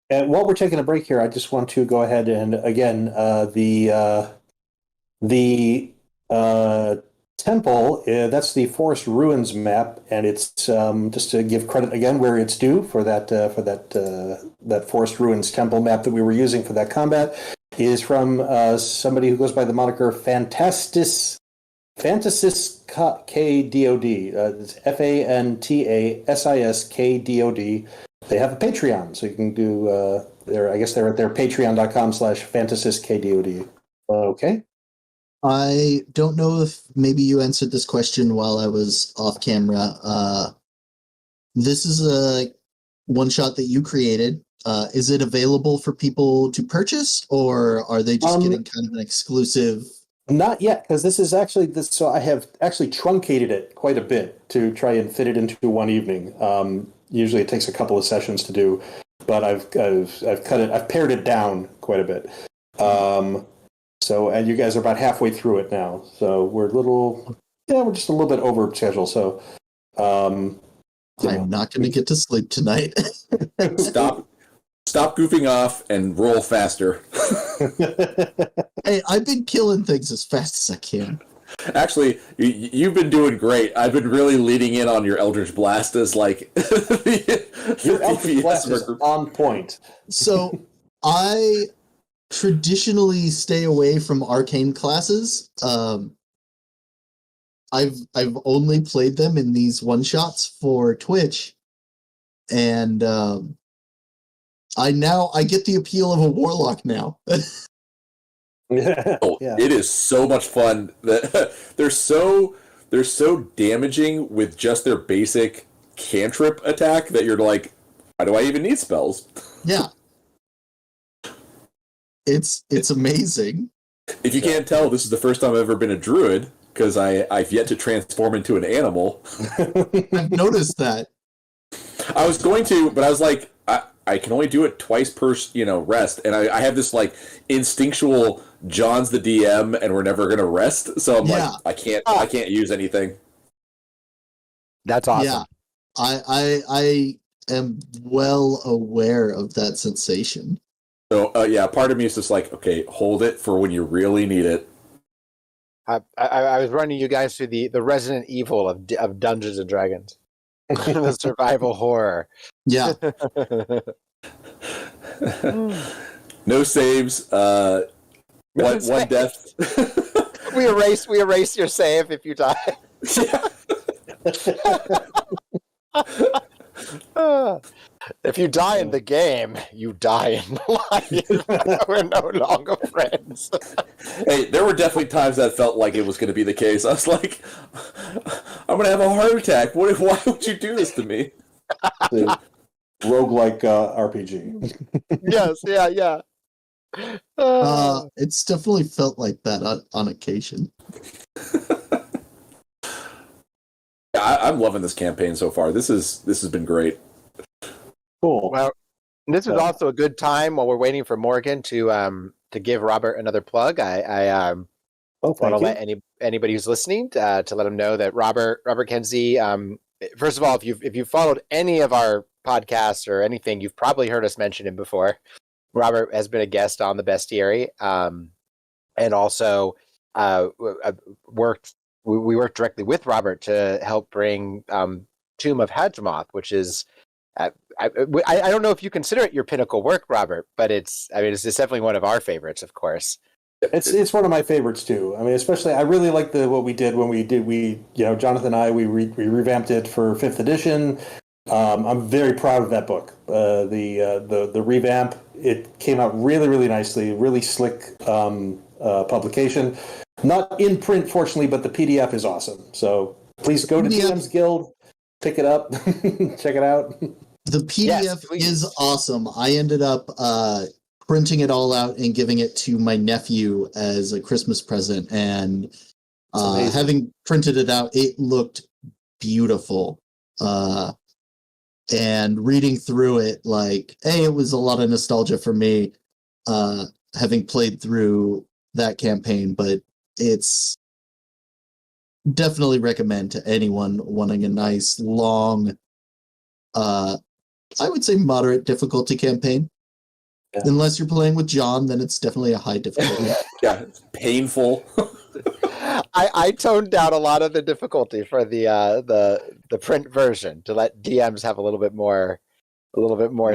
And while we're taking a break here, I just want to go ahead and again the temple. That's the Forest Ruins map, and it's just to give credit again where it's due for that Forest Ruins temple map that we were using for that combat is from somebody who goes by the moniker Fantastis KDOD. It's FANTASISKDOD. They have a Patreon, so you can do I guess they're at their patreon.com/fantasyskdod. Okay. I don't know if maybe you answered this question while I was off camera. This is a one shot that you created. Is it available for people to purchase, or are they just getting kind of an exclusive? Not yet, because this is actually this. So I have actually truncated it quite a bit to try and fit it into one evening. Usually it takes a couple of sessions to do, but I've cut it. I've pared it down quite a bit. So, and you guys are about halfway through it now. So we're we're just a little bit over schedule. So, I'm not going to get to sleep tonight. Stop goofing off and roll faster. Hey, I've been killing things as fast as I can. Actually, you've been doing great. I've been really leaning in on your Eldritch Blast as like your Eldritch Blast is on point. So I traditionally stay away from arcane classes. I've only played them in these one shots for Twitch, and I get the appeal of a warlock now. It is so much fun. They're so damaging with just their basic cantrip attack that you're like, why do I even need spells? Yeah. It's amazing. If you can't tell, this is the first time I've ever been a druid, because I've yet to transform into an animal. I've noticed that. I was going to, but I was like, I can only do it twice per rest, and I have this like instinctual John's the DM, and we're never gonna rest. So I'm like, I can't use anything. That's awesome. Yeah, I am well aware of that sensation. So part of me is just like, okay, hold it for when you really need it. I was running you guys through the Resident Evil of Dungeons and Dragons, the survival horror. Yeah. No saves. One death. we erase your save if you die. If you die in the game, you die in life. We're no longer friends. Hey, there were definitely times that felt like it was going to be the case. I was like, I'm going to have a heart attack. Why would you do this to me? Roguelike RPG. Yes, yeah. It's definitely felt like that on occasion. I'm loving this campaign so far. This has been great. Cool. Well, this is also a good time while we're waiting for Morgan to give Robert another plug. I want to let anybody who's listening to let them know that Robert Kenzie. First of all, if you've followed any of our podcasts or anything, you've probably heard us mention him before. Robert has been a guest on the Bestiary, and also we worked directly with Robert to help bring Tomb of Hadromoth, which is I don't know if you consider it your pinnacle work, Robert, but it's definitely one of our favorites, of course. It's one of my favorites too. I mean, especially I really like what we did when we Jonathan and I we revamped it for 5th edition. I'm very proud of that book. The revamp, it came out really, really nicely, really slick publication. Not in print, fortunately, but the PDF is awesome. So please go to DM's Guild, pick it up, check it out. The PDF is awesome. I ended up printing it all out and giving it to my nephew as a Christmas present. And having printed it out, it looked beautiful. And reading through it, it was a lot of nostalgia for me, having played through that campaign, but it's definitely recommend to anyone wanting a nice, long, I would say moderate difficulty campaign. Unless you're playing with John, then it's definitely a high difficulty. Yeah, it's painful. I toned down a lot of the difficulty for the print version to let DMs have a little bit more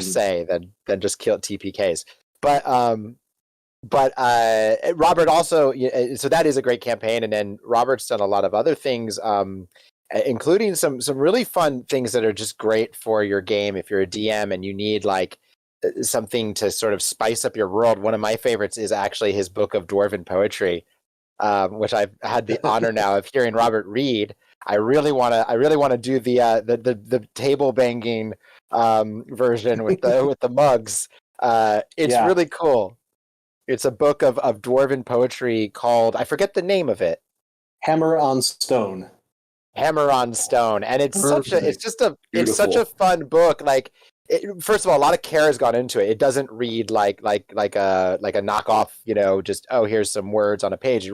say than just kill TPKs. But Robert also, so that is a great campaign, and then Robert's done a lot of other things, including some really fun things that are just great for your game if you're a DM and you need like something to sort of spice up your world. One of my favorites is actually his book of dwarven poetry, which I've had the honor now of hearing Robert read. I really want to do the table banging version with the mugs. It's really cool. It's a book of dwarven poetry called, I forget the name of it. Hammer on Stone. Hammer on Stone, and it's Beautiful. such a fun book. Like, first of all, a lot of care has gone into it. It doesn't read like a knockoff, just here's some words on a page.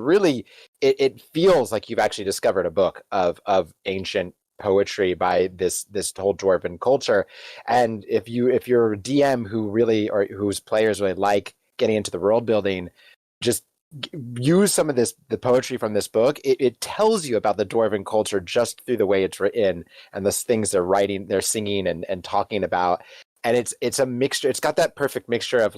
It feels like you've actually discovered a book of ancient poetry by this whole dwarven culture. And if you're a DM whose players really like getting into the world building, just use some of the poetry from this book. It tells you about the dwarven culture just through the way it's written and the things they're writing, they're singing and talking about. And it's a mixture. It's got that perfect mixture of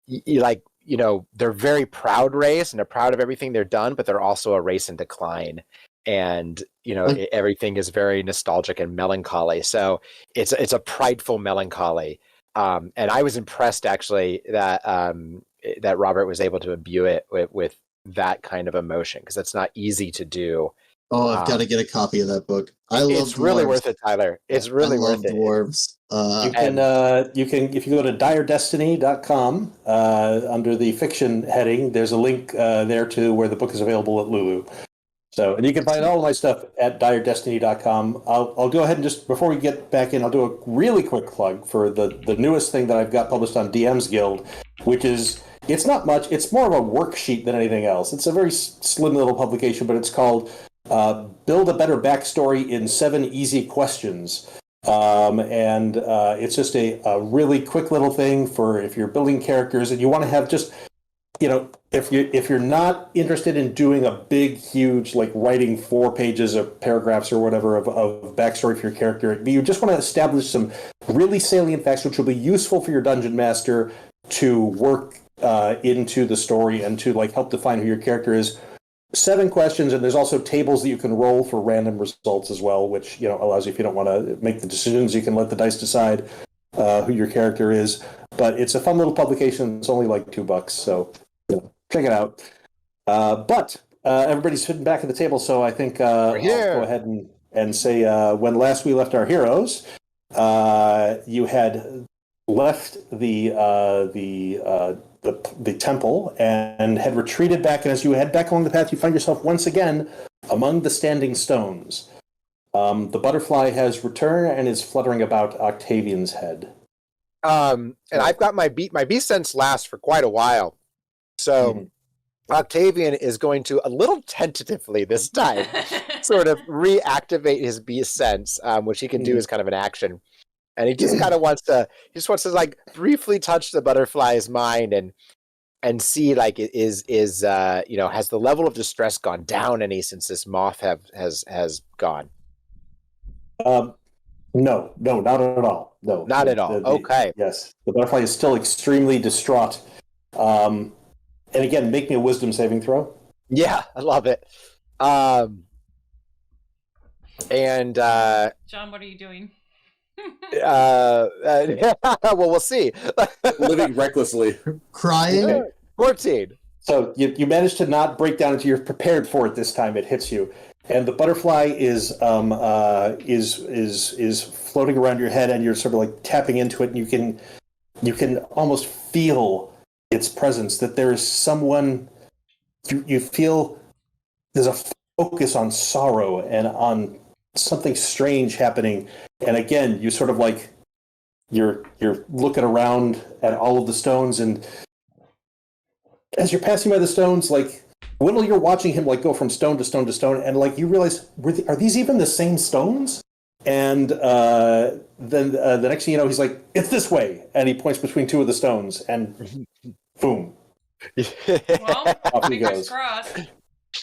they're very proud race and they're proud of everything they're done, but they're also a race in decline. And everything is very nostalgic and melancholy. So it's a prideful melancholy. And I was impressed actually that Robert was able to imbue it with that kind of emotion, because that's not easy to do. Oh, I've got to get a copy of that book. I love it's dwarves. Really worth it, Tyler. It's really worth it. Dwarves. You can if you go to diredestiny.com under the fiction heading, there's a link there to where the book is available at Lulu. So, and you can find all of my stuff at diredestiny.com. I'll go ahead and just, before we get back in, I'll do a really quick plug for the newest thing that I've got published on DM's Guild, which is, it's not much, it's more of a worksheet than anything else. It's a very slim little publication, but it's called Build a Better Backstory in 7 Easy Questions. And it's just a really quick little thing for if you're building characters and you want to have just, if you're not interested in doing a big, huge, like writing 4 pages of paragraphs or whatever of backstory for your character, you just want to establish some really salient facts which will be useful for your dungeon master to work into the story and to like help define who your character is. 7 questions, and there's also tables that you can roll for random results as well, which allows you, if you don't want to make the decisions, you can let the dice decide who your character is. But it's a fun little publication. It's only like $2, so check it out. But everybody's sitting back at the table, so I think I'll go ahead and say when last we left our heroes, you had left the temple and had retreated back, and as you head back along the path, you find yourself once again among the standing stones. The butterfly has returned and is fluttering about Octavian's head. And I've got my beast sense lasts for quite a while. So Octavian is going to, a little tentatively this time, sort of reactivate his beast sense, which he can do as kind of an action. And he just kind of wants to like briefly touch the butterfly's mind and see like has the level of distress gone down any since this moth has gone? No, not at all. No, not at all. Okay. Yes, the butterfly is still extremely distraught. And again, make me a wisdom saving throw. Yeah, I love it. John, what are you doing? Well, we'll see. Living recklessly. Crying. Okay. 14. So you managed to not break down until you're prepared for it this time. It hits you. And the butterfly is floating around your head, and you're sort of like tapping into it, and you can almost feel its presence, that there is someone, you feel there's a focus on sorrow and on something strange happening. And again, you sort of like, you're looking around at all of the stones, and as you're passing by the stones, like, Widdle, you're watching him like go from stone to stone to stone, and like you realize, are these even the same stones? And then the next thing you know, he's like, "It's this way," and he points between two of the stones, and boom, Well, off he fingers goes. crossed.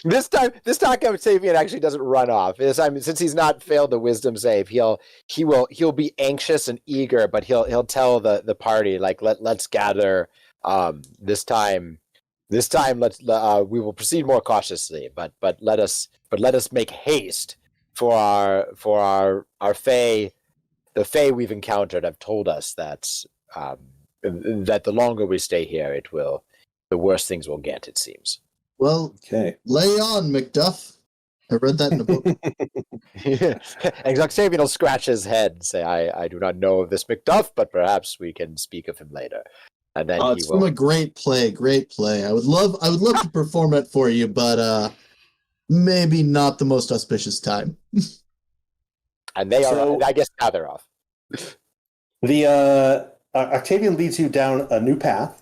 This time Octavian actually doesn't run off. This time, since he's not failed the wisdom save, he'll be anxious and eager, but he'll tell the party, like, let's gather. This time we will proceed more cautiously, but let us make haste, for our fae. The fae we've encountered have told us that the longer we stay here, the worse things will get, it seems. Well, Okay. lay on, Macduff. I read that in a book. And Octavian will scratch his head and say, I do not know of this Macduff, but perhaps we can speak of him later. And then It's from a great play. I would love to perform it for you, but maybe not the most auspicious time. And they are, I guess now they're off. The Octavian leads you down a new path.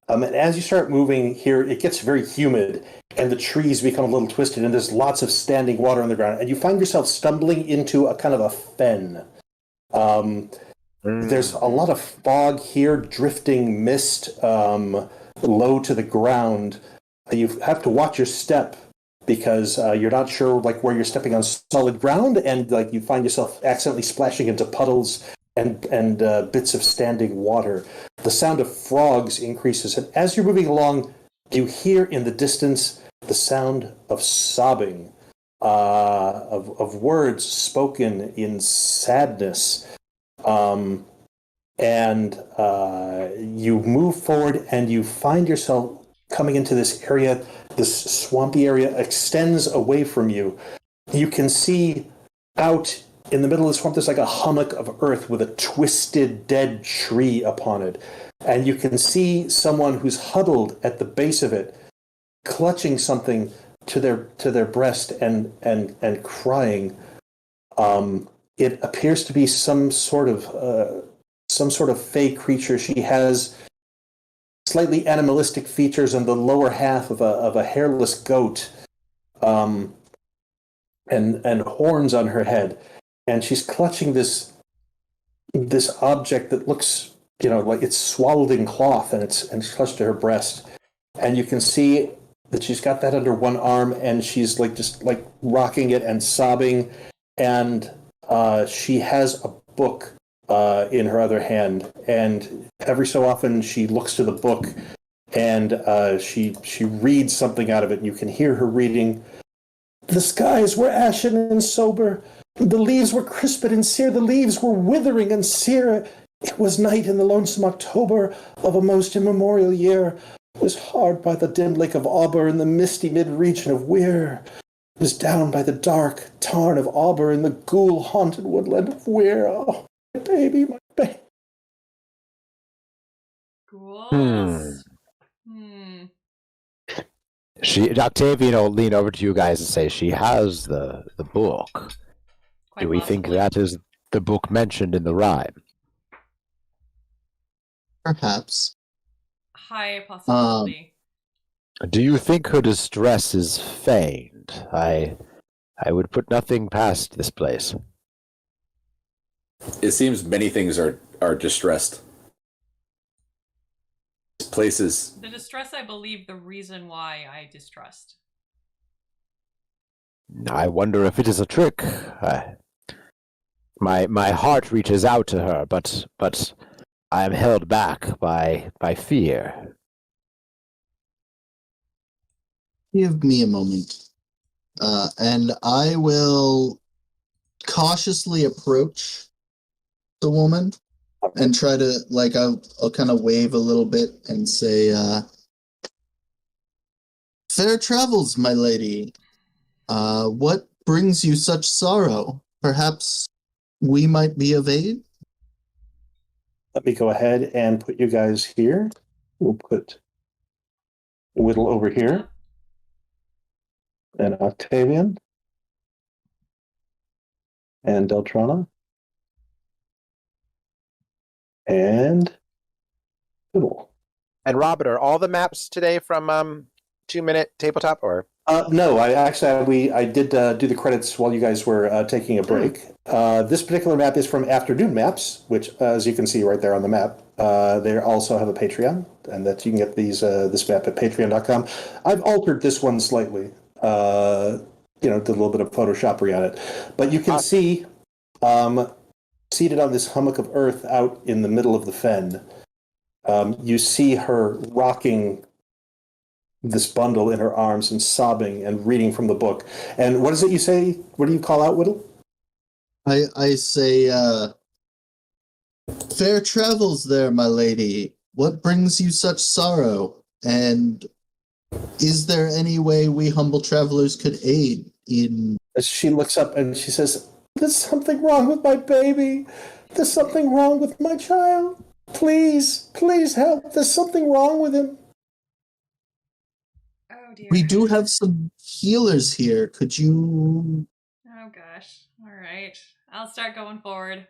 And as you start moving here, it gets very humid, and the trees become a little twisted, and there's lots of standing water on the ground, and you find yourself stumbling into a kind of a fen. There's a lot of fog here, drifting mist low to the ground. You have to watch your step, because you're not sure like where you're stepping on solid ground, and like you find yourself accidentally splashing into puddles and bits of standing water. The sound of frogs increases, and as you're moving along, you hear in the distance the sound of sobbing, of words spoken in sadness. And you move forward, and you find yourself coming into this area. This swampy area extends away from you. You can see out in the middle of the swamp, there's like a hummock of earth with a twisted dead tree upon it. And you can see someone who's huddled at the base of it, clutching something to their breast and crying. It appears to be some sort of fey creature. She has slightly animalistic features on the lower half of a hairless goat, and horns on her head. And she's clutching this object that looks, like it's swaddled in cloth, and it's clutched to her breast. And you can see that she's got that under one arm, and she's just rocking it and sobbing. And she has a book in her other hand, and every so often she looks to the book, and she reads something out of it. And you can hear her reading, "The skies were ashen and sober. The leaves were crisped and sere. The leaves were withering and sere. It was night in the lonesome October of a most immemorial year. It was hard by the dim lake of Auber in the misty mid-region of Weir. It was down by the dark tarn of Auber in the ghoul-haunted woodland of Weir. Oh, my baby, my baby." Ghouls? Octavian will lean over to you guys and say, she has the book. Quite Do we possibly. think that is the book mentioned in the rhyme? Perhaps. High possibility. Do you think her distress is feigned? I would put nothing past this place. It seems many things are distressed. This place is... The distress, I believe, the reason why I distrust. I wonder if it is a trick. My heart reaches out to her, but I am held back by fear. Give me a moment. And I will cautiously approach the woman and try to, I'll kind of wave a little bit and say, "Fair travels, my lady. What brings you such sorrow? Perhaps we might be of aid?" Let me go ahead and put you guys here. We'll put Widdle over here, and Octavian, and Deltrana, and Fibble. And Robert, are all the maps today from 2 Minute Tabletop, or? No, I did do the credits while you guys were taking a break. This particular map is from Afternoon Maps, which, as you can see right there on the map, they also have a Patreon, and that you can get this map at patreon.com. I've altered this one slightly, did a little bit of Photoshopery on it, but you can see, seated on this hummock of earth out in the middle of the fen, you see her rocking this bundle in her arms and sobbing and reading from the book. And what is it you say? What do you call out, Widdle? I say, fair travels there, my lady. What brings you such sorrow? And is there any way we humble travelers could aid in... She looks up and she says, there's something wrong with my baby. There's something wrong with my child. Please, please help. There's something wrong with him. Oh dear. We do have some healers here. Could you... Oh gosh. All right. I'll start going forward.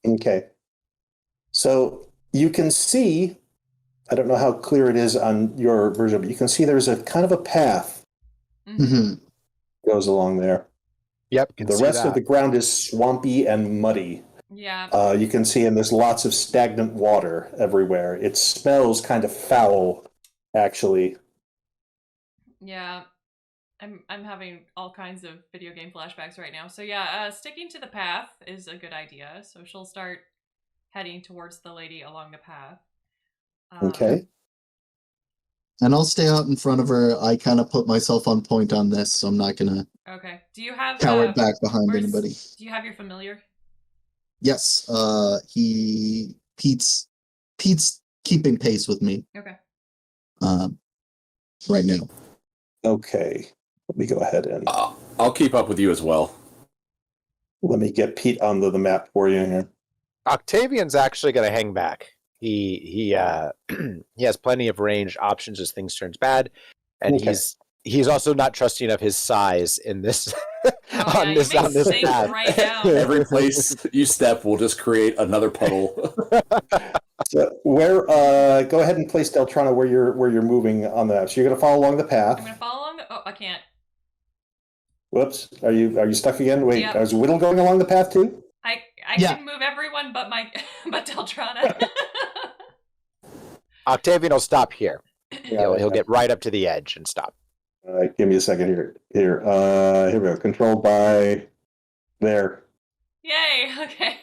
Okay. So you can see, I don't know how clear it is on your version, but you can see there's a kind of a path Mm-hmm. goes along there. Yep. The rest of the ground is swampy and muddy. Yeah. You can see, and there's lots of stagnant water everywhere. It smells kind of foul, actually. Yeah. I'm having all kinds of video game flashbacks right now. So yeah, sticking to the path is a good idea. So she'll start heading towards the lady along the path. Okay. And I'll stay out in front of her. I kind of put myself on point on this, so I'm not going to Okay. Do you have cower back behind anybody. Do you have your familiar? Yes, Pete's keeping pace with me. Okay. Right now. Okay. Let me go ahead and I'll keep up with you as well. let me get Pete onto the map for you here. Octavian's actually going to hang back. He has plenty of range options as things turns bad, and Okay. he's also not trusting of his size in this on you this may on this sink path. right down. Every place you step will just create another puddle. So go ahead and place Deltrana where you're moving on the map. So you're going to follow along the path. I'm gonna follow along the. Oh, I can't. Whoops. Are you stuck again? Wait, Yep. is Widdle going along the path too? I Yeah. can move everyone but but Deltrana. Octavian will stop here. Yeah, He'll get right up to the edge and stop. All right, give me a second here. Here we go. Controlled by there. Yay! Okay.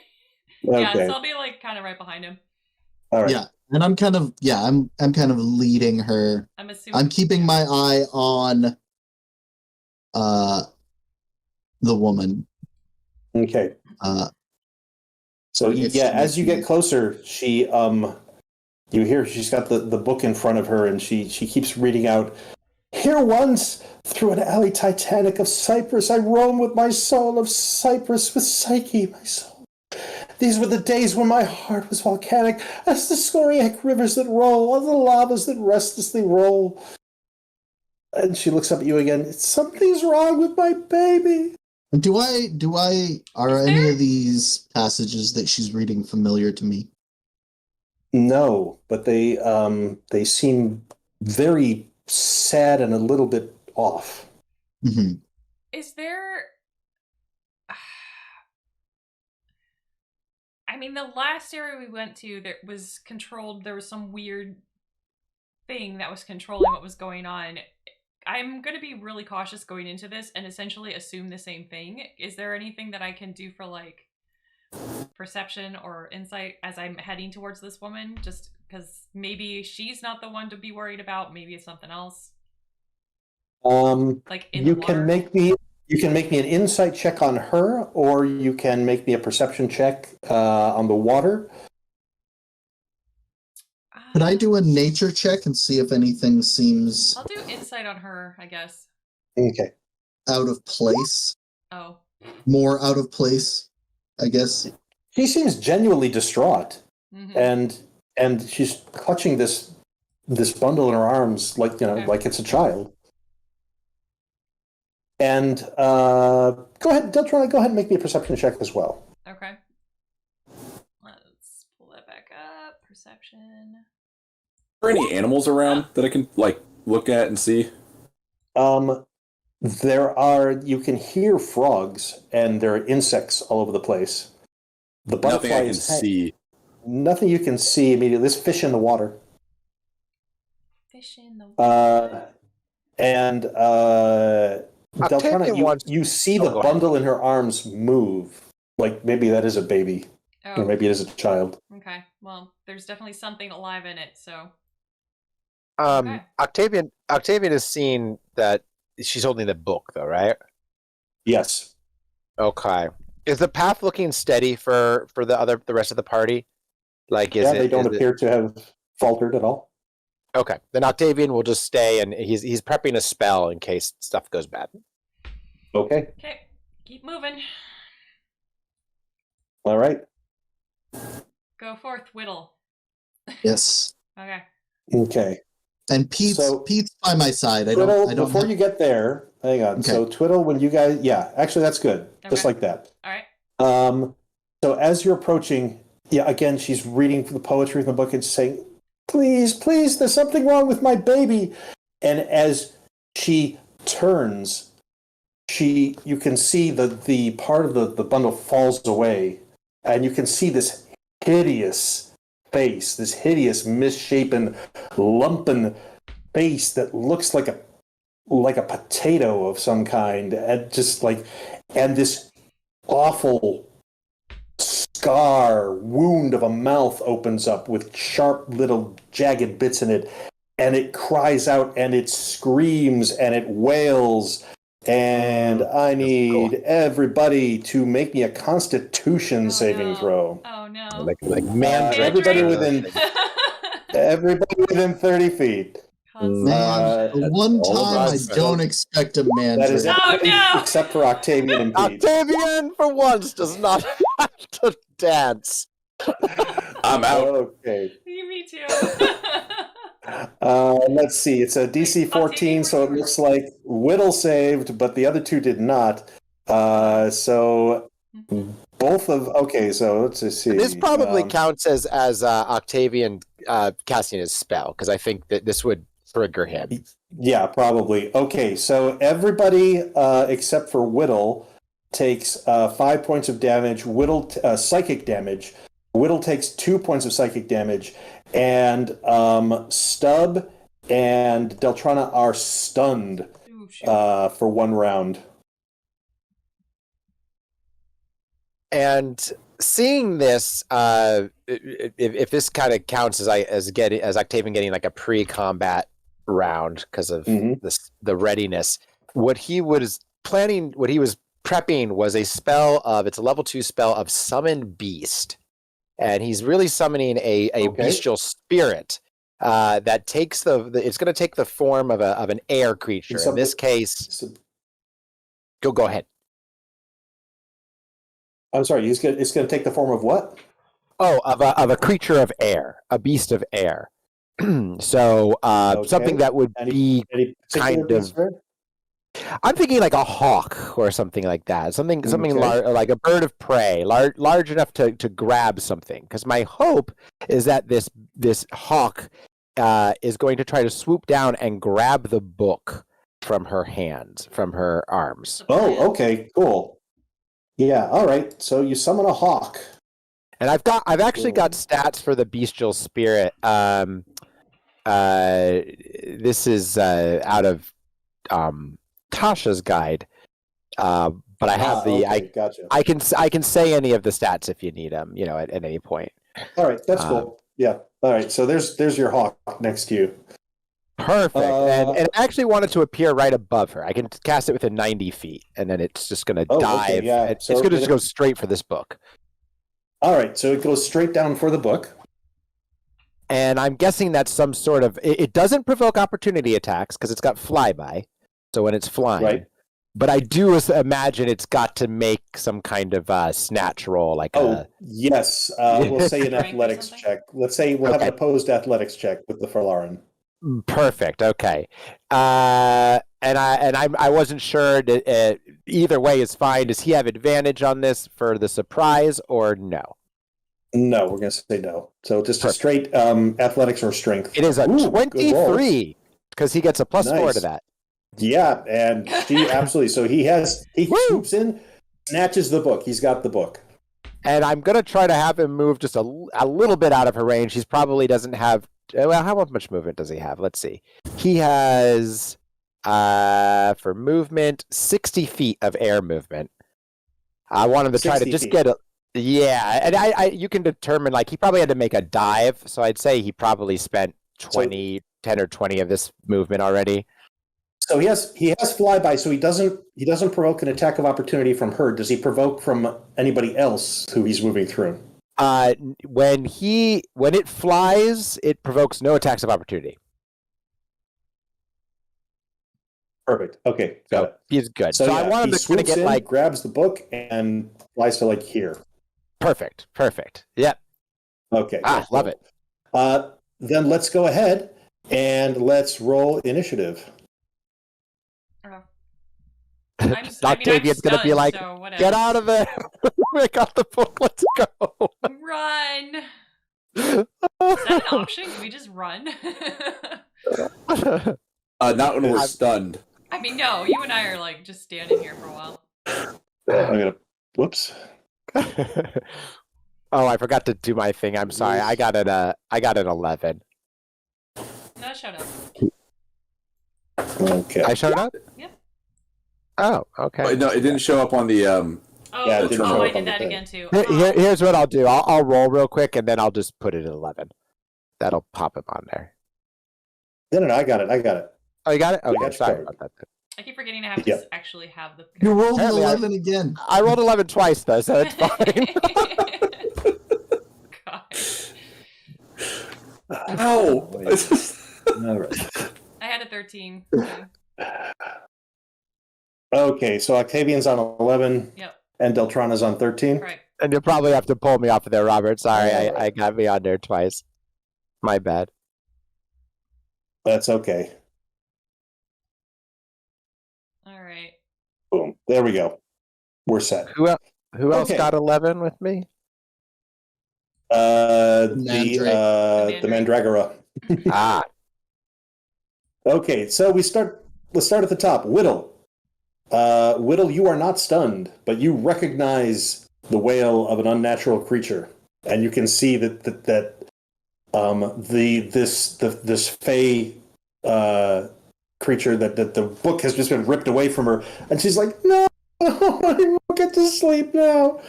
Yeah, Okay. so I'll be like kind of right behind him. All right. Yeah, and I'm kind of I'm kind of leading her. I'm assuming. I'm keeping my eye on the woman. Okay. So If yeah, she as you makes get closer, she you hear she's got the book in front of her, and she keeps reading out. Here once, through an alley titanic of Cyprus, I roam with my soul of Cyprus, with Psyche, my soul. These were the days when my heart was volcanic, as the scoriac rivers that roll, as the lavas that restlessly roll. And she looks up at you again. Something's wrong with my baby. Are any of these passages that she's reading familiar to me? No, but they seem very sad and a little bit off. Mm-hmm. Is there? I mean, the last area we went to that was controlled. There was some weird thing that was controlling what was going on. I'm going to be really cautious going into this and essentially assume the same thing. Is there anything that I can do for like perception or insight as I'm heading towards this woman? Just because maybe she's not the one to be worried about. Maybe it's something else. Like in you the can water? make me an insight check on her, or you can make me a perception check on the water. Could I do a nature check and see if anything seems I'll do insight on her, I guess. Okay. out of place? Oh. More out of place, I guess. She seems genuinely distraught, Mm-hmm. and she's clutching this bundle in her arms like like it's a child. And go ahead, Deltrana, go ahead and make me a perception check as well. Okay. Let's pull that back up. Perception. Are there any animals around that I can like look at and see? You can hear frogs, and there are insects all over the place. The butterfly Nothing I can see. Nothing you can see immediately. There's fish in the water. Fish in the water. Deltrana, you see the bundle in her arms move. Like maybe that is a baby. Or maybe it is a child. Okay. Well, there's definitely something alive in it, so. Octavian has seen that she's holding the book, though, right? Yes. Okay. Is the path looking steady for the rest of the party? Like, they don't appear to have faltered at all. Okay. Then Octavian will just stay, and he's prepping a spell in case stuff goes bad. Okay. Okay. Keep moving. All right. Go forth, Widdle. Yes. Okay. Okay. And Pete's by my side. Twiddle, before you get there, hang on. Okay. So Twiddle, when you guys, actually that's good. Okay. Just like that. All right. So as you're approaching, again, she's reading the poetry from the book and saying, please, there's something wrong with my baby. And as she turns, you can see the part of the bundle falls away, and you can see this hideous face, this hideous misshapen, lumpen face that looks like a potato of some kind, and this awful scar wound of a mouth opens up with sharp little jagged bits in it, and it cries out and it screams and it wails. And I need everybody to make me a Constitution saving throw. Oh no! Like man, everybody within 30 feet. One time I don't expect a man. That is except for Octavian and Pete. Octavian, for once, does not have to dance. I'm out. Okay. Me too. Let's see. It's a DC 14, so it looks like Widdle saved, but the other two did not. So both of so let's just see. This probably counts as Octavian casting his spell, because I think that this would trigger him. Yeah, probably. Okay, so everybody except for Widdle takes 5 points of damage. Psychic damage. Widdle takes 2 points of psychic damage, and Stub and Deltrana are stunned for 1 round. And seeing this, if this kind of counts as Octavian getting like a pre-combat round because of the readiness, what he was prepping was a spell it's a level 2 spell of Summon Beast. And he's really summoning a bestial spirit that takes it's going to take the form of an air creature. In this case, go ahead. I'm sorry. It's going to take the form of what? Oh, of a creature of air, a beast of air. So something that would be kind of. I'm thinking like a hawk or something like that. Something like a bird of prey, large enough to grab something. Because my hope is that this hawk is going to try to swoop down and grab the book from her hands, from her arms. Oh, okay, cool. Yeah, all right. So you summon a hawk. And I've actually got stats for the bestial spirit. This is out of Tasha's guide, but I have gotcha. I can say any of the stats if you need them, at any point. All right, that's cool. Yeah. All right. So there's your hawk next to you. Perfect. And I actually wanted to appear right above her. I can cast it within 90 feet, and then it's just going to dive. Okay, yeah. It's going to just go straight for this book. All right. So it goes straight down for the book. And I'm guessing that's some sort of. It doesn't provoke opportunity attacks because it's got flyby. So when it's flying, right. But I do imagine it's got to make some kind of snatch roll, like yes. We'll say an athletics check. Let's say we'll have an opposed athletics check with the Farlaran. Perfect. Okay. And I wasn't sure. Either way is fine. Does he have advantage on this for the surprise or no? No, we're going to say no. So just a straight athletics or strength. It is a 23 because he gets a +4 to that. Yeah, and she absolutely. So he swoops in, snatches the book. He's got the book. And I'm going to try to have him move just a little bit out of her range. He probably doesn't have... Well, how much movement does he have? Let's see. He has, for movement, 60 feet of air movement. I want him to try to just get a... Yeah, and I you can determine, like, he probably had to make a dive, so I'd say he probably spent 10 or 20 of this movement already. So he has flyby, so he doesn't provoke an attack of opportunity from her. Does he provoke from anybody else who he's moving through? When it flies, it provokes no attacks of opportunity. Perfect. Okay, got it. He's good. So I want him to get in, like grabs the book and flies to like here. Perfect. Yep. Okay. Love it. Then let's go ahead and let's roll initiative. Octavian's going to be like, so get out of there. I got the book. Let's go. Run. Is that an option? Can we just run? Not when we're stunned. I mean, no. You and I are like just standing here for a while. I'm gonna. Whoops. Oh, I forgot to do my thing. I'm sorry. I got an 11. No, shut up. Okay. I showed up? Yep. Oh, okay. No, it didn't show up on the. Yeah, it didn't show I up on did the that thing. again too. Here's what I'll do. I'll roll real quick, and then I'll just put it at 11. That'll pop him on there. No, I got it. Oh, you got it? Okay, got sorry you about that. I keep forgetting to have to actually have the. You rolled an Apparently 11 again. I rolled 11 twice, though, so it's fine. God. Ow! All right. I had a 13. Okay, so Octavian's on 11. Yep. And Deltrana's on 13. Right. And you'll probably have to pull me off of there, Robert. Sorry, I got me on there twice. My bad. That's okay. All right. Boom. There we go. We're set. Who else Okay. got 11 with me? The Mandragora. Ah, Okay, so let's start at the top. Widdle. Widdle, you are not stunned, but you recognize the wail of an unnatural creature, and you can see that this fey creature that the book has just been ripped away from her, and she's like, no, I won't get to sleep now.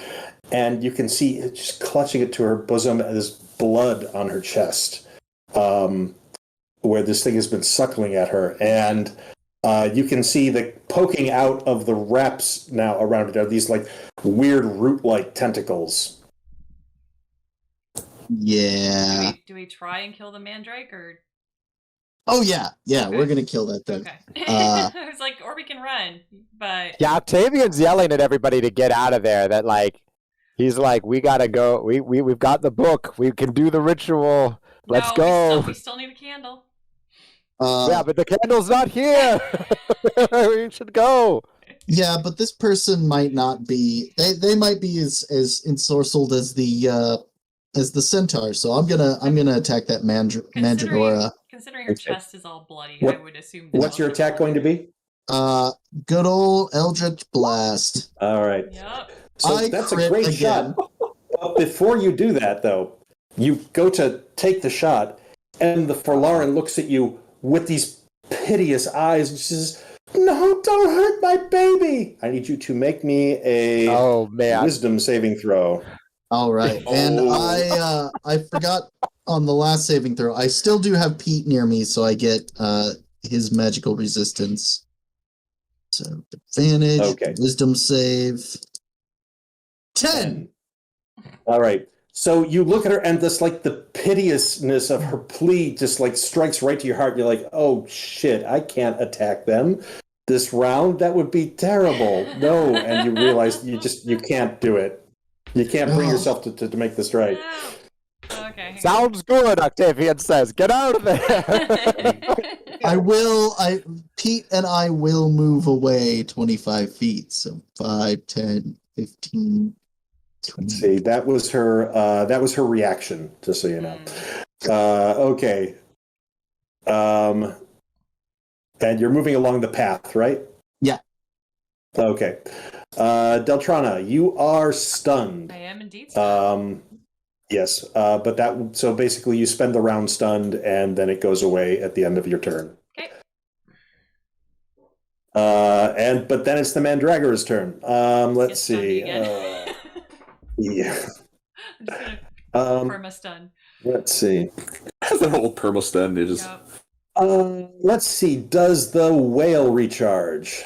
And you can see it just clutching it to her bosom, and there's blood on her chest, where this thing has been suckling at her, and you can see that poking out of the wraps now around it are these like weird root-like tentacles. Yeah. Do we try and kill the mandrake or? Oh yeah, Okay. We're gonna kill that thing. Okay. I was like, or we can run, but yeah. Octavian's yelling at everybody to get out of there. That like, he's like, we gotta go. We've got the book. We can do the ritual. Let's go. We still need a candle. Yeah, but the candle's not here. We should go. Yeah, but this person might not be. They might be as ensorcelled as the centaur. So I'm gonna attack that mandragora. Considering her chest is all bloody, What- I would assume. What's your attack going to be? Good old Eldritch Blast. All right. Yep. So I that's a crit great again. shot. But before you do that, though, you go to take the shot, and the Forlarin looks at you with these piteous eyes and says, "No, don't hurt my baby. I need you to make me a wisdom saving throw." All right, and Oh. I forgot on the last saving throw. I still do have Pete near me, so I get his magical resistance. So advantage, Okay. wisdom save. 10. All right. So you look at her, and this like the piteousness of her plea just like strikes right to your heart. You're like, "Oh shit, I can't attack them this round. That would be terrible." No, and you realize you can't do it. You can't bring yourself to make this right. No. Okay. Sounds good, Octavian says. Get out of there. Pete and I will move away 25 feet. So 5, 10, 15, 20. Let's see, that was her reaction, just so you know. Okay. And you're moving along the path, right? Yeah. Okay. Deltrana, you are stunned. I am indeed stunned. Yes, but so basically you spend the round stunned, and then it goes away at the end of your turn. Okay. But then it's the Mandragora's turn. Let's see. Yeah. I'm just gonna perma-stun. Let's see. That's an old perma-stun. It just... Let's see. Does the whale recharge?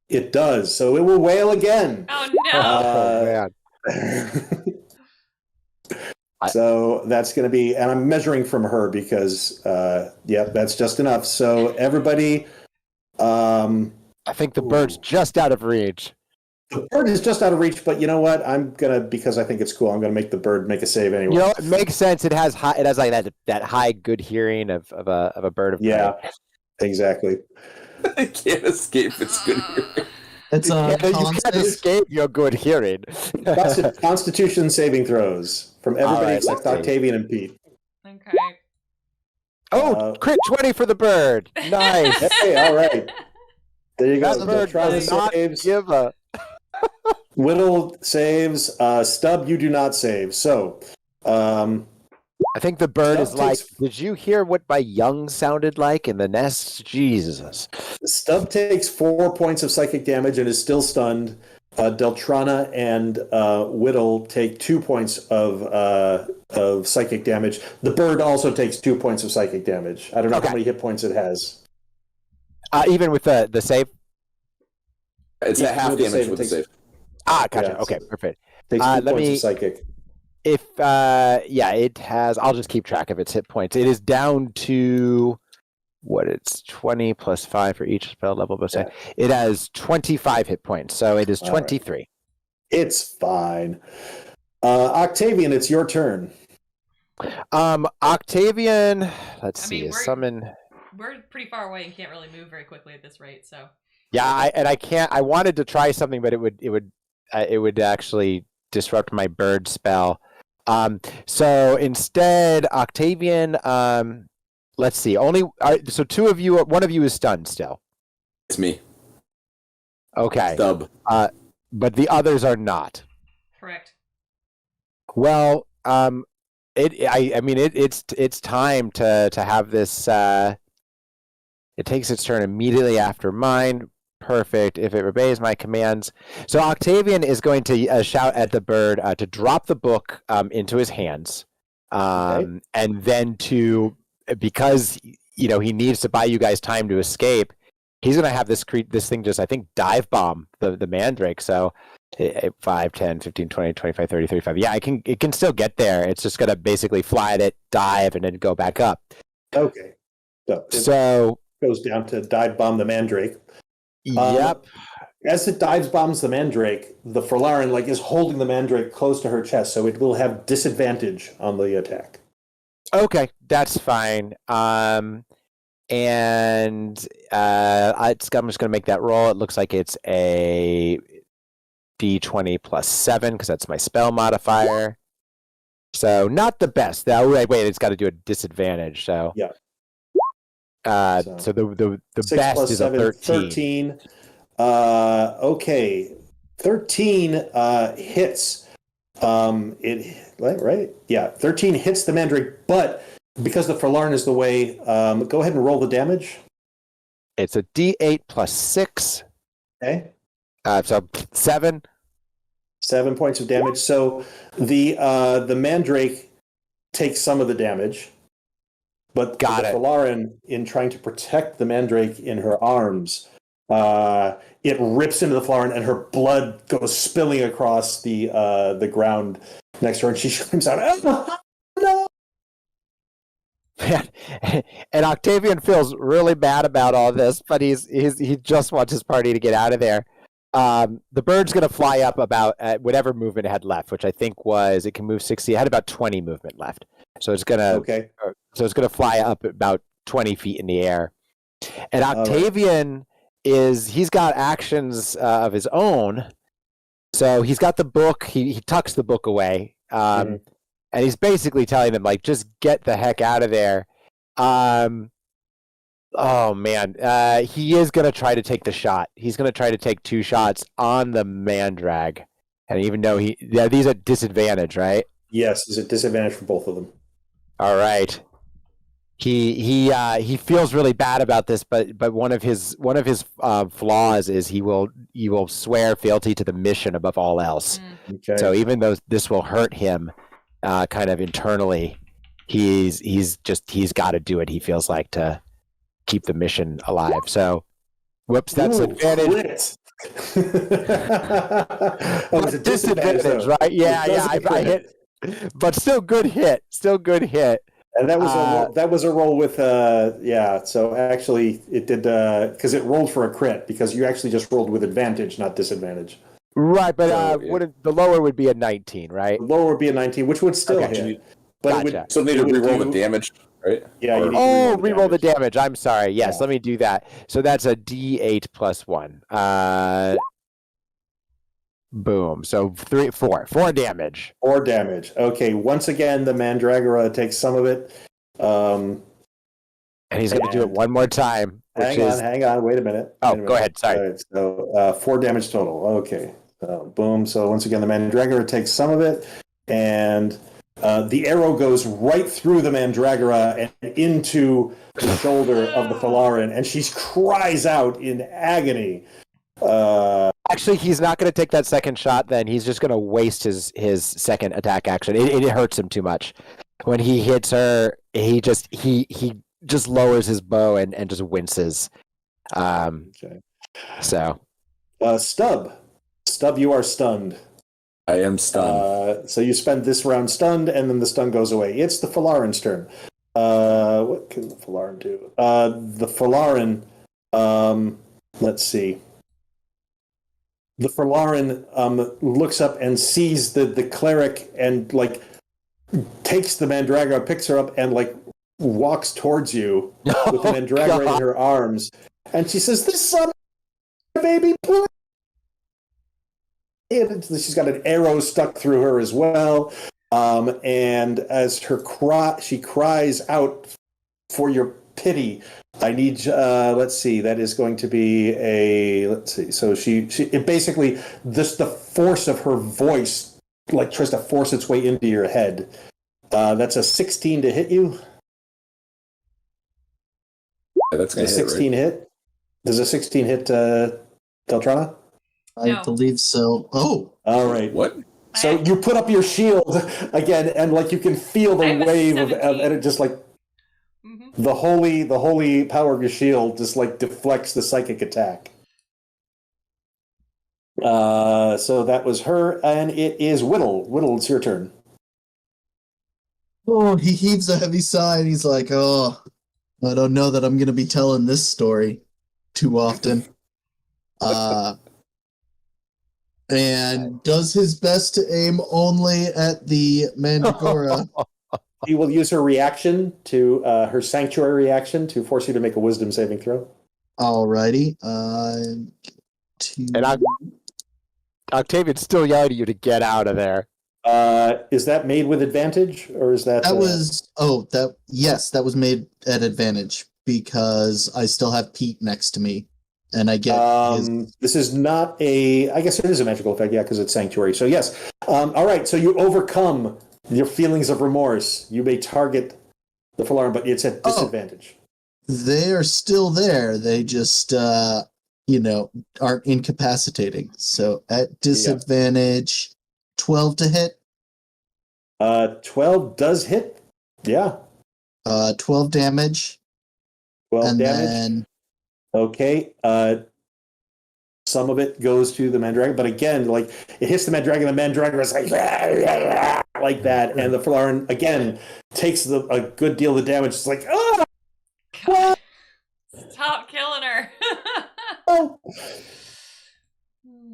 It does. So it will wail again. Oh no! Man. So that's going to be, and I'm measuring from her because, that's just enough. So everybody, I think the bird's just out of reach. The bird is just out of reach, but you know what? Because I think it's cool, I'm gonna make the bird make a save anyway. You know, it makes sense. It has like that high good hearing of a bird of prey. Yeah, exactly. I can't escape its good hearing. It's you can't escape your good hearing. Constitution saving throws from everybody except Octavian and Pete. Okay. Oh, crit 20 for the bird. Nice. Hey, all right. There you go. That bird does not give a... Widdle saves. Stub, you do not save. So, I think the bird Stub is like, did you hear what my young sounded like in the nest? Jesus. Stub takes 4 points of psychic damage and is still stunned. Deltrana and Widdle take 2 points of psychic damage. The bird also takes 2 points of psychic damage. I don't know how many hit points it has. Even with the save? It's at half damage with the save. Gotcha. Yeah, okay, perfect. Takes 2 points of psychic. If it has, I'll just keep track of its hit points. It is down to it's 20 plus 5 for each spell level. But it has 25 hit points, so it is 23. Right. It's fine. Octavian, it's your turn. Octavian, summon. We're pretty far away and can't really move very quickly at this rate, so. Yeah, I can't. I wanted to try something, but it would actually disrupt my bird spell. So instead, Octavian. Let's see. So two of you. One of you is stunned still. It's me. Okay. Stub. But the others are not. Correct. Well, it's time to have this. It takes its turn immediately after mine. Perfect. If it obeys my commands. So Octavian is going to shout at the bird to drop the book into his hands. And then because he needs to buy you guys time to escape, he's going to have this thing just, I think, dive bomb the mandrake. So 5, 10, 15, 20, 25, 30, 35. Yeah, it can still get there. It's just going to basically fly at it, dive, and then go back up. Okay. So goes down to dive bomb the mandrake. Yep. As it dives bombs the mandrake, the Frolarin is holding the mandrake close to her chest, so it will have disadvantage on the attack. Okay, that's fine. I'm just going to make that roll. It looks like it's a D20 plus 7 because that's my spell modifier. So not the best. Wait, it's got to do a disadvantage. So yeah. So the best is 7, a 13. Okay, 13 hits. Right? Yeah, 13 hits the mandrake, but because the Frolarin is the way, go ahead and roll the damage. It's a D8 plus 6. Okay. So 7. 7 points of damage. So the mandrake takes some of the damage. But the Frolarin, in trying to protect the mandrake in her arms, it rips into the Frolarin, and her blood goes spilling across the ground next to her, and she screams out, "Oh, no!" And Octavian feels really bad about all this, but he just wants his party to get out of there. The bird's going to fly up about whatever movement it had left, which I think it can move 60. It had about 20 movement left. So it's going to fly up about 20 feet in the air. And Octavian he's got actions of his own. So he's got the book. He tucks the book away. And he's basically telling them, just get the heck out of there. Oh man, he is gonna try to take the shot. He's gonna try to take 2 shots on the Mandrag, and even though these are disadvantage, right? Yes, is a disadvantage for both of them. All right. He feels really bad about this, but one of his flaws is he will swear fealty to the mission above all else. Okay. So even though this will hurt him, kind of internally, he's got to do it. He feels like to keep the mission alive. So, whoops, that's advantage. Oh, it's a disadvantage, right? Yeah, I hit, but still good hit. And that was a roll with So actually, it did because it rolled for a crit because you actually just rolled with advantage, not disadvantage. Right, but the lower would be a 19, right? The lower would be a 19, which would still hit. But gotcha. it would, so need to reroll the damage, right? Yeah. Reroll the damage. I'm sorry. Yes, let me do that. So that's a D8 plus 1. Boom. So 4 damage. 4 damage. Okay. Once again, the Mandragora takes some of it. And he's going to do it one more time. Hang on. Wait a minute. Go ahead. Sorry. Right, so 4 damage total. Okay. Boom. So once again, the Mandragora takes some of it, and the arrow goes right through the Mandragora and into the shoulder of the Fiddlefen, and she cries out in agony. Actually, he's not going to take that second shot. Then he's just going to waste his second attack action. It hurts him too much. When he hits her, he just lowers his bow and just winces. Okay. So, Stub, you are stunned. I am stunned. So you spend this round stunned, and then the stun goes away. It's the Fiddlefen's turn. What can the Fiddlefen do? The Fiddlefen, let's see. The Fiddlefen looks up and sees the cleric and takes the Mandragora, picks her up, and walks towards you with the Mandragora in her arms, and she says, "This son of a baby, please." And she's got an arrow stuck through her as well, and as she cries out for your pity. I need. Let's see. That is going to be a. Let's see. So it basically the force of her voice tries to force its way into your head. That's a 16 to hit you. Yeah, that's a 16 hit. Does a 16 hit Deltrana? I believe so. Oh, all right. What? So you put up your shield again, and you can feel the wave of, and it just the holy power of your shield just deflects the psychic attack. So that was her, and it is Widdle. Widdle, it's your turn. Oh, he heaves a heavy sigh, and he's like, "Oh, I don't know that I'm going to be telling this story too often." And does his best to aim only at the Mandragora. He will use her reaction to her sanctuary reaction to force you to make a wisdom saving throw. Alrighty. And Octavian's still yelling at you to get out of there. Is that made with advantage, or is that? Yes, that was made at advantage because I still have Pete next to me. And I get this is not I guess it is a magical effect, yeah, because it's sanctuary. So yes. All right, so you overcome your feelings of remorse. You may target the Fiddlefen, but it's at disadvantage. They are still there. They just aren't incapacitating. So at disadvantage, 12 to hit. 12 does hit. Yeah. 12 damage. 12 damage. Okay, some of it goes to the Mandragora, but again, it hits the Mandragora, and the Mandragora is like that, and the Fiddlefen again takes a good deal of the damage. It's like, oh! God. Stop killing her.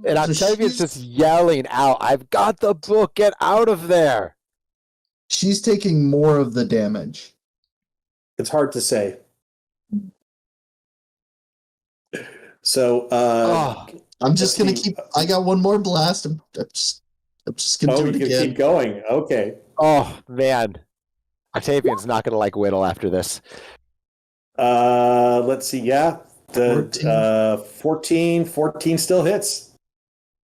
And Octavian's just yelling out, "I've got the book, get out of there!" She's taking more of the damage. It's hard to say. So I'm just gonna keep. I got one more blast. I'm just gonna do it again. Keep going. Okay. Oh man, Octavian's not gonna like Widdle after this. Let's see. Yeah, the 14 still hits.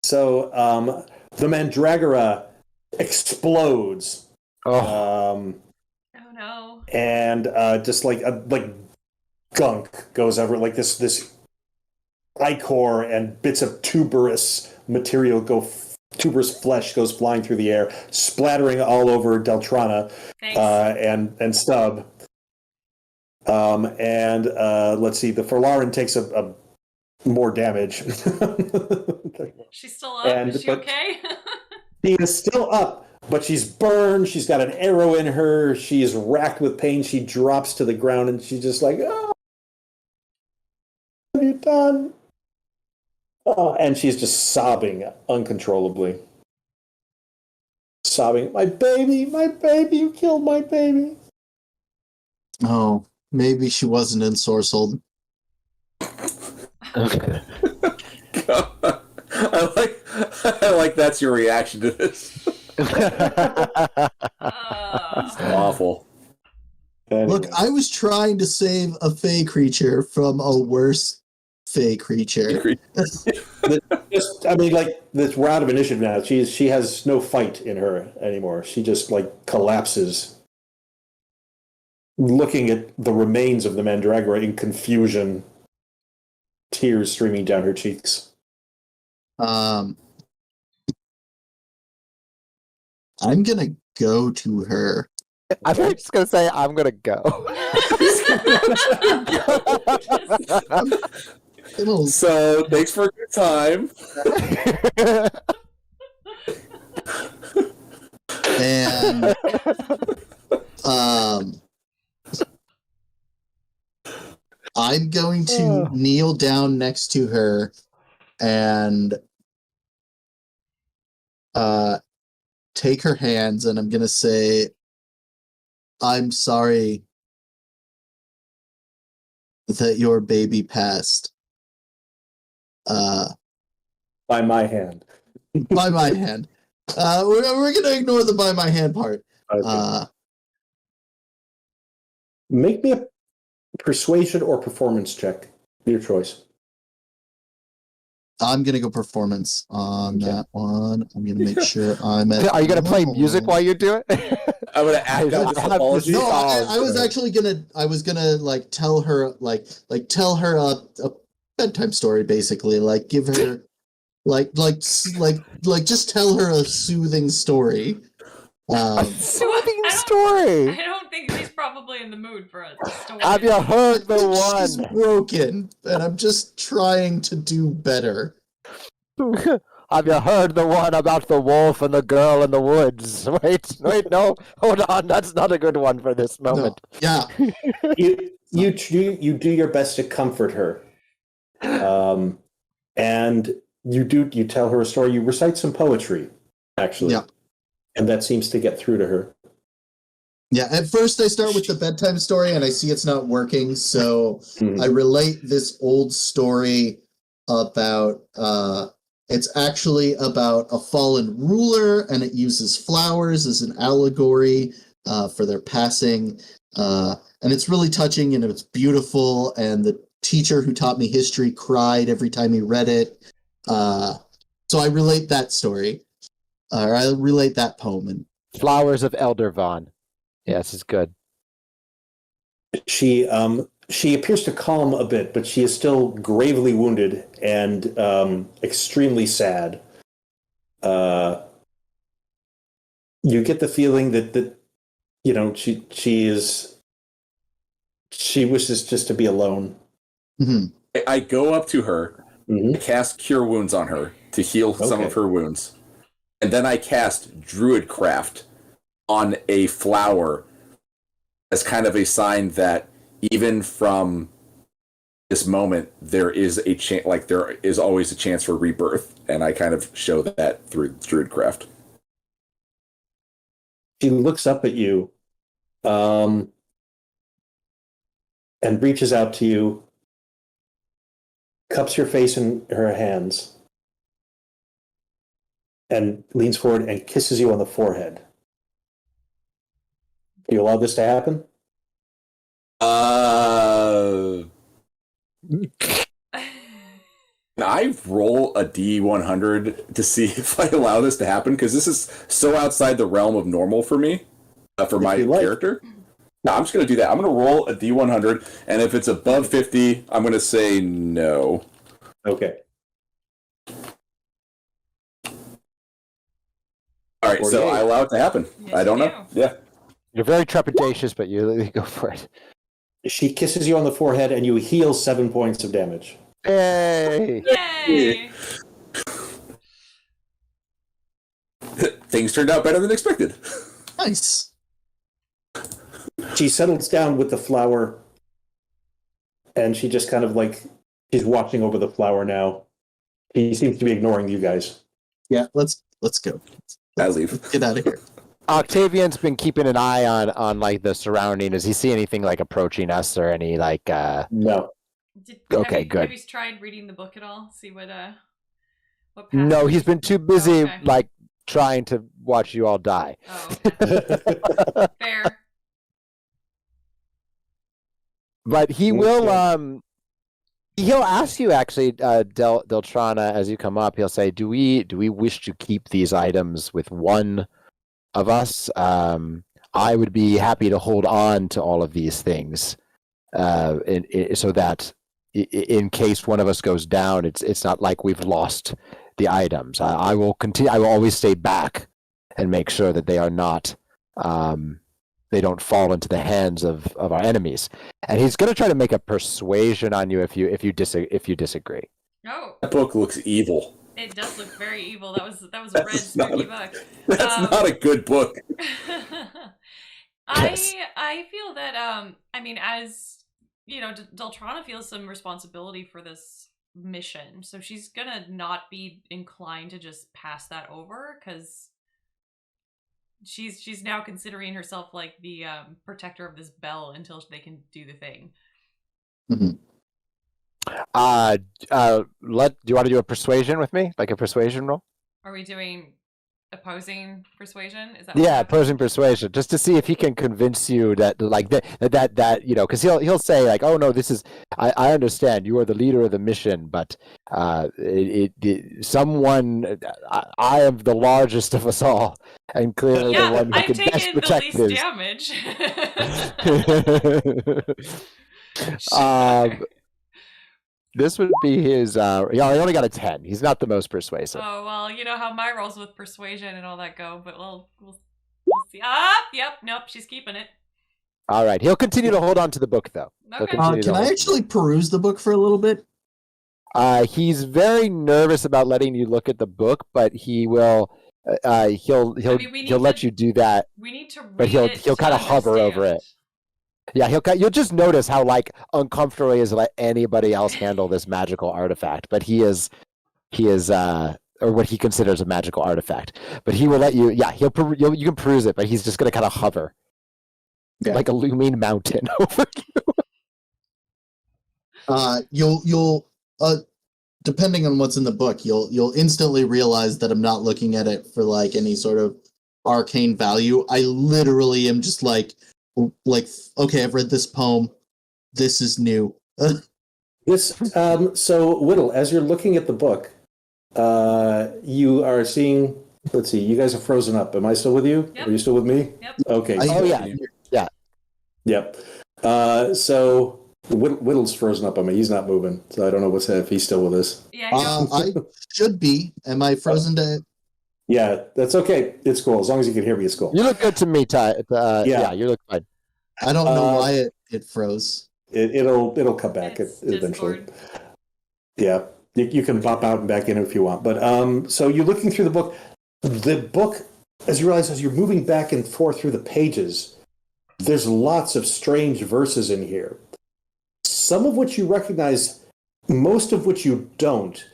So the Mandragora explodes. Oh. Oh no. And just like gunk goes over, like this ichor and bits of tuberous material tuberous flesh goes flying through the air, splattering all over Deltrana and Stub. And let's see, the Forlarin takes a more damage. She's still up. Is she okay? She is still up, but she's burned. She's got an arrow in her. She is racked with pain. She drops to the ground, and she's just like, "Oh, what have you done?" Oh, and she's just sobbing uncontrollably. Sobbing, my baby, you killed my baby. Oh, maybe she wasn't ensorcelled. Okay. I like that's your reaction to this. It's awful. Anyway. Look, I was trying to save a fey creature from a worse fey creature. I mean, like, this round of initiative now, she has no fight in her anymore. She just, like, collapses, looking at the remains of the Mandragora in confusion, tears streaming down her cheeks. I'm gonna go to her. I was just gonna say I'm gonna go. So thanks for a good time. And I'm going to kneel down next to her and take her hands, and I'm going to say, I'm sorry that your baby passed. By my hand. By my hand. We're going to ignore the by my hand part. Make me a persuasion or performance check. Your choice. I'm going to go performance on that one. I'm going to make sure I'm at... Are you going to play music while you do it? I'm going to act out this apology. No, I was actually going to like tell her a bedtime story, basically, like give her like just tell her a soothing story. Soothing story. I don't think she's probably in the mood for a story. Have you heard the one? She's broken, and I'm just trying to do better. Have you heard the one about the wolf and the girl in the woods? Wait, no, hold on, that's not a good one for this moment. No. Yeah, you do your best to comfort her, and you tell her a story. You recite some poetry, actually. Yeah. And that seems to get through to her. Yeah, at first I start with the bedtime story and I see it's not working, so I relate this old story about, it's actually about a fallen ruler, and it uses flowers as an allegory for their passing. And it's really touching and it's beautiful, and the teacher who taught me history cried every time he read it. So I relate that story. Or I relate that poem. And Flowers of Eldervon. Yes, it's good. She appears to calm a bit, but she is still gravely wounded and extremely sad. You get the feeling that you know she wishes just to be alone. mm-hmm. I go up to her, cast Cure Wounds on her to heal some of her wounds. And then I cast Druidcraft on a flower as kind of a sign that even from this moment, there is a chance, like there is always a chance for rebirth. And I kind of show that through Druidcraft. She looks up at you and reaches out to you, cups your face in her hands, and leans forward and kisses you on the forehead. Do you allow this to happen? I roll a D100 to see if I allow this to happen, because this is so outside the realm of normal for me, for my character. No, I'm just going to do that. I'm going to roll a D100, and if it's above 50, I'm going to say no. Okay. All right, so I allow it to happen. Yes, I don't you know. Yeah. You're very trepidatious, but you go for it. She kisses you on the forehead, and you heal 7 points of damage. Yay! Yay! Things turned out better than expected. Nice. She settles down with the flower, and she just kind of like, she's watching over the flower now. She seems to be ignoring you guys. Yeah, let's go. I leave. Get out of here. Octavian's been keeping an eye on like the surrounding. Does he see anything like approaching us or any like? No. Okay, good. Have you tried reading the book at all? See what No, he's been too busy okay. like trying to watch you all die. Oh, okay. Fair. But he will he'll ask you actually, Deltrana, as you come up, he'll say, Do we wish to keep these items with one of us? I would be happy to hold on to all of these things. So that in case one of us goes down, it's not like we've lost the items. I will continue. I will always stay back and make sure that they are not. They don't fall into the hands of our enemies. And he's going to try to make a persuasion on you if you disagree. Oh, That book looks evil. it does look very evil. That was a red spooky book. That's not a good book. Yes. I feel that I mean, as you know, Deltrana feels some responsibility for this mission, so she's gonna not be inclined to just pass that over, because she's now considering herself like the protector of this bell until they can do the thing. Mm-hmm. Do you want to do a persuasion with me, like a persuasion roll? Are we doing opposing persuasion? Is that Yeah, opposing persuasion, just to see if he can convince you that, like that you know, because he'll say like, oh no, this is I understand you are the leader of the mission, but someone I am the largest of us all, and clearly the one who I've can best taken the protect least this. damage. This would be his. Yeah, he only got a 10. He's not the most persuasive. Oh well, you know how my rolls with persuasion and all that go, but we'll see. Yep, nope, she's keeping it. All right, he'll continue to hold on to the book though. Okay. Can I actually peruse the book for a little bit? He's very nervous about letting you look at the book, but he will. He'll let you do that. We need to read But he'll kind of hover over it. Yeah, you'll just notice how like uncomfortable he is to let anybody else handle this magical artifact. But he is or what he considers a magical artifact. But he will let you. Yeah, you can peruse it, but he's just gonna kind of hover, like a looming mountain over you. You'll depending on what's in the book, you'll instantly realize that I'm not looking at it for like any sort of arcane value. I literally am just like, okay, I've read this poem. This is new. So Widdle, as you're looking at the book, you are seeing. Let's see. You guys are frozen up. Am I still with you? Yep. Are you still with me? Yep. Okay. Yeah. Yep. So Whittle's frozen up on me. He's not moving. So I don't know if he's still with us. Yeah, I should be. Am I frozen to? Yeah, that's okay. It's cool. As long as you can hear me, it's cool. You look good to me, Ty. Yeah, you look fine. I don't know why it froze. It'll come back eventually. Discord. Yeah, you can pop out and back in if you want. But so you're looking through the book. The book, as you realize, as you're moving back and forth through the pages, there's lots of strange verses in here. Some of which you recognize, most of which you don't.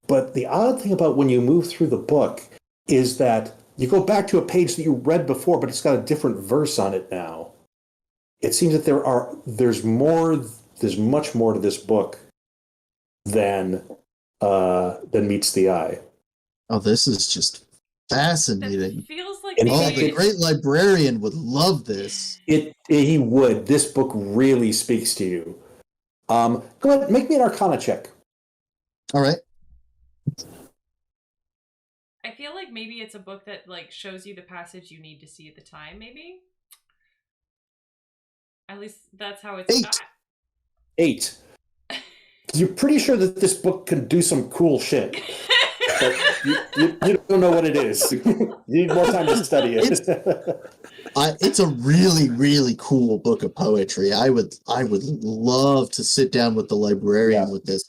But the odd thing about when you move through the book is that you go back to a page that you read before, but it's got a different verse on it now. It seems that there's much more to this book than meets the eye. Oh, this is just fascinating. That feels like The great librarian would love this. He would. This book really speaks to you. Go ahead, make me an Arcana check. All right. I feel like maybe it's a book that like shows you the passage you need to see at the time, maybe? At least that's how it's... 8. You're pretty sure that this book can do some cool shit. But you don't know what it is. You need more time to study it. It's a really, really cool book of poetry. I would love to sit down with the librarian with this.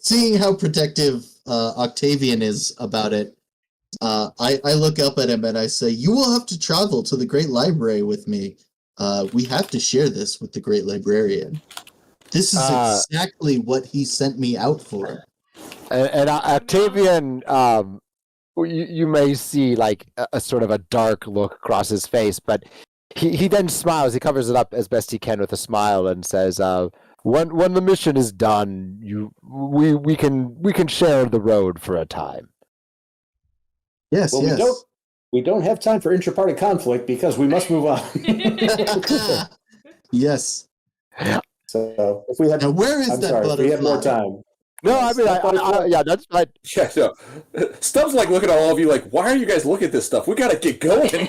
Seeing how protective Octavian is about it, I look up at him and I say, "You will have to travel to the Great Library with me. We have to share this with the Great Librarian." This is exactly what he sent me out for. And Octavian, you may see like a sort of a dark look across his face, but he then smiles. He covers it up as best he can with a smile and says, "When the mission is done, we can share the road for a time." Yes, well, yes. We don't have time for intra-party conflict because we must move on. Yes. So if we had, now where is that butterfly? If we had more time. No, I mean, yeah, that's fine. Yeah, no. Stubb's like looking at all of you like, why are you guys looking at this stuff? We got to get going.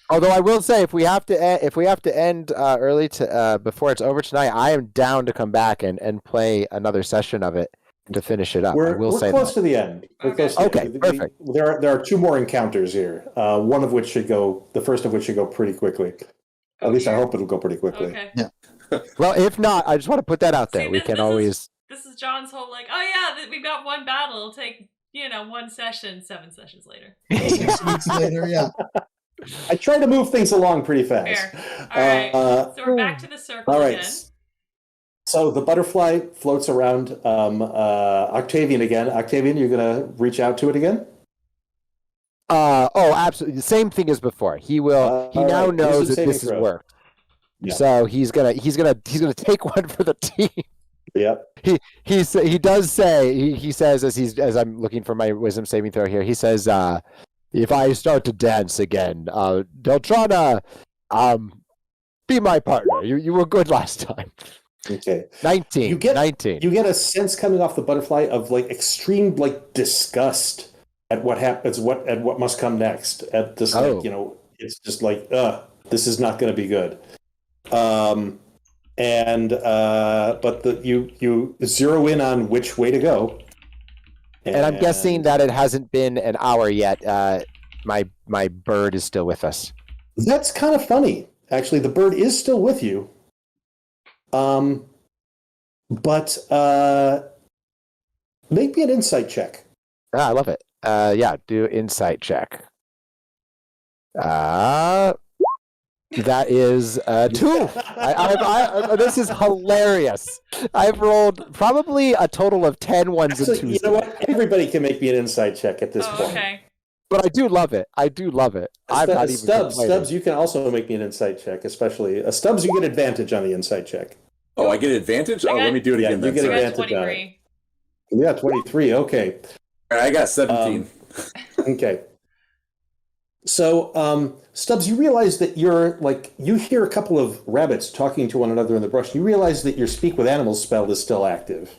Although I will say, if we have to end early to before it's over tonight, I am down to come back and play another session of it to finish it up. We're close to the end. Okay, perfect. There are 2 more encounters here. One of which should go. The first of which should go pretty quickly. At least I hope it'll go pretty quickly. Okay. Yeah. Well, if not, I just want to put that out there. See, we can always. This is John's whole like, oh yeah, we've got one battle. It'll take 1 session. 7 sessions later. 6 weeks later, yeah. I try to move things along pretty fast. Fair. All right. So we're back to the circle all right. again. So the butterfly floats around Octavian again. Octavian, you're gonna reach out to it again? Absolutely. The same thing as before. He will. He now knows that this has worked. Yeah. So he's gonna take one for the team. Yep. He does say he says as I'm looking for my wisdom saving throw here. He says, "If I start to dance again, Deltrana, be my partner. You were good last time." Okay. 19. 19. You get a sense coming off the butterfly of like extreme like disgust at what happens, what must come next. At this, it's just like, this is not going to be good. But you zero in on which way to go. And I'm guessing that it hasn't been an hour yet. My bird is still with us. That's kind of funny. Actually, the bird is still with you. But make me an insight check. I love it. Do insight check. That is 2. This is hilarious. I've rolled probably a total of 10 ones and 2s. You know what? Everybody can make me an insight check at this point. Okay. But I do love it. I'm not even Stubbs, you can also make me an insight check, especially Stubbs. You get advantage on the insight check. Oh, I get advantage? Let me do it again. You get advantage on it. Yeah, 23. Okay. I got 17. Okay. So, Stubbs, you realize that you hear a couple of rabbits talking to one another in the brush. You realize that your Speak with Animals spell is still active.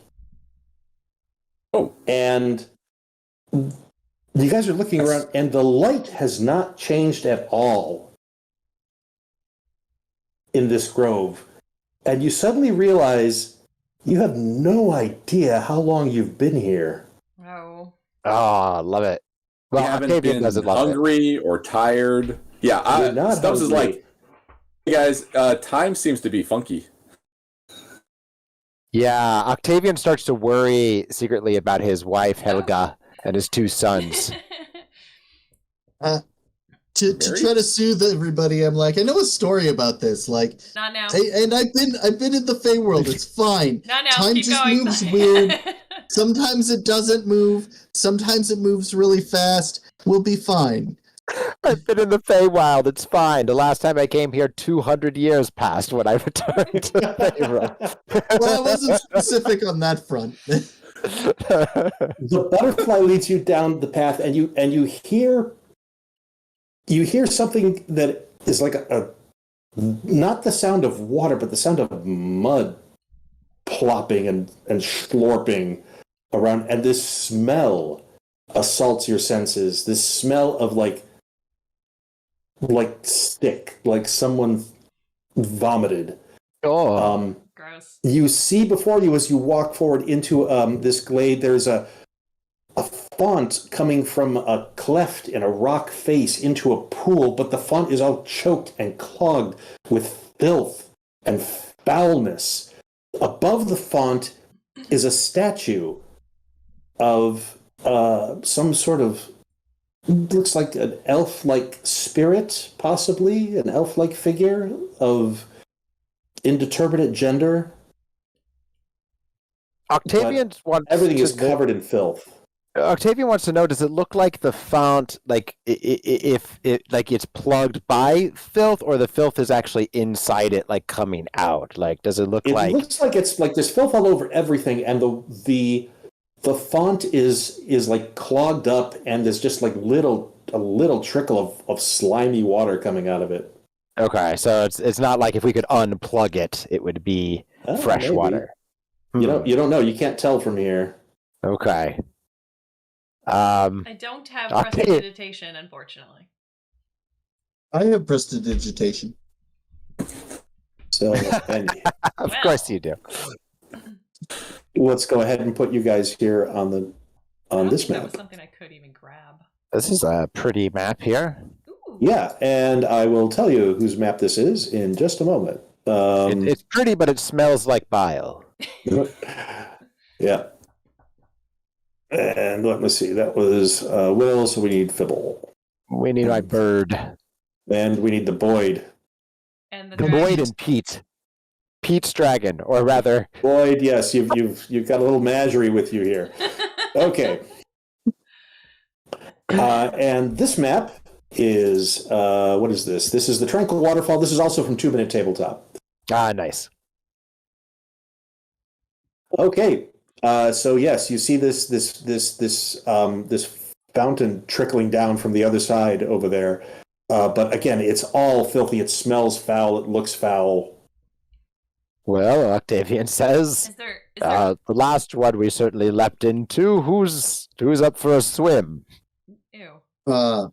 Oh. And you guys are looking around, and the light has not changed at all in this grove. And you suddenly realize you have no idea how long you've been here. Oh. Oh, love it. Well, you haven't been hungry or tired. Yeah, Stubbs is like, hey guys, time seems to be funky. Yeah, Octavian starts to worry secretly about his wife, Helga, and his 2 sons. To try to soothe everybody, I'm like, I know a story about this. Like, not now. And I've been in the Feywild. It's fine. Not now. Time Keep just going. moves weird. Sometimes it doesn't move. Sometimes it moves really fast. We'll be fine. I've been in the Feywild. It's fine. The last time I came here, 200 years passed when I returned to Feywild. Well, I wasn't specific on that front. The butterfly leads you down the path, and you hear something that is like a not the sound of water, but the sound of mud plopping and slurping around, and this smell assaults your senses. This smell of like stick, like someone vomited. Oh, Gross. You see before you, as you walk forward into this glade, there's a font coming from a cleft in a rock face into a pool, but the font is all choked and clogged with filth and foulness. Above the font is a statue of some sort of, looks like an elf-like spirit, possibly an elf-like figure of indeterminate gender. Octavian wants Everything to is covered in filth. Octavian wants to know: does it look like the fount, like if it like it's plugged by filth, or the filth is actually inside it, like coming out? Like, does it look It like? looks like it's like there's filth all over everything, and the font is like clogged up, and there's just like a little trickle of slimy water coming out of it. Okay, so it's not like if we could unplug it, it would be fresh maybe. water. You don't know. You can't tell from here. Okay. I don't have prestidigitation, unfortunately. I have prestidigitation. So, Of course you do. let's go ahead and put you guys here on this That map. was something I could even grab. This is a pretty map here. Ooh. Yeah, and I will tell you whose map this is in just a moment. It's pretty, but it smells like bile. Yeah. And let me see. That was Will, so we need Fibble. We need my bird. And we need the Boyd. And the The dragon. Boyd and Pete. Pete's dragon, or rather, Boyd, yes, you've got a little menagerie with you here. Okay. And this map is what is this? This is the Tranquil Waterfall. This is also from 2 Minute Tabletop. Ah, nice. Okay. So yes, you see this fountain trickling down from the other side over there. But again, it's all filthy. It smells foul. It looks foul. Well, Octavian says, Is there the last one we certainly leapt into. Who's up for a swim? ew. No.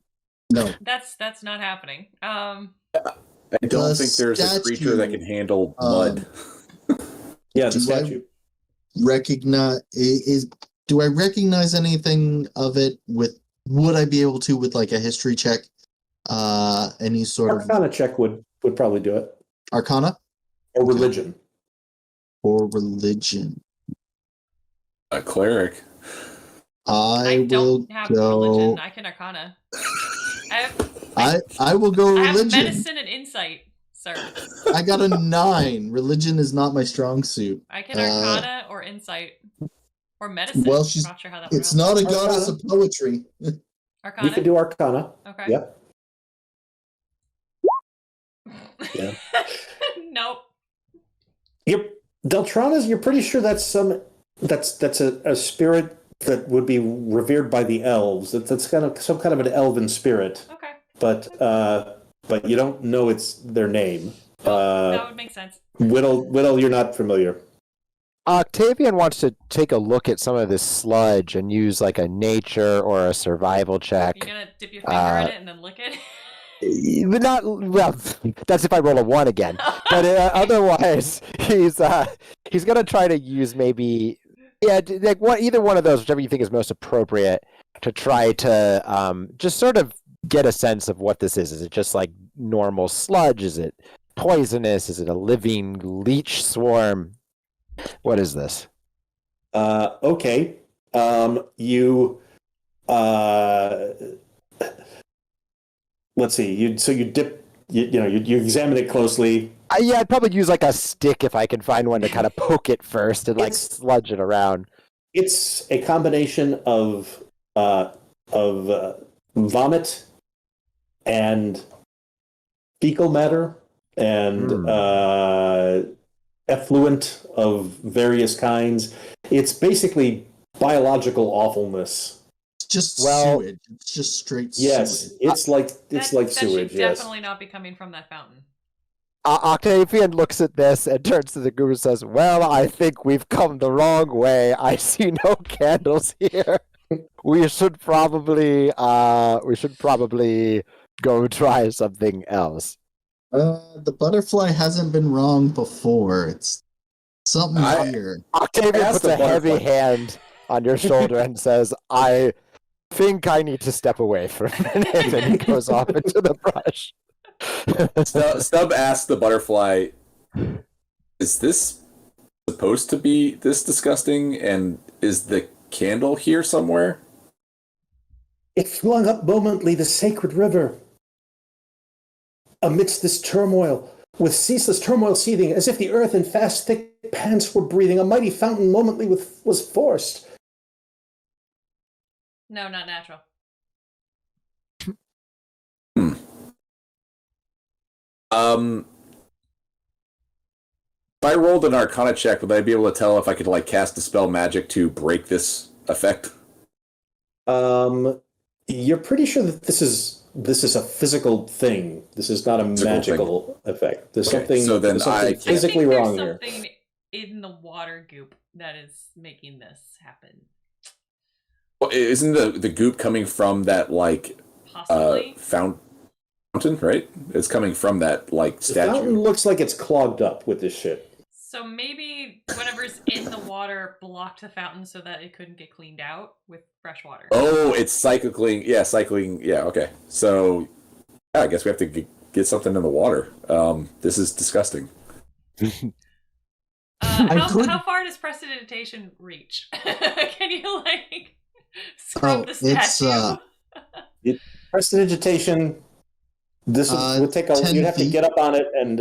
That's not happening. I don't think there's a creature that can handle mud. Yeah, the Do I statue. Do I recognize anything of it would I be able to with like a history check? Any sort of Arcana check would probably do it. Arcana? Or religion. Or religion. A cleric. I will don't have go. religion. I can arcana. I will go I have religion. medicine and insight, sir. I got a 9. Religion is not my strong suit. I can arcana or insight. Or medicine. Well, I'm not sure how that It's works. not a goddess of poetry. Arcana? You can do Arcana. Okay. Yep. Yeah. Nope. Yep. Deltrana's, you're pretty sure that's a spirit that would be revered by the elves. That's kind of some kind of an elven spirit. Okay. But you don't know it's their name. That would make sense. Widdle, you're not familiar. Octavian wants to take a look at some of this sludge and use like a nature or a survival check. You're gonna dip your finger in it and then lick it? But not well. That's if I roll a 1 again. But otherwise, he's gonna try to use maybe like either one of those, whichever you think is most appropriate, to try to just sort of get a sense of what this is. Is it just like normal sludge? Is it poisonous? Is it a living leech swarm? What is this? Okay. You let's see. You dip. You examine it closely. I'd probably use like a stick if I can find one to kind of poke it first and like sludge it around. It's a combination of vomit and fecal matter and effluent of various kinds. It's basically biological awfulness. It's just sewage. It's just straight yes, sewage. it's like That sewage. should Yes, definitely not be coming from that fountain. Octavian looks at this and turns to the group and says, "Well, I think we've come the wrong way. I see no candles here. We should probably go try something else." The butterfly hasn't been wrong before. It's something here. Octavian puts a heavy hand on your shoulder and says, "I think I need to step away for a minute," and he goes off into the brush. Stub asks the butterfly, "Is this supposed to be this disgusting? And is the candle here somewhere?" It flung up momently the sacred river. Amidst this turmoil, with ceaseless turmoil seething, as if the earth in fast, thick pants were breathing, a mighty fountain momently was forced. No, not natural. If I rolled an Arcana check, would I be able to tell if I could cast Dispel Magic to break this effect? You're pretty sure that this is a physical thing. This is not a magical effect. There's something. So then something physically wrong here. There's something in the water goop that is making this happen. Well, isn't the goop coming from that possibly fountain? Right? It's coming from that statue. The fountain looks like it's clogged up with this shit. So maybe whatever's in the water blocked the fountain so that it couldn't get cleaned out with fresh water. Oh, it's cycling. Yeah, cycling. Yeah, okay. So, I guess we have to get something in the water. This is disgusting. How far does prestidigitation reach? Can you scrub the statue? Prestidigitation. This would take you'd have to get up on it and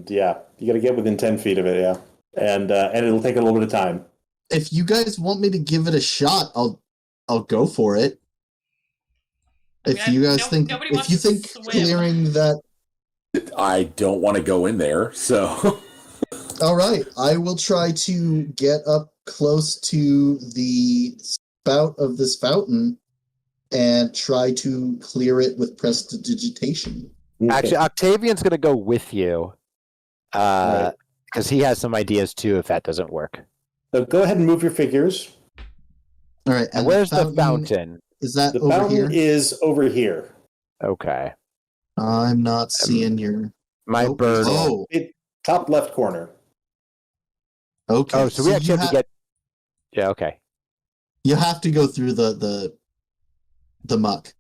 yeah, you got to get within 10 feet of it, yeah, and it'll take a little bit of time. If you guys want me to give it a shot, I'll go for it. If you guys think clearing that, I don't want to go in there, so. All right, I will try to get up close to the spout of this fountain and try to clear it with prestidigitation. Okay. Actually, Octavian's going to go with you because he has some ideas too if that doesn't work. So go ahead and move your figures. All right, and where's the fountain? Is that the over fountain here? Is over here. Okay. I'm not seeing your... My bird. Oh. Top left corner. Okay. Oh, so we actually have to get... Yeah, okay. You have to go through the muck.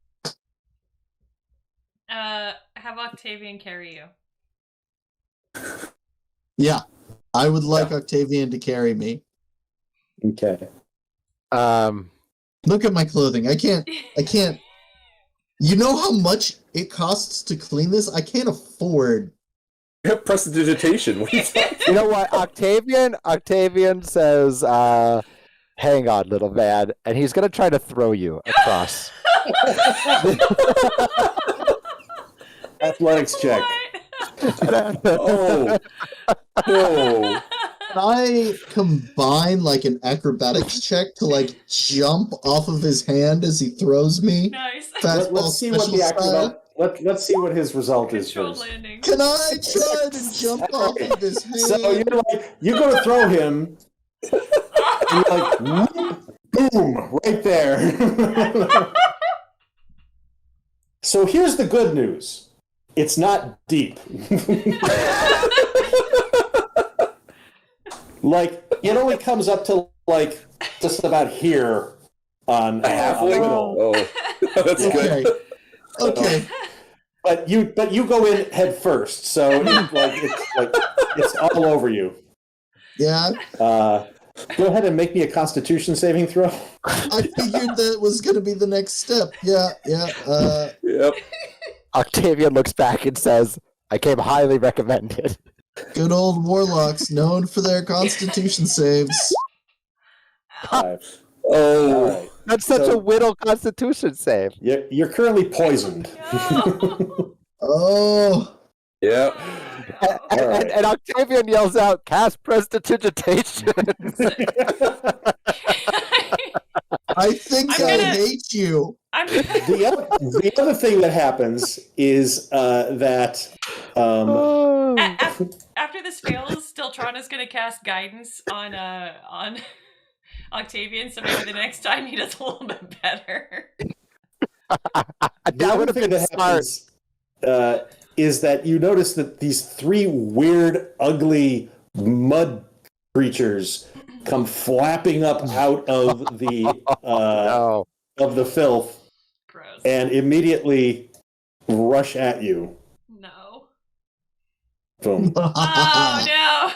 Have Octavian carry you. Yeah. I would like Octavian to carry me. Okay. Look at my clothing. I can't You know how much it costs to clean this? I can't afford. You have prestidigitation. What are you talking? You know what? Octavian says, hang on, little man, and he's gonna try to throw you across. Athletics check. Oh. Can I combine an acrobatics check to jump off of his hand as he throws me? Nice. Let's see what the acrobat. Let's see what his result is first. Landing. Can I try to jump off of his hand? So you go to throw him, and you're boom, right there. So here's the good news. It's not deep. It only comes up to just about here on halfway. Widdle. Oh, that's good. Okay. But you go in head first, so it's all over you. Yeah. Go ahead and make me a Constitution saving throw. I figured that was going to be the next step. Yeah. Yep. Octavian looks back and says, I came highly recommended. Good old warlocks, known for their Constitution saves. 5. Oh, right. That's such a Widdle Constitution save. You're currently poisoned. No. Oh. yeah. And Octavian yells out, cast prestidigitation. I think I hate you. The other thing that happens is that after this fails, Deltrana's going to cast guidance on Octavian, so maybe the next time he does a little bit better. The other thing that happens is that you notice that these 3 weird, ugly mud creatures come flapping up out of the of the filth. Gross. And immediately rush at you. No. Boom. Oh no!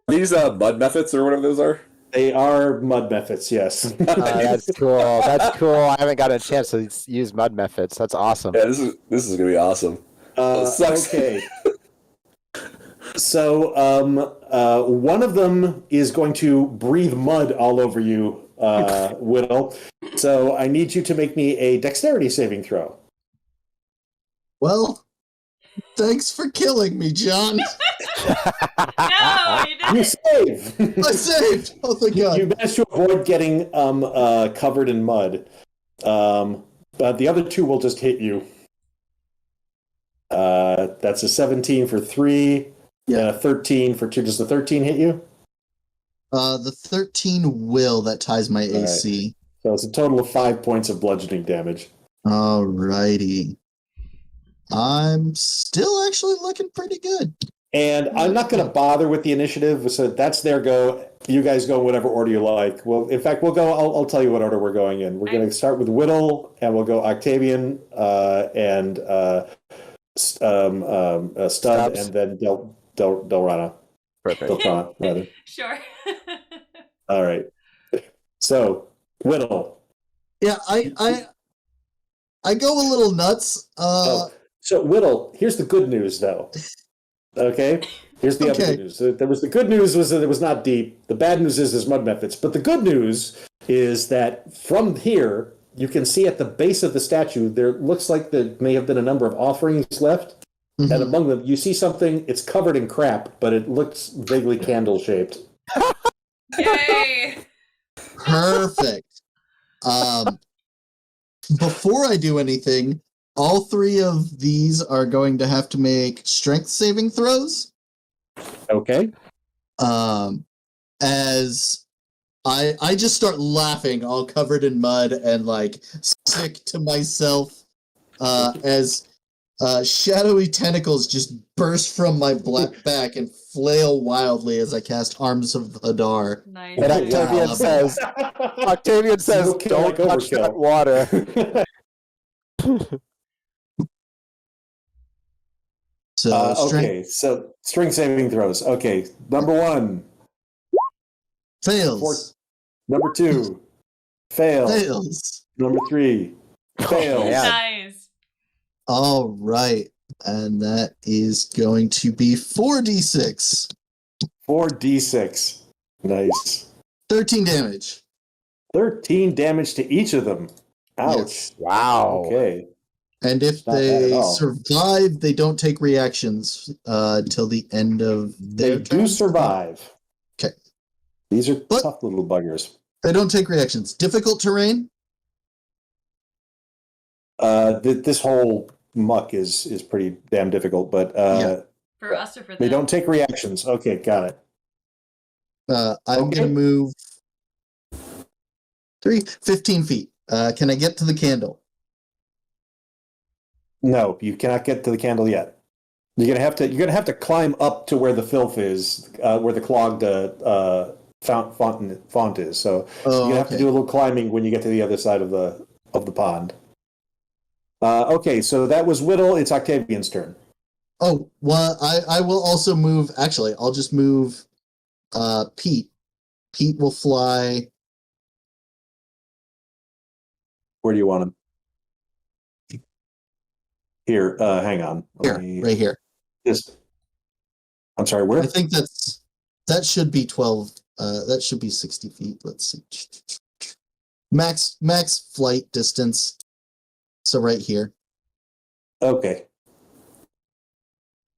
These mud methods or whatever those are? They are mud methods, yes. That's cool. That's cool. I haven't got a chance to use mud methods. That's awesome. Yeah, this is gonna be awesome. Okay. So one of them is going to breathe mud all over you, Widdle. So I need you to make me a dexterity saving throw. Well, thanks for killing me, John. No, you didn't. You save. I saved. Oh, thank God. You managed to avoid getting covered in mud. But the other 2 will just hit you. That's a 17 for 3. Yeah, 13 for 2. Does the 13 hit you? The 13 will. That ties my AC. Right. So it's a total of 5 points of bludgeoning damage. Alrighty. I'm still actually looking pretty good. And I'm not going to bother with the initiative, so that's their go. You guys go in whatever order you like. Well, in fact, we'll go. I'll tell you what order we're going in. We're going to start with Widdle, and we'll go Octavian, and Stub, and then Deltrana. Perfect. Deltrana, rather. Sure. All right. So, Widdle. Yeah, I go a little nuts. So, Widdle, here's the good news, though. Okay? Here's the other good news. The good news was that it was not deep. The bad news is there's mud methods. But the good news is that from here, you can see at the base of the statue, there looks like there may have been a number of offerings left. Mm-hmm. And among them, you see something, it's covered in crap, but it looks vaguely candle-shaped. Yay! Perfect. Before I do anything, all 3 of these are going to have to make strength saving throws. Okay. As I just start laughing, all covered in mud and like sick to myself, as shadowy tentacles just burst from my black back and flail wildly as I cast Arms of Hadar. Nice. And Octavian says, Okay, "Don't like touch overkill." that water." So okay, so strength saving throws. Okay, number 1 fails. Number 2 fails. Fails. Number 3 fails. Yeah. Nice. All right, and that is going to be 4d6. 4d6. Nice. 13 damage. 13 damage to each of them. Ouch. Yes. Wow. Okay. And if Not bad at they all. survive, they don't take reactions till the end of They their do turn. survive. Okay. These are But- tough little buggers. They don't take reactions. Difficult terrain? This whole muck is pretty damn difficult, but Yeah. For us or for them? they don't take reactions. Okay, got it. I'm Okay. going to move 15 feet. Can I get to the candle? No, you cannot get to the candle yet. You're gonna have to climb up to where the filth is, where the clogged font is. So you're gonna have to do a little climbing when you get to the other side of the pond. Okay, so that was Widdle. It's Octavian's turn. Oh, well, I will also move. Actually, I'll just move Pete. Pete will fly. Where do you want him? Here, hang on. Here, right here. I'm sorry, where? I think that should be 12. That should be 60 feet. Let's see. Max flight distance. So right here. Okay.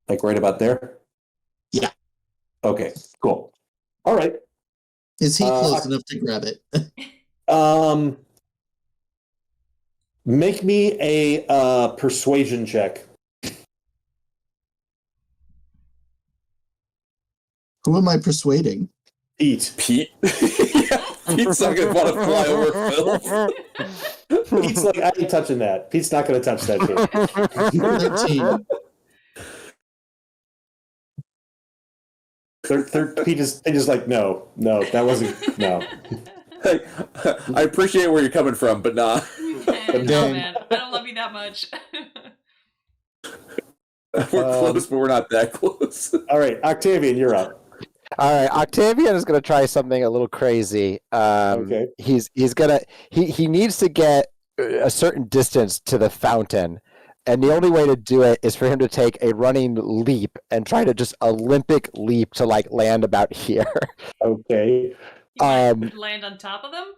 Like right about there? Yeah. Okay, cool. All right. Is he close enough to grab it? Make me a persuasion check. Who am I persuading? Pete. Pete? Yeah, Pete's not going to want to fly over Phil. Pete's like, I ain't touching that. Pete's not going to touch that shit. 13. Pete is like, no, that wasn't, no. I appreciate where you're coming from, but nah. No, man. I don't love you that much. We're close, but we're not that close. All right, Octavian, you're up. All right, Octavian is going to try something a little crazy. Okay. He needs to get a certain distance to the fountain, and the only way to do it is for him to take a running leap and try to just Olympic leap to like land about here. Okay. Land on top of them?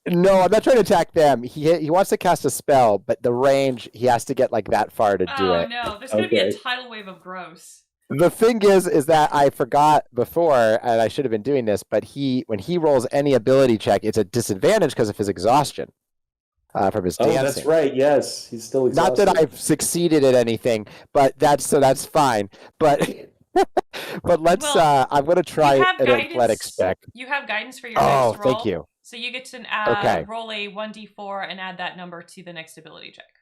No, I'm not trying to attack them. He wants to cast a spell, but the range he has to get like that far to do it. Oh no, there's gonna be a tidal wave of gross. The thing is that I forgot before, and I should have been doing this, but when he rolls any ability check, it's a disadvantage because of his exhaustion from his dancing. Oh, that's right. Yes, he's still exhausted. Not that I've succeeded at anything, but that's fine. But but let's. I'm going to try an athletics check. You have guidance for your next roll. Oh, thank you. So you get to roll a 1d4 and add that number to the next ability check.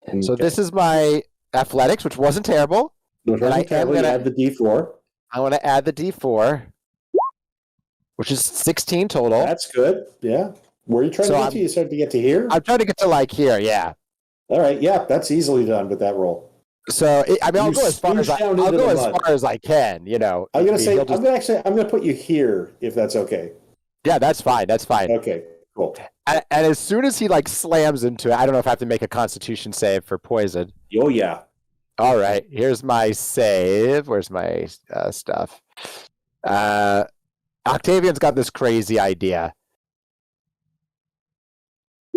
Okay. So this is my athletics, which wasn't terrible. And I am going to add the D4. I want to add the D4, which is 16 total. That's good. Yeah. Where are you trying to get to? You started to get to here? I'm trying to get to like here, yeah. All right, yeah, that's easily done with that roll. So I'll go as far as I can. You know, I'm going to say I'm going to put you here if that's okay. Yeah, that's fine. That's fine. Okay, cool. And as soon as he like slams into it, I don't know if I have to make a Constitution save for poison. Oh yeah. All right, here's my save. Where's my stuff? Octavian's got this crazy idea.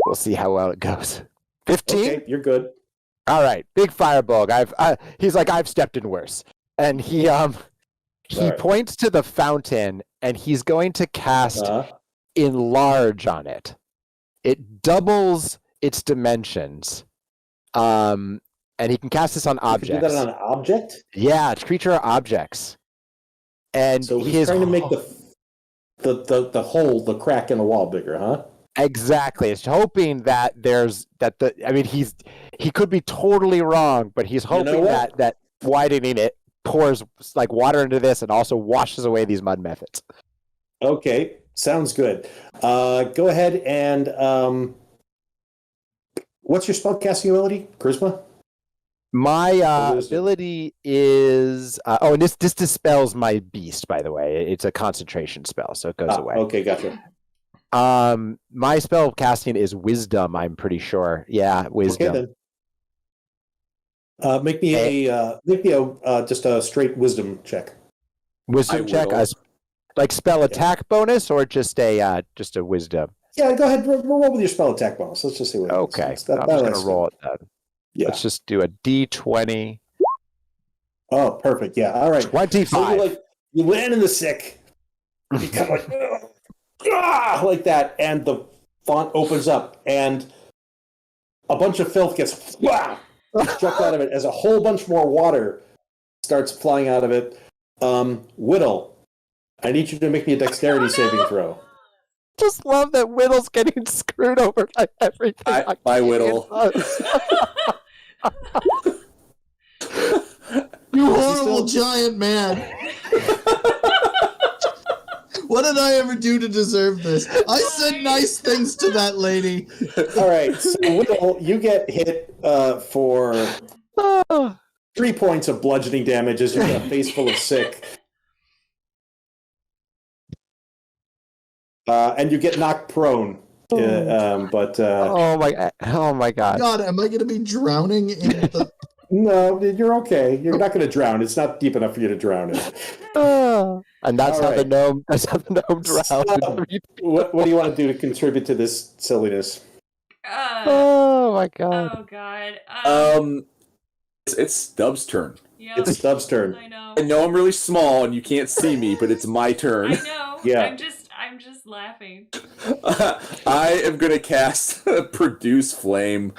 We'll see how well it goes. 15? Okay, you're good. All right, big Firbolg. He's like, I've stepped in worse. And he points to the fountain, and he's going to cast Enlarge on it. It doubles its dimensions. And he can cast this on objects. You can do that on an object? Yeah, it's creature or objects. And so he's trying to make the hole, the crack in the wall bigger, huh? Exactly. It's hoping that he could be totally wrong, but he's hoping that widening it pours like water into this and also washes away these mud methods. Okay, sounds good. Go ahead and what's your spellcasting ability? Charisma? My ability is and this dispels my beast, by the way. It's a concentration spell, so it goes away. Okay, gotcha. My spell casting is wisdom, I'm pretty sure. Yeah, wisdom. Okay, then. Make me just a straight wisdom check. Wisdom check, like spell attack bonus, or just a wisdom. Yeah, go ahead. Roll with your spell attack bonus. Let's just see what. Okay, I'm just gonna roll it then. Yeah. Let's just do a D20. Oh, perfect. Yeah. All right. 25. So you land in the sick. You kind of like that, and the font opens up, and a bunch of filth gets struck out of it as a whole bunch more water starts flying out of it. Widdle, I need you to make me a dexterity saving throw. Just love that Widdle's getting screwed over by everything. Bye, Widdle. You horrible giant man. What did I ever do to deserve this? I said nice things to that lady. All right, so Widdle, you get hit for 3 points of bludgeoning damage as you get a face full of sick. And you get knocked prone. Oh my god! God, am I going to be drowning in the? No, you're okay. You're not going to drown. It's not deep enough for you to drown in. And that's how the gnome. That's how the gnome drowns. What do you want to do to contribute to this silliness? Oh my god! Oh god! It's Stub's turn. Yep. It's Stub's turn. I know. I know I'm really small and you can't see me, but it's my turn. I know. Yeah. I'm just laughing. I am going to cast Produce Flame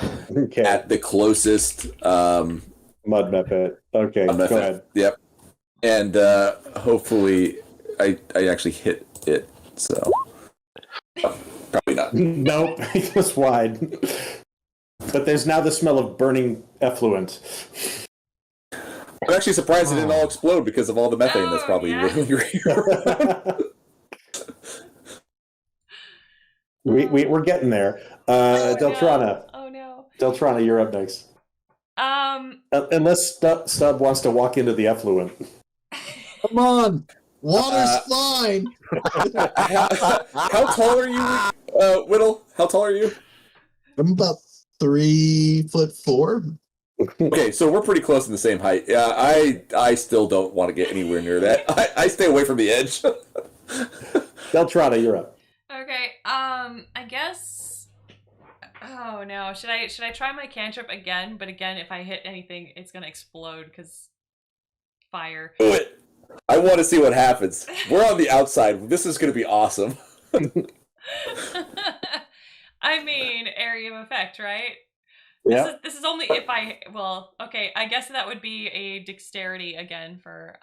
at the closest mud mephit. Okay, go ahead. Yep. And hopefully I actually hit it, so probably not. Nope, it was wide. But there's now the smell of burning effluent. I'm actually surprised it didn't all explode because of all the methane that's probably lingering around. We're getting there. Deltrana. Oh no. Deltrana, you're up next. Unless Stub wants to walk into the effluent. Come on, water's fine. How tall are you, Widdle? How tall are you? I'm about 3'4". Okay, so we're pretty close in the same height. Yeah, I still don't want to get anywhere near that. I stay away from the edge. Deltrana, you're up. Okay. I guess. Oh no. Should I try my cantrip again? But again, if I hit anything, it's gonna explode because fire. Do it. I want to see what happens. We're on the outside. This is going to be awesome. I mean, area of effect, right? Yeah. This is only if I. Well, okay. I guess that would be a dexterity again for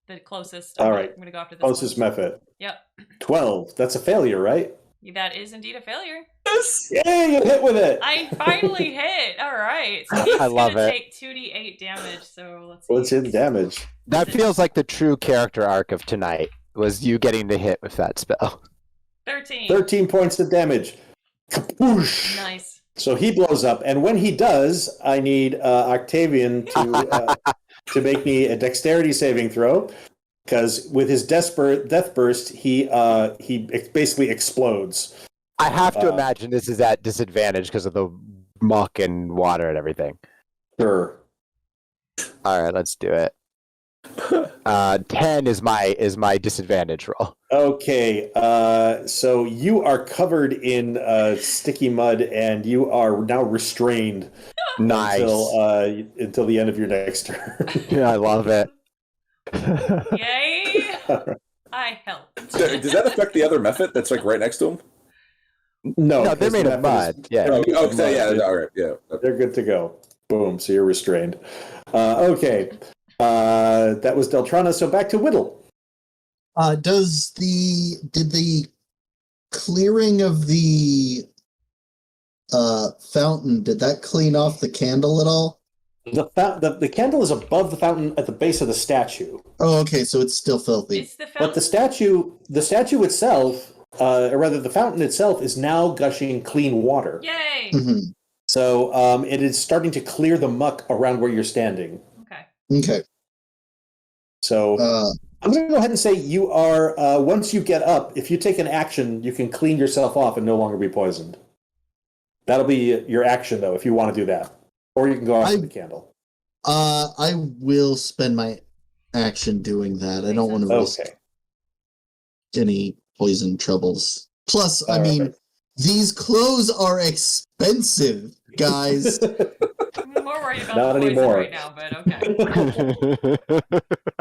the closest. All right. I'm gonna go after this Closest method. Yep. 12. That's a failure, right? That is indeed a failure. Yes. Yeah, you hit with it. I finally hit. All right. So he's I love gonna it. take 2d8 damage. So let's see. What's in damage? That feels like the true character arc of tonight, was you getting to hit with that spell. 13. 13 points of damage. Kapoosh. Nice. So he blows up, and when he does, I need Octavian to make me a dexterity saving throw, because with his death burst, he basically explodes. I have to imagine this is at disadvantage because of the muck and water and everything. Sure. All right, let's do it. 10 is my disadvantage roll. Okay, so you are covered in sticky mud, and you are now restrained Nice. until the end of your next turn. Yeah, I love it. Yay! I helped. Does that affect the other method that's like right next to him? No, No, they're made of mud. Yeah. Oh, so yeah, all right, yeah. They're good to go. Boom, so you're restrained. Okay, that was Deltrana, so back to Widdle. Did the clearing of the fountain, did that clean off the candle at all? The candle is above the fountain at the base of the statue. Oh, okay, so it's still filthy. It's the But the statue itself, or rather the fountain itself, is now gushing clean water. Yay! Mm-hmm. So it is starting to clear the muck around where you're standing. Okay. Okay. So I'm going to go ahead and say you are, once you get up, if you take an action, you can clean yourself off and no longer be poisoned. That'll be your action, though, if you want to do that. Or you can go off with the candle. I will spend my action doing that. I don't want to risk any poison troubles. Plus, I mean, these clothes are expensive, guys. I'm more worried about Not the poison anymore. right now, but okay.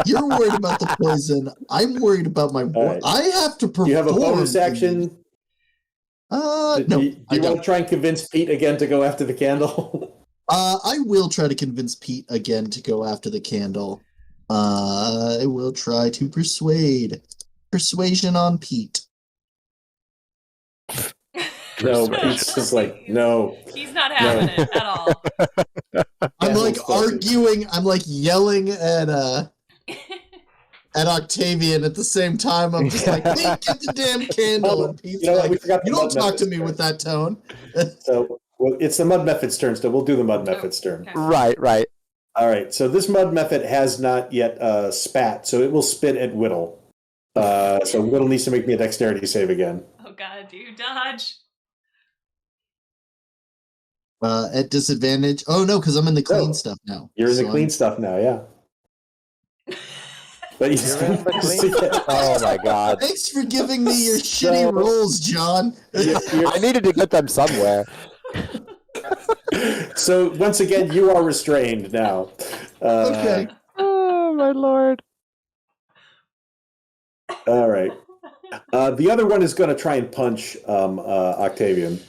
You're worried about the poison. I'm worried about my right. I have to perform. Do you have a bonus action? No, Do you I want don't. to try and convince Pete again to go after the candle? I will try to convince Pete again to go after the candle. I will try to persuade. Persuasion on Pete. No, Pete's just like, no. He's not having it at all. I'm like Candle's filthy. arguing. I'm like yelling at Octavian at the same time. I'm just like, Pete, get the damn candle. And Pete's You know what, like, we forgot the you don't mud talk to methods me turn. with that tone. So well, it's the mud method's turn, so we'll do the mud method's turn. Okay. Right. All right, so this mud method has not yet spat, so it will spit at Widdle. So Widdle needs to make me a dexterity save again. Oh god, do you dodge? At disadvantage. Oh no, because I'm in the clean No. stuff now. You're in the So clean I'm- stuff now, yeah. But you You're in the clean- Oh my god. Thanks for giving me your So- shitty rolls, John. I needed to get them somewhere. So once again, you are restrained now. Okay. Oh my lord. All right. The other one is going to try and punch Octavian.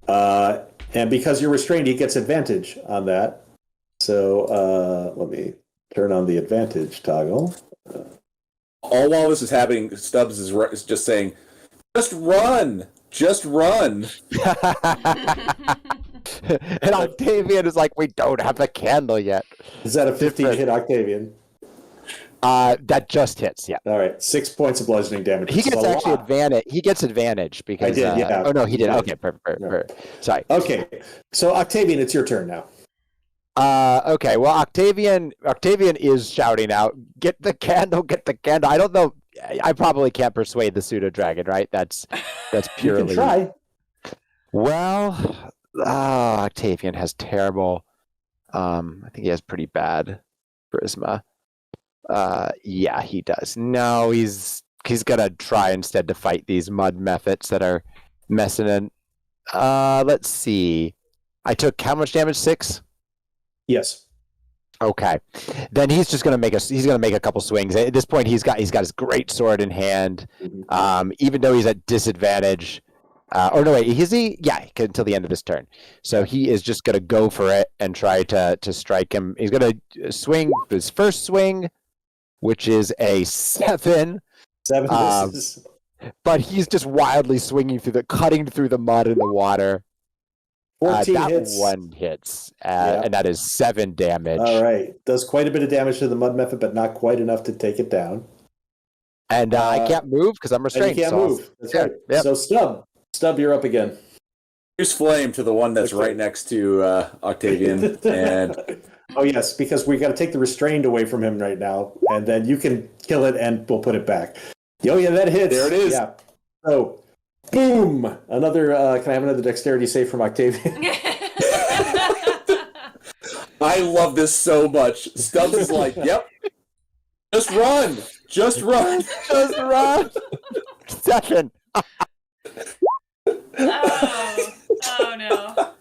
And because you're restrained, he gets advantage on that. So let me turn on the advantage toggle. All while this is happening, Stubbs is just saying, "Just run, just run." And Octavian is like, "We don't have the candle yet." Is that a 15 to hit Octavian? That just hits. Yeah. All right, 6 points of bludgeoning damage. He gets actually advantage. He gets advantage because. I did. Yeah. Oh no, he did. Yeah. Okay. Perfect. Sorry. Okay, so Octavian, it's your turn now. Okay. Well, Octavian is shouting out, "Get the candle! Get the candle!" I don't know. I probably can't persuade the pseudo dragon, right? That's purely. You can try. Well, Octavian has terrible. I think he has pretty bad charisma. Yeah, he does. No, he's gonna try instead to fight these mud methods that are messing in. Let's see. I took how much damage? 6? Yes. Okay. Then he's just gonna make a couple swings. At this point, he's got his great sword in hand. Even though he's at disadvantage. Or no, wait, is he? Yeah, until the end of his turn. So he is just gonna go for it and try to strike him. He's gonna swing his first swing, which is a 7. 7 misses. But he's just wildly swinging cutting through the mud and the water. 14 that hits. one hits, and that is 7 damage. All right, does quite a bit of damage to the mud method, but not quite enough to take it down. And I can't move because I'm And restrained. you can't move. That's right. Yep. So Stub, you're up again. Use flame to the one that's right next to Octavian, and oh yes, because we got to take the restrained away from him right now, and then you can kill it, and we'll put it back. Oh yeah, that hits. There it is. Yeah. So, boom! Another. Can I have another dexterity save from Octavian? I love this so much. Stubbs is like, "Yep, just run, just run, just run." 7. Oh no.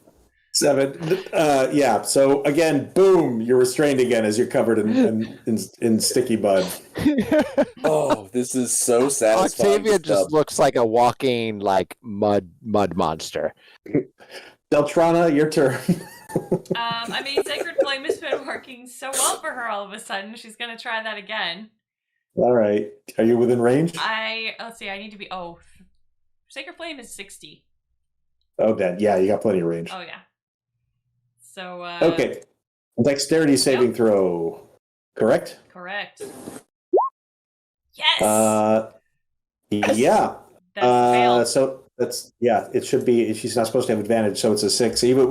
7. Yeah. So again, boom! You're restrained again as you're covered in sticky mud. Oh, this is so satisfying. Octavian just looks like a walking mud monster. Deltrana, your turn. I mean, Sacred Flame has been working so well for her all of a sudden. She's gonna try that again. All right. Are you within range? Let's see, I need to be Sacred Flame is 60. Oh, then yeah, you got plenty of range. Oh yeah. So Okay. Dexterity saving throw. Correct? Correct. Yes. Yeah. That's a fail. So that's it should be. She's not supposed to have advantage, so it's a 6. Either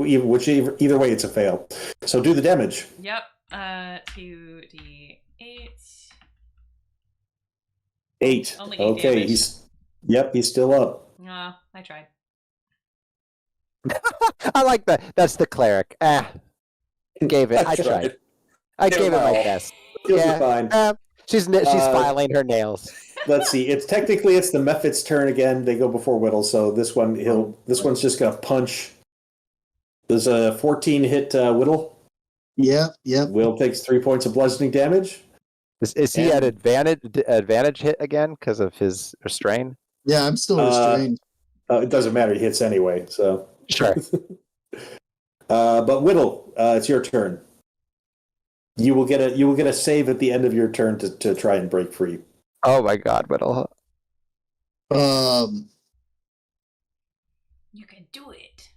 way, it's a fail. So do the damage. Yep. 2d8. 8. Only 8 okay. damage. He's still up. I tried. I like that. That's the cleric. Gave it. I tried. I gave it my best. You'll be fine. She's filing her nails. Let's see. It's the Mephit's turn again. They go before Widdle, so this one's just gonna punch. Does a 14 hit Widdle? Yeah. Will takes 3 points of bludgeoning damage. Is he at advantage hit again because of his restrain? Yeah, I'm still restrained. It doesn't matter. He hits anyway. So sure. But Widdle, it's your turn. You will get a save at the end of your turn to try and break free. Oh my God, Widdle. You can do it.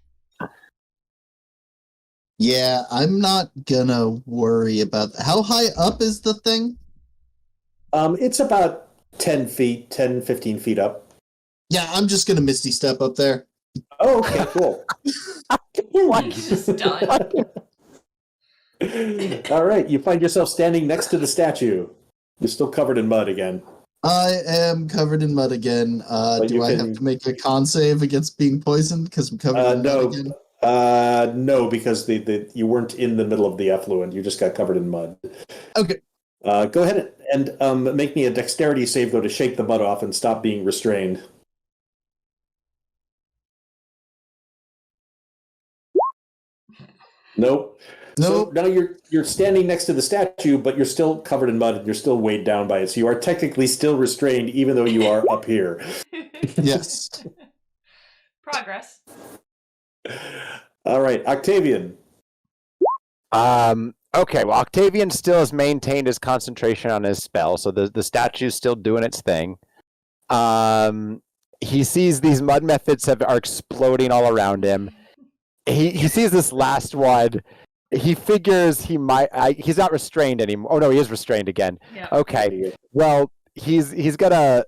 Yeah, I'm not gonna worry about that. How high up is the thing? It's about 10 feet, 10, 15 feet up. Yeah, I'm just gonna Misty Step up there. Oh, okay, cool. He's just done. All right, you find yourself standing next to the statue. You're still covered in mud again. I am covered in mud again. Do I have to make a con save against being poisoned because I'm covered in mud again? No, because you weren't in the middle of the effluent. You just got covered in mud. Okay. Go ahead and make me a dexterity save, though, to shake the mud off and stop being restrained. Nope. So now you're standing next to the statue, but you're still covered in mud and you're still weighed down by it. So you are technically still restrained, even though you are up here. Yes. Progress. All right, Octavian. Okay, well, Octavian still has maintained his concentration on his spell, so the statue's still doing its thing. He sees these mud methods are exploding all around him. He sees this last one. He figures he might. He's not restrained anymore. Oh no, he is restrained again. Yeah. Okay. Well, he's gonna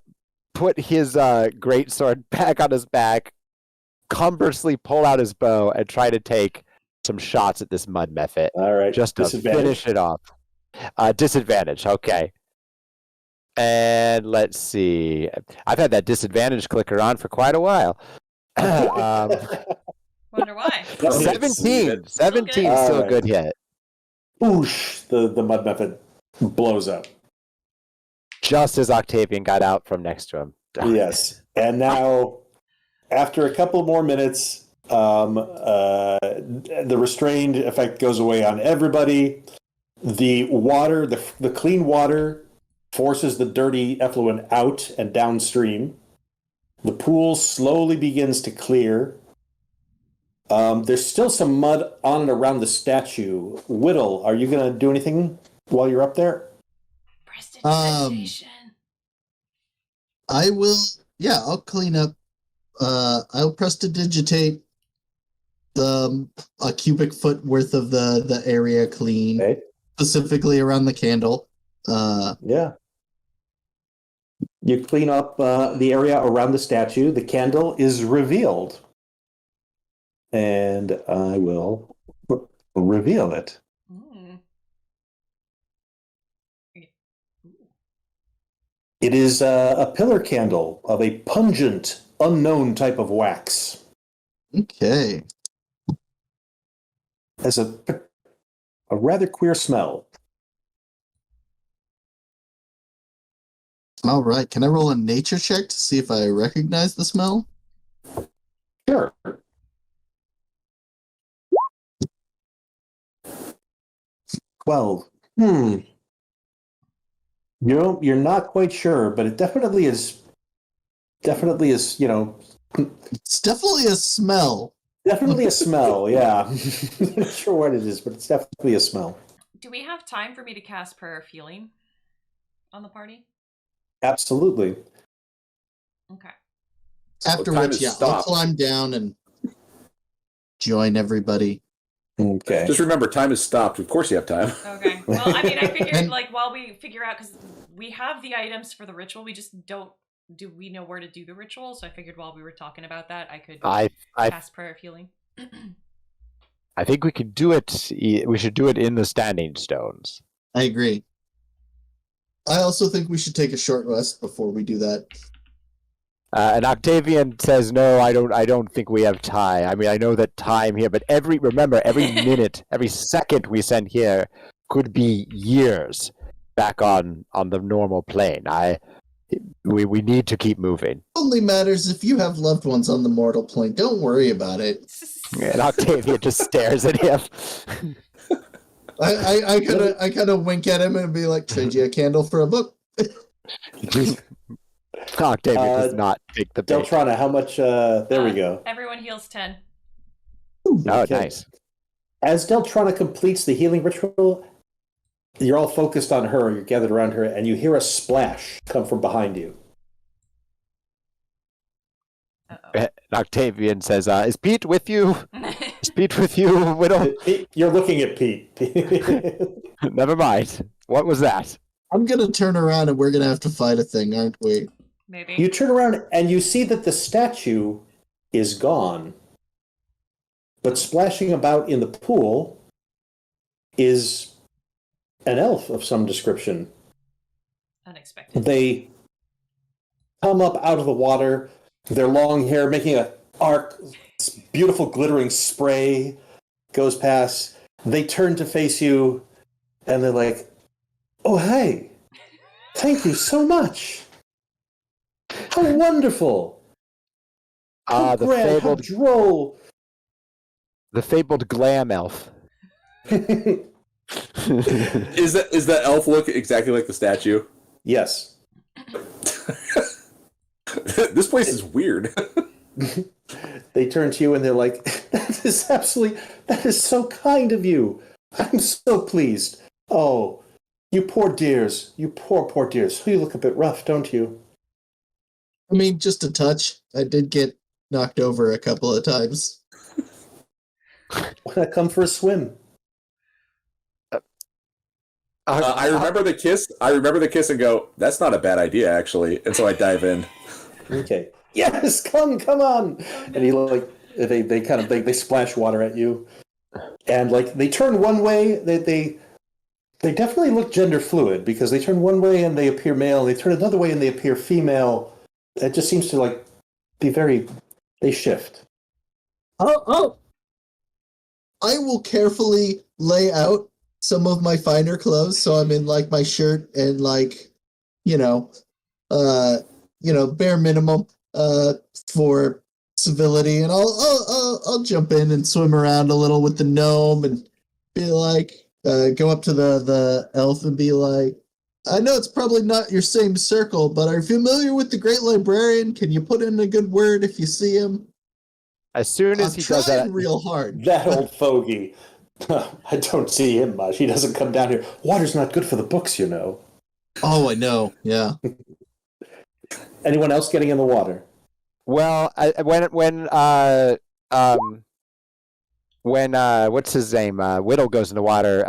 put his greatsword back on his back, cumbrously pull out his bow, and try to take some shots at this mud method. All right. Just to finish it off. Disadvantage. Okay. And let's see. I've had that disadvantage clicker on for quite a while. Wonder why. 17. 17 is still a good hit. Boosh! The mud method blows up. Just as Octavian got out from next to him. Yes. And now, after a couple more minutes, the restrained effect goes away on everybody. The water, the clean water, forces the dirty effluent out and downstream. The pool slowly begins to clear. There's still some mud on and around the statue. Widdle, are you going to do anything while you're up there? Prestidigitation. I will. Yeah, I'll clean up. I'll prestidigitate a cubic foot worth of the area clean, Okay. specifically around the candle. Yeah. You clean up the area around the statue. The candle is revealed. And I will reveal it. Mm. It is a pillar candle of a pungent, unknown type of wax. Okay. Has a rather queer smell. All right. Can I roll a nature check to see if I recognize the smell? Sure. 12. You're not quite sure, but it definitely is, you know. It's definitely a smell. Definitely a smell, yeah. I'm not sure what it is, but it's definitely a smell. Do we have time for me to cast Prayer of Healing on the party? Absolutely. Okay. After time which, is yeah, stopped. I'll climb down and join everybody. Okay. Just remember, time is stopped. Of course you have time. Okay. Well, I mean, I figured, And- like, while we figure out, because we have the items for the ritual, we just don't, do we know where to do the ritual? So I figured while we were talking about that, I could I cast Prayer of Healing. I think we could do it. We should do it in the standing stones. I agree. I also think we should take a short rest before we do that. And Octavian says, "No, I don't think we have time. I mean, I know that time here, but every minute, every second we spend here could be years back on the normal plane. We need to keep moving." Only matters if you have loved ones on the mortal plane. Don't worry about it. And Octavian just stares at him. I kind of wink at him and be like, "Trade you a candle for a book." Octavian does not take the bait. Deltrana, how much? There we go. Everyone heals 10. Oh, Okay. nice. As Deltrana completes the healing ritual, you're all focused on her, you're gathered around her, and you hear a splash come from behind you. Uh-oh. Octavian says, "Is Pete with you? Is Pete with you, Widdle?" You're looking at Pete. Never mind. What was that? I'm gonna turn around and we're gonna have to fight a thing, aren't we? Maybe. You turn around and you see that the statue is gone. But splashing about in the pool is an elf of some description. Unexpected. They come up out of the water, their long hair making an arc, this beautiful glittering spray goes past. They turn to face you, and they're like, "Oh, hey, thank you so much. How wonderful. How The grand, how fabled droll." glam elf. Is that elf look exactly like the statue? Yes. This place is weird. They turn to you and they're like, that is so kind of you. I'm so pleased. Oh, you poor dears. You poor dears. You look a bit rough, don't you? I mean, just a touch. I did get knocked over a couple of times. Why not come for a swim? I remember the kiss. I remember the kiss and go, that's not a bad idea, actually. And so I dive in. Okay. Yes, come on. And he like they splash water at you, and like they turn one way. They definitely look gender fluid because they turn one way and they appear male. They turn another way and they appear female. It just seems to like be very. They shift. Oh! I will carefully lay out some of my finer clothes, so I'm in like my shirt and like, bare minimum for civility, and I'll jump in and swim around a little with the gnome and be like, go up to the elf and be like, I know it's probably not your same circle, but are you familiar with the Great Librarian? Can you put in a good word if you see him? As soon as he does that, real hard. That old fogey. I don't see him much. He doesn't come down here. Water's not good for the books, you know. Oh, I know. Yeah. Anyone else getting in the water? well, when what's his name? Widdle goes in the water.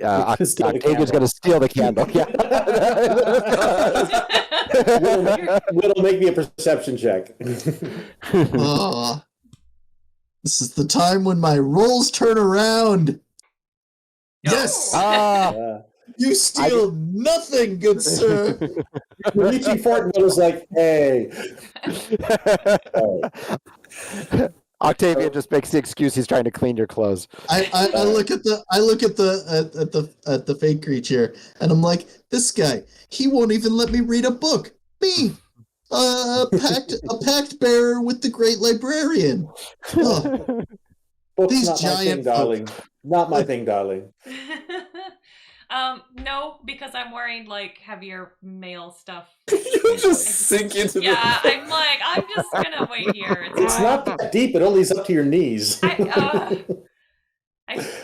Octavian's going to steal the candle. Yeah. Widdle, make me a perception check. This is the time when my rolls turn around. Yes. You steal nothing, good sir. Reaching for it, and Widdle's like, hey. Octavian just makes the excuse he's trying to clean your clothes. I look at the fake creature and I'm like, this guy, he won't even let me read a book. Me, a pact bearer with the Great Librarian. Oh, Book's these not giant my thing, darling. Not my thing, darling. No, because I'm wearing like heavier male stuff. You just sink into Yeah, I'm like, I'm just gonna wait here. It's not that deep. It only is up to your knees.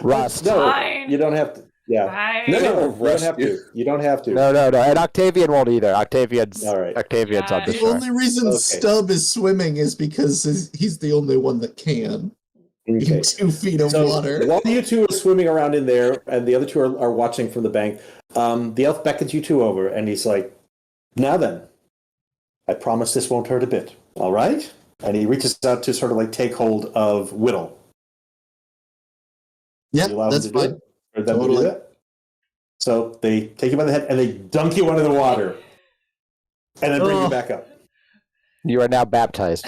Rust. No, fine. you don't have to. Yeah. Fine. No, No, you don't have to. You don't have to. No. And Octavian won't either. Octavian's All right. Octavian's on the the shore. only reason Okay. Stub is swimming is because he's the only one that can. Okay. In 2 feet of So water. while you two are swimming around in there, and the other two are watching from the bank, the elf beckons you two over, and he's like, "Now then, I promise this won't hurt a bit. All right?" And he reaches out to sort of like take hold of Widdle. Yeah, You allow him that's to do fine. it? Or them to do Totally. that? So they take you by the head and they dunk you under the water, and then bring you back up. You are now baptized.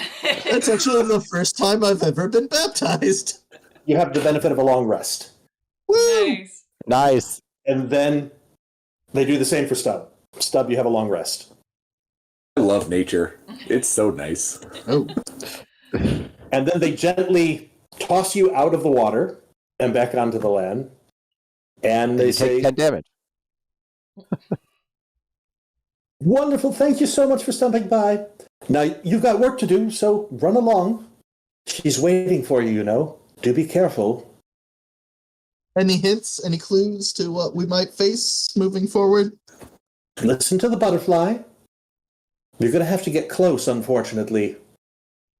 That's actually the first time I've ever been baptized. You have the benefit of a long rest, Woo! Nice. Nice. and then they do the same for Stub. Stub, you have a long rest. I love nature. It's so nice. Oh, And then they gently toss you out of the water and back onto the land. And they You take say, 10 damage. "Wonderful, thank you so much for stopping by. Now, you've got work to do, so run along. She's waiting for you, you know. Do be careful." any hints, any clues to what we might face moving forward? Listen to the butterfly. You're going to have to get close, unfortunately.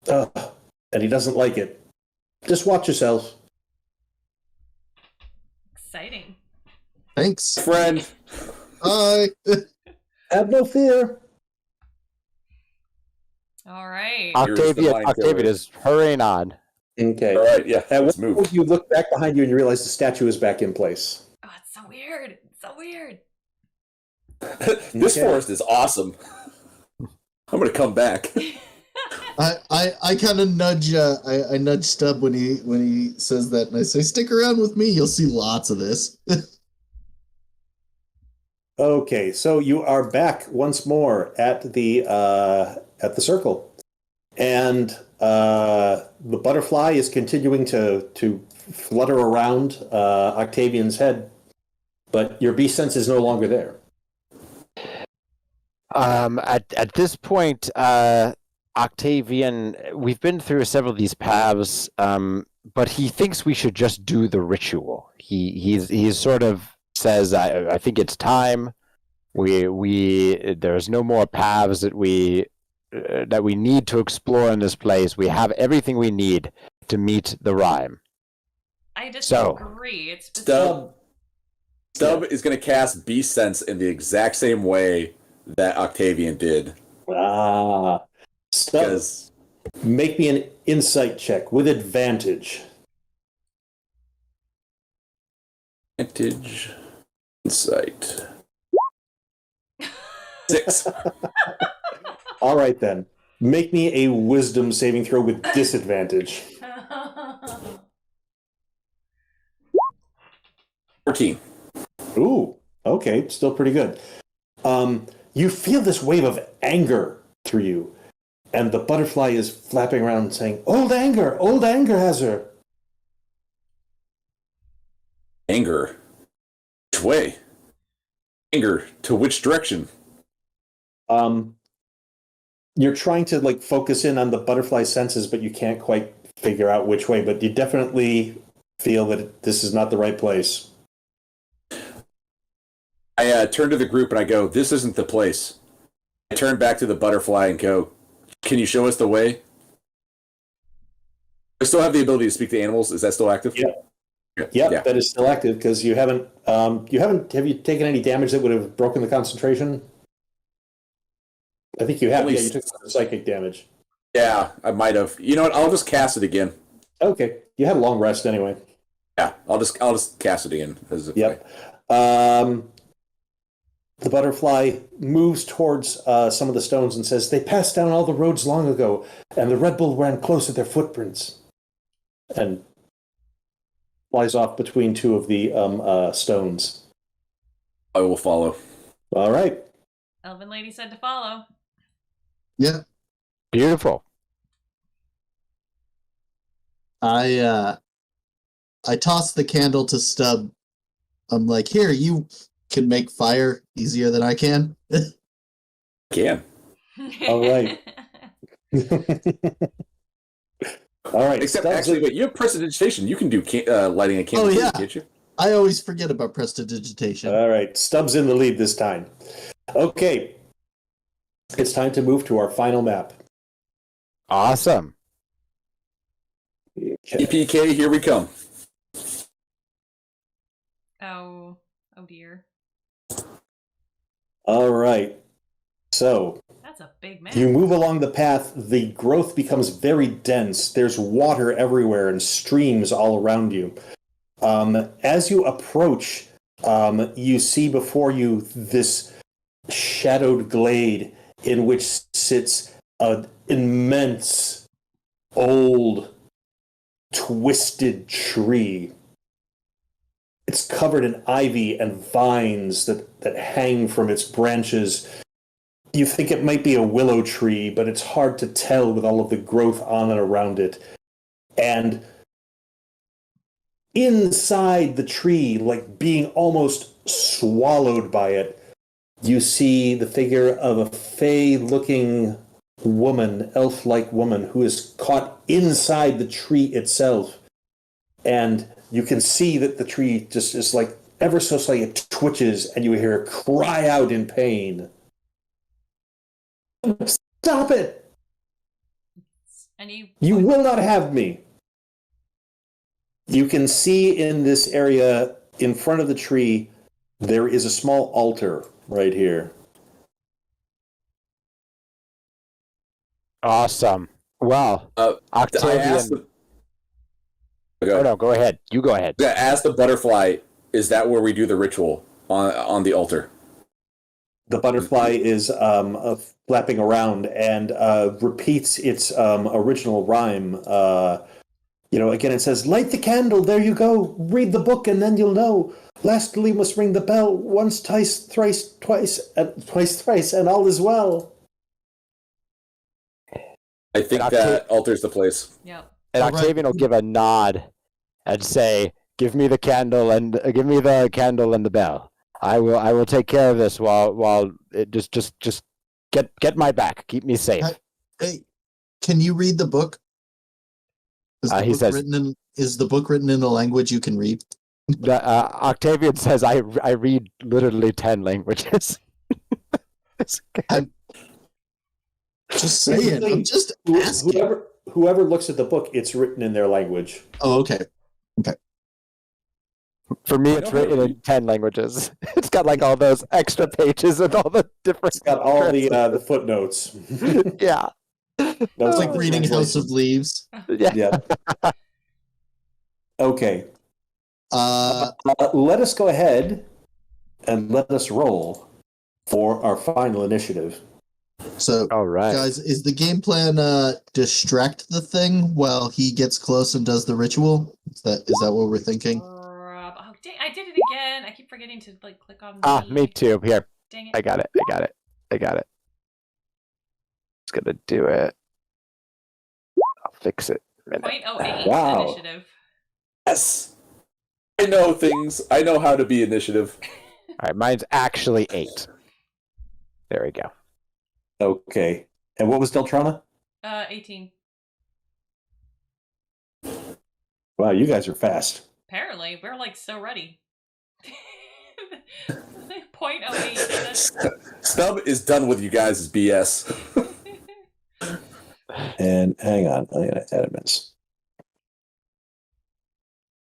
And he doesn't like it. Just watch yourself. Exciting. Thanks. Friend. Bye. Have no fear. All right. Here's the mind Octavian killer. is hurrying on. Okay. All right, yeah. At Let's what move. point you look back behind you and you realize the statue is back in place. Oh, it's so weird. It's so weird. This Okay. forest is awesome. I'm gonna come back. I kind of nudge I nudge Stub when he says that, and I say, "Stick around with me. You'll see lots of this." Okay, so you are back once more at the circle, and the butterfly is continuing to flutter around Octavian's head, but your beast sense is no longer there. At this point, Octavian, we've been through several of these paths, but he thinks we should just do the ritual. He sort of says, I think it's time. There's no more paths that we need to explore in this place. We have everything we need to meet the rhyme. I disagree. It's Stub is going to cast Beast Sense in the exact same way that Octavian did. Stub, make me an insight check with advantage. Advantage. Insight. 6. All right, then. Make me a wisdom saving throw with disadvantage. 14. Ooh, okay, still pretty good. You feel this wave of anger through you, and the butterfly is flapping around saying, old anger has her. Anger? Which way? Anger to which direction? You're trying to focus in on the butterfly senses, but you can't quite figure out which way, but you definitely feel that this is not the right place. I turn to the group and I go, this isn't the place. I turn back to the butterfly and go, can you show us the way? I still have the ability to speak to animals. Is that still active? Yeah. Yeah, that is still active because you haven't, have you taken any damage that would have broken the concentration? I think you have. Yeah, you took some psychic damage. Yeah, I might have. You know what? I'll just cast it again. Okay. You had a long rest anyway. Yeah, I'll just cast it again. Yep. The butterfly moves towards some of the stones and says, they passed down all the roads long ago, and the Red Bull ran close at their footprints. And flies off between two of the stones. I will follow. All right. Elven lady said to follow. Yeah. Beautiful. I toss the candle to Stub. I'm like, here, you can make fire easier than I can. Can. All right. All right. Except actually, but you have prestidigitation. You can do lighting a candle, yeah. can't you? I always forget about prestidigitation. All right. Stubb's in the lead this time. Okay. It's time to move to our final map. Awesome. Okay. EPK, here we come. Oh dear. All right. So That's a big map. you move along the path. The growth becomes very dense. There's water everywhere and streams all around you. As you approach, you see before you this shadowed glade in which sits an immense, old, twisted tree. It's covered in ivy and vines that hang from its branches. You think it might be a willow tree, but it's hard to tell with all of the growth on and around it. And inside the tree, like being almost swallowed by it, you see the figure of a fey-looking woman, elf-like woman, who is caught inside the tree itself. And you can see that the tree just is like ever so slightly, it twitches, and you hear her cry out in pain. Stop it! You will not have me. You can see in this area in front of the tree, there is a small altar right here. Awesome. Well, Octavian. Go ahead. You go ahead. Yeah, ask the butterfly, is that where we do the ritual on the altar? The butterfly is flapping around and repeats its original rhyme. Again, it says, light the candle, there you go. Read the book, and then you'll know. Lastly must ring the bell, once, twice, thrice, twice, thrice, and all is well. I think that alters the place. Yep. And Octavian will give a nod and say, "Give me the candle and the bell. I will take care of this while it just get my back. Keep me safe." Hey, can you read the book? Is the book written in a language you can read? Octavian says, I read literally 10 languages. I'm just saying. I'm just asking. Whoever looks at the book, it's written in their language. Oh, okay. For me, it's written in 10 languages. It's got like all those extra pages and all the different. It's got all the footnotes. Yeah. It's like reading House of Leaves. Yeah. Okay. Let us go ahead and let us roll for our final initiative. So, all right, guys, is the game plan distract the thing while he gets close and does the ritual? Is that what we're thinking? Oh, dang, I did it again. I keep forgetting to like click on. Me too. Here, dang it. I got it. Just gonna do it. I'll fix it. 0.08 Wow. initiative. Yes. I know things. I know how to be initiative. All right, mine's actually 8. There we go. Okay. And what was Deltrana? 18. Wow, you guys are fast. Apparently, we're like so ready. 0.08. Stub is done with you guys' BS. And hang on, I'm gonna add a miss.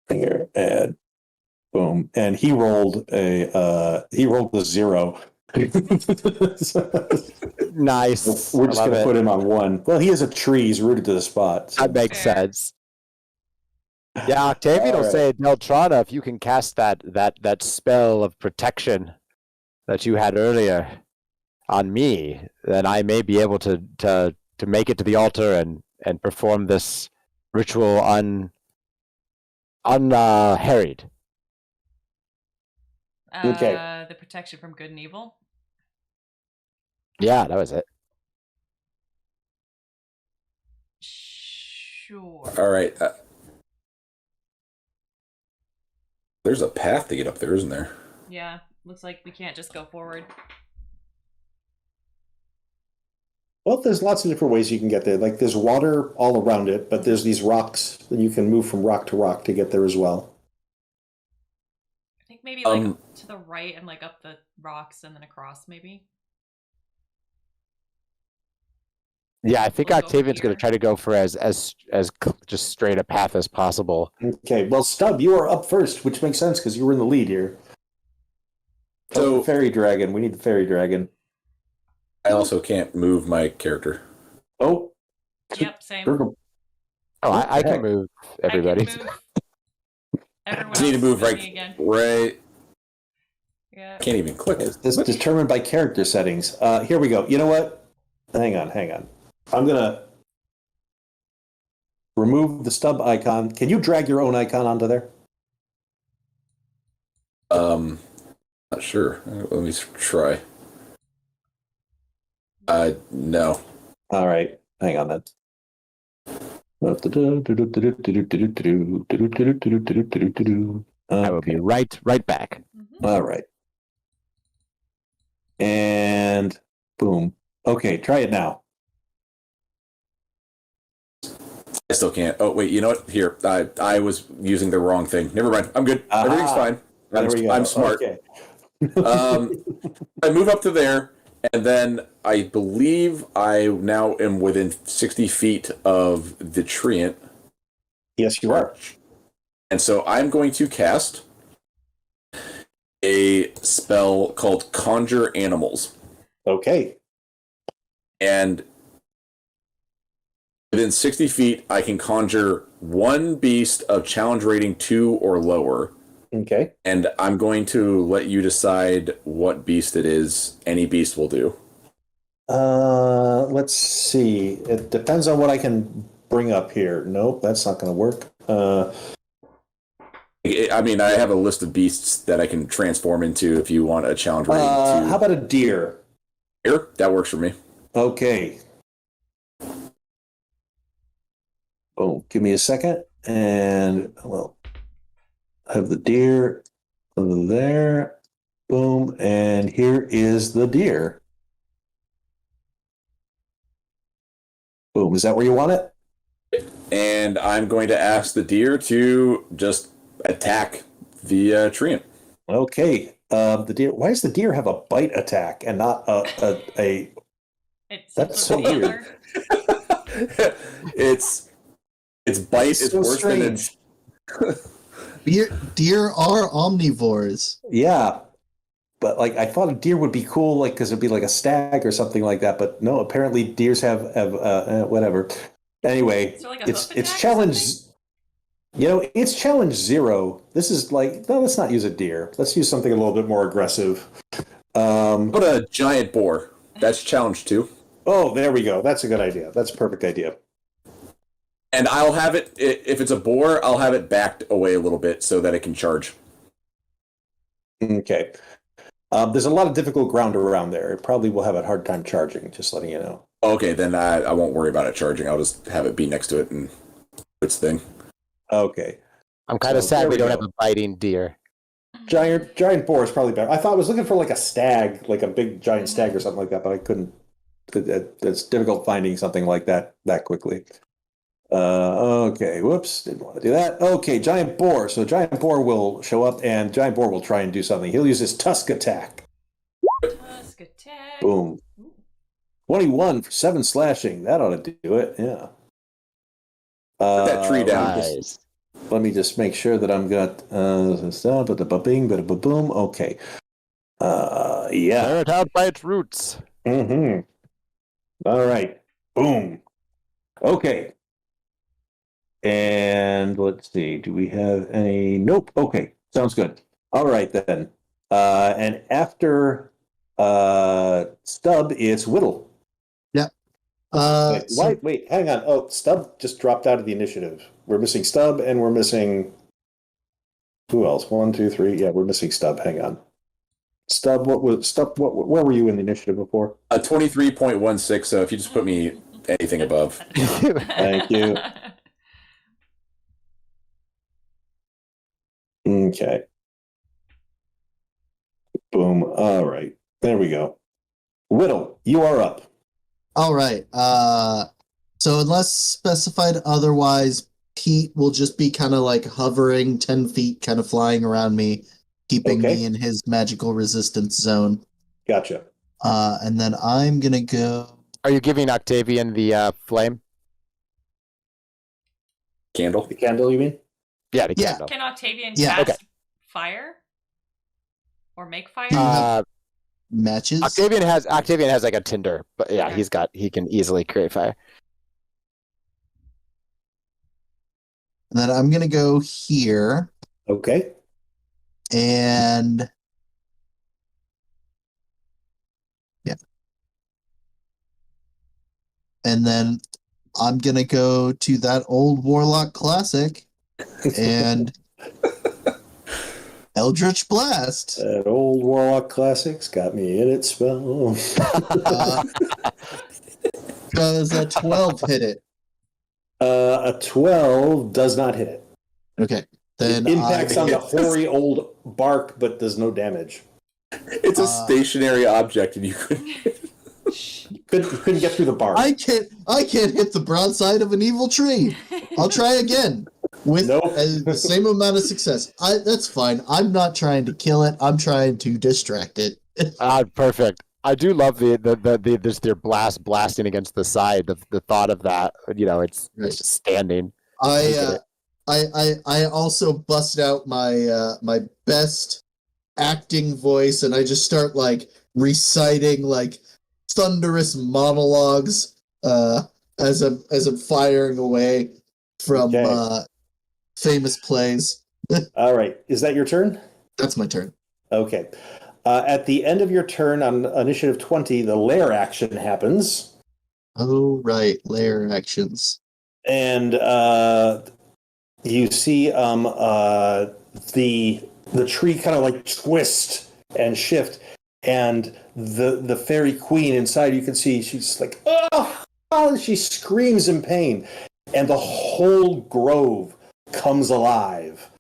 Here, add, boom, and he rolled a 0. Nice. We're just gonna put him on 1. Well, he is a tree. He's rooted to the spot. So. That makes sense. Yeah, Octavian will say, Deltrana, if you can cast that spell of protection that you had earlier on me, then I may be able to make it to the altar and perform this ritual unharried. Okay. The protection from good and evil. Yeah, that was it. Sure. All right. There's a path to get up there, isn't there? Yeah, looks like we can't just go forward. Well, there's lots of different ways you can get there. Like there's water all around it, but there's these rocks that you can move from rock to rock to get there as well. I think maybe like to the right and like up the rocks and then across maybe. Yeah, I think We'll go Octavian's going here. to try to go for as just straight a path as possible. Okay, well, Stub, you are up first, which makes sense because you were in the lead here. So, the fairy dragon. We need the fairy dragon. I also can't move my character. Oh. Yep, same. I can move everybody. I can move everyone Just need to else move with me again. right. Yeah. Can't even click it. This is determined by character settings. Here we go. You know what? Hang on. I'm going to remove the Stub icon. Can you drag your own icon onto there? Not sure. Let me try. No. All right. Hang on then. I will be right back. Mm-hmm. All right. And boom. Okay, try it now. I still can't. Oh, wait, you know what? Here, I was using the wrong thing. Never mind. I'm good. Aha. Everything's fine. I'm smart. Okay. I move up to there, and then I believe I now am within 60 feet of the treant. Yes, you are. And so I'm going to cast a spell called Conjure Animals. Okay. And within 60 feet, I can conjure one beast of challenge rating 2 or lower. Okay. And I'm going to let you decide what beast it is. Any beast will do. Let's see. It depends on what I can bring up here. Nope, that's not going to work. I mean, I have a list of beasts that I can transform into if you want a challenge rating 2. How about a deer? Here, that works for me. Okay. Oh, give me a second. And, well, I have the deer there. Boom. And here is the deer. Boom. Is that where you want it? And I'm going to ask the deer to just attack the treant. Okay. The deer. Why does the deer have a bite attack and not a That's so weird. Its bite is so worse strange. than Deer are omnivores. Yeah, but like I thought a deer would be cool, like because it'd be like a stag or something like that. But no, apparently deers have whatever. Anyway, like it's challenge. You know, it's challenge 0. This is like no, let's not use a deer. Let's use something a little bit more aggressive. Put a giant boar. That's challenge 2. Oh, there we go. That's a good idea. That's a perfect idea. And I'll have it, if it's a boar, I'll have it backed away a little bit so that it can charge. Okay. There's a lot of difficult ground around there. It probably will have a hard time charging, just letting you know. Okay, then I won't worry about it charging. I'll just have it be next to it and do its thing. Okay. I'm kind of sad we don't have a biting deer. Giant boar is probably better. I thought I was looking for like a stag, like a big giant stag or something like that, but I couldn't. It's difficult finding something like that quickly. Okay, whoops, didn't want to do that. Okay, giant boar. So giant boar will show up, and giant boar will try and do something. He'll use his tusk attack. Tusk attack. Boom. 21 for 7 slashing. That ought to do it. Yeah. Put that tree down. Nice. Let me just make sure that I'm got boom. Okay. Yeah. Tear it out by its roots. Mm-hmm. All right. Boom. Okay. And let's see. Do we have any? Nope. Okay. Sounds good. All right then. And after Stub, it's Widdle. Yeah. Wait, hang on. Oh, Stub just dropped out of the initiative. We're missing Stub, and we're missing who else? 1, 2, 3. Yeah, we're missing Stub. Hang on. Stub, where were you in the initiative before? 23.16. So if you just put me anything above. Thank you. Okay. Boom. All right. There we go. Widdle, you are up. All right. So unless specified otherwise, Pete will just be kind of like hovering 10 feet, kind of flying around me, keeping me in his magical resistance zone. Gotcha. And then I'm going to go... Are you giving Octavian the flame? Candle? The candle, you mean? Yeah, the candle. Can Octavian Yeah. cast fire? Or make fire? Matches? Octavian has like a tinder, but yeah, Okay. he can easily create fire. And then I'm going to go here. Okay. And... yeah. And then I'm going to go to that old Warlock classic and Eldritch Blast. That old Warlock classic's got me in its spell. Does a 12 hit it? A 12 does not hit it. Okay. Then It impacts on the hoary old bark, but does no damage. It's a stationary object, and you couldn't get through the bark. I can't hit the broadside of an evil tree. I'll try again with the same amount of success. That's fine. I'm not trying to kill it. I'm trying to distract it. Perfect. I do love their blasting against the side. The thought of that, it's just standing. I also bust out my my best acting voice, and I just start like reciting like thunderous monologues as I'm firing away from famous plays. All right. Is that your turn? That's my turn. Okay. At the end of your turn on initiative 20, the lair action happens. Oh, right. Lair actions. And you see the tree kind of like twist and shift. And the fairy queen inside, you can see she's like, oh, she screams in pain. And the whole grove comes alive.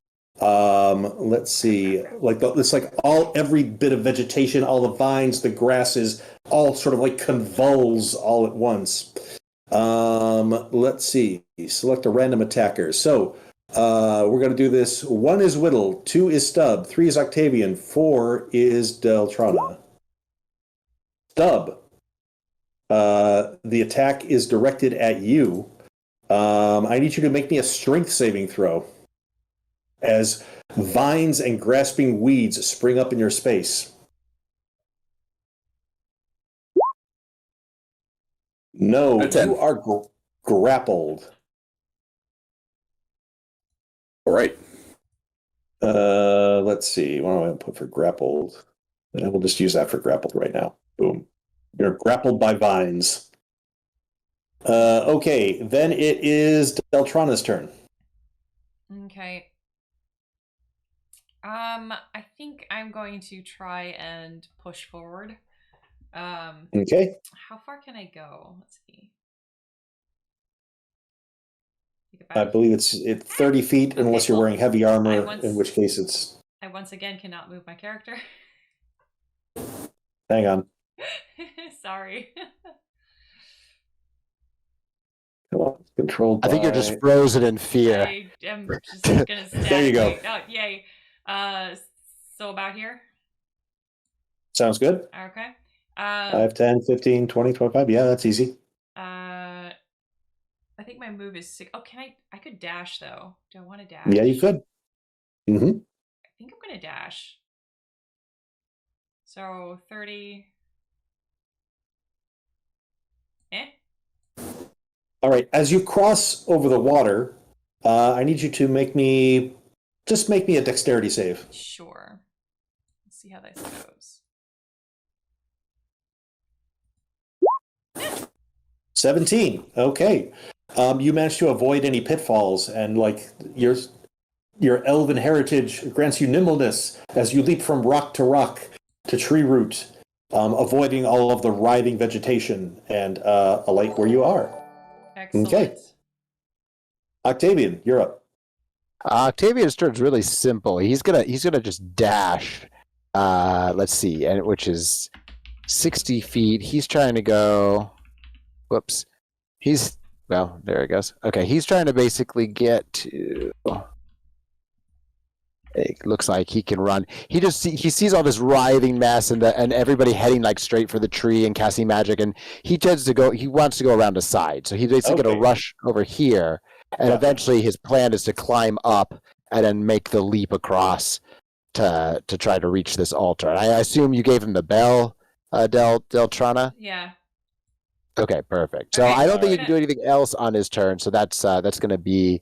Let's see, it's like every bit of vegetation, all the vines, the grasses, all sort of like convulse all at once. Let's see, select a random attacker. So we're going to do this. 1 is Widdle, 2 is Stub, 3 is Octavian, 4 is Deltrana. Stub, the attack is directed at you. I need you to make me a strength saving throw as vines and grasping weeds spring up in your space. No, you are grappled. All right. Let's see. What do I put for grappled? And we'll just use that for grappled right now. Boom. You're grappled by vines. Okay, then it is Deltrana's turn. Okay. I think I'm going to try and push forward. Okay. How far can I go? Let's see. I believe it's 30 feet unless you're wearing heavy armor, in which case it's... I once again cannot move my character. Hang on. Sorry. Come on, controlled by... I think you're just frozen in fear. I am just gonna stand. There you go. Oh, yay. So about here? Sounds good. Okay. 5, 10, 15, 20, 25. Yeah, that's easy. I think my move is 6. Oh, I could dash though. Do I want to dash? Yeah, you could. Mm-hmm. I think I'm gonna dash. So 30. All right. As you cross over the water, I need you to make me a dexterity save. Sure. Let's see how this goes. 17. Okay. You managed to avoid any pitfalls, and like your elven heritage grants you nimbleness as you leap from rock to tree root, avoiding all of the writhing vegetation and alight where you are. Excellent. Okay. Octavian, you're up. Octavian's turn is really simple. He's gonna just dash. Let's see, and which is 60 feet. He's trying to go. Whoops. There it goes. Okay, he's trying to basically get to. It looks like he can run. He sees all this writhing mess and everybody heading like straight for the tree and casting magic, and he wants to go around the side. So he's basically going to rush over here, and eventually his plan is to climb up and then make the leap across to try to reach this altar. I assume you gave him the bell, Deltrana? Yeah. Okay, perfect. So I don't think he can do anything else on his turn, so that's going to be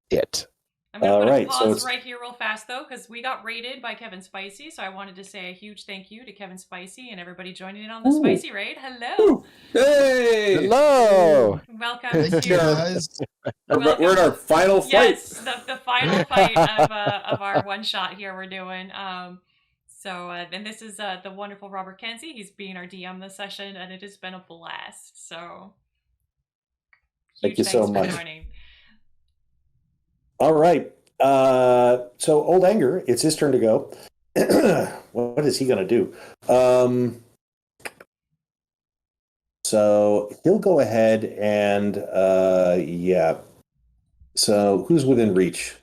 it. I'm going to pause right here real fast, though, because we got raided by Kevin Spicy, so I wanted to say a huge thank you to Kevin Spicy and everybody joining in on the Spicy raid. Hello! Hey! Hello! Welcome Thank to... you, guys. We're in our final fight! Yes, the final fight of our one-shot here we're doing. And this is the wonderful Robert Kenzie. He's being our DM this session, and it has been a blast, so... Thank you so much. Joining. All right. So Old Anger, it's his turn to go. What is he going to do? So he'll go ahead and, yeah. So who's within reach?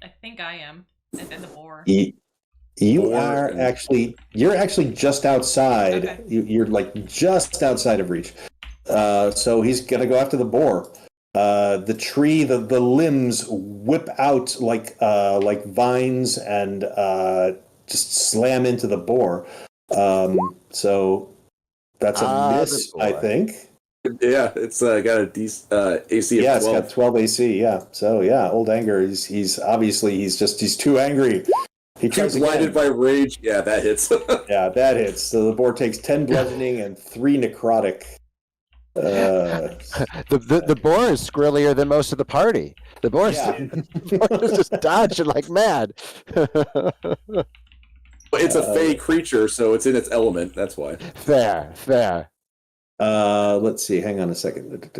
I think I am. And then the boar. You're actually just outside. Okay. You're like just outside of reach. So he's going to go after the boar. The tree, the limbs whip out like vines and just slam into the boar. So that's a miss, I think. Yeah, it's got a AC of 12. Yeah, it's got 12 AC. Yeah. So yeah, Old Anger. He's obviously he's too angry. He tries blinded by rage. Yeah, that hits. Yeah, that hits. So the boar takes 10 bludgeoning and 3 necrotic. The boar is squirrelier than most of the party. The boar is just dodging like mad. It's a fey creature, so it's in its element. That's why. Fair. Let's see. Hang on a second.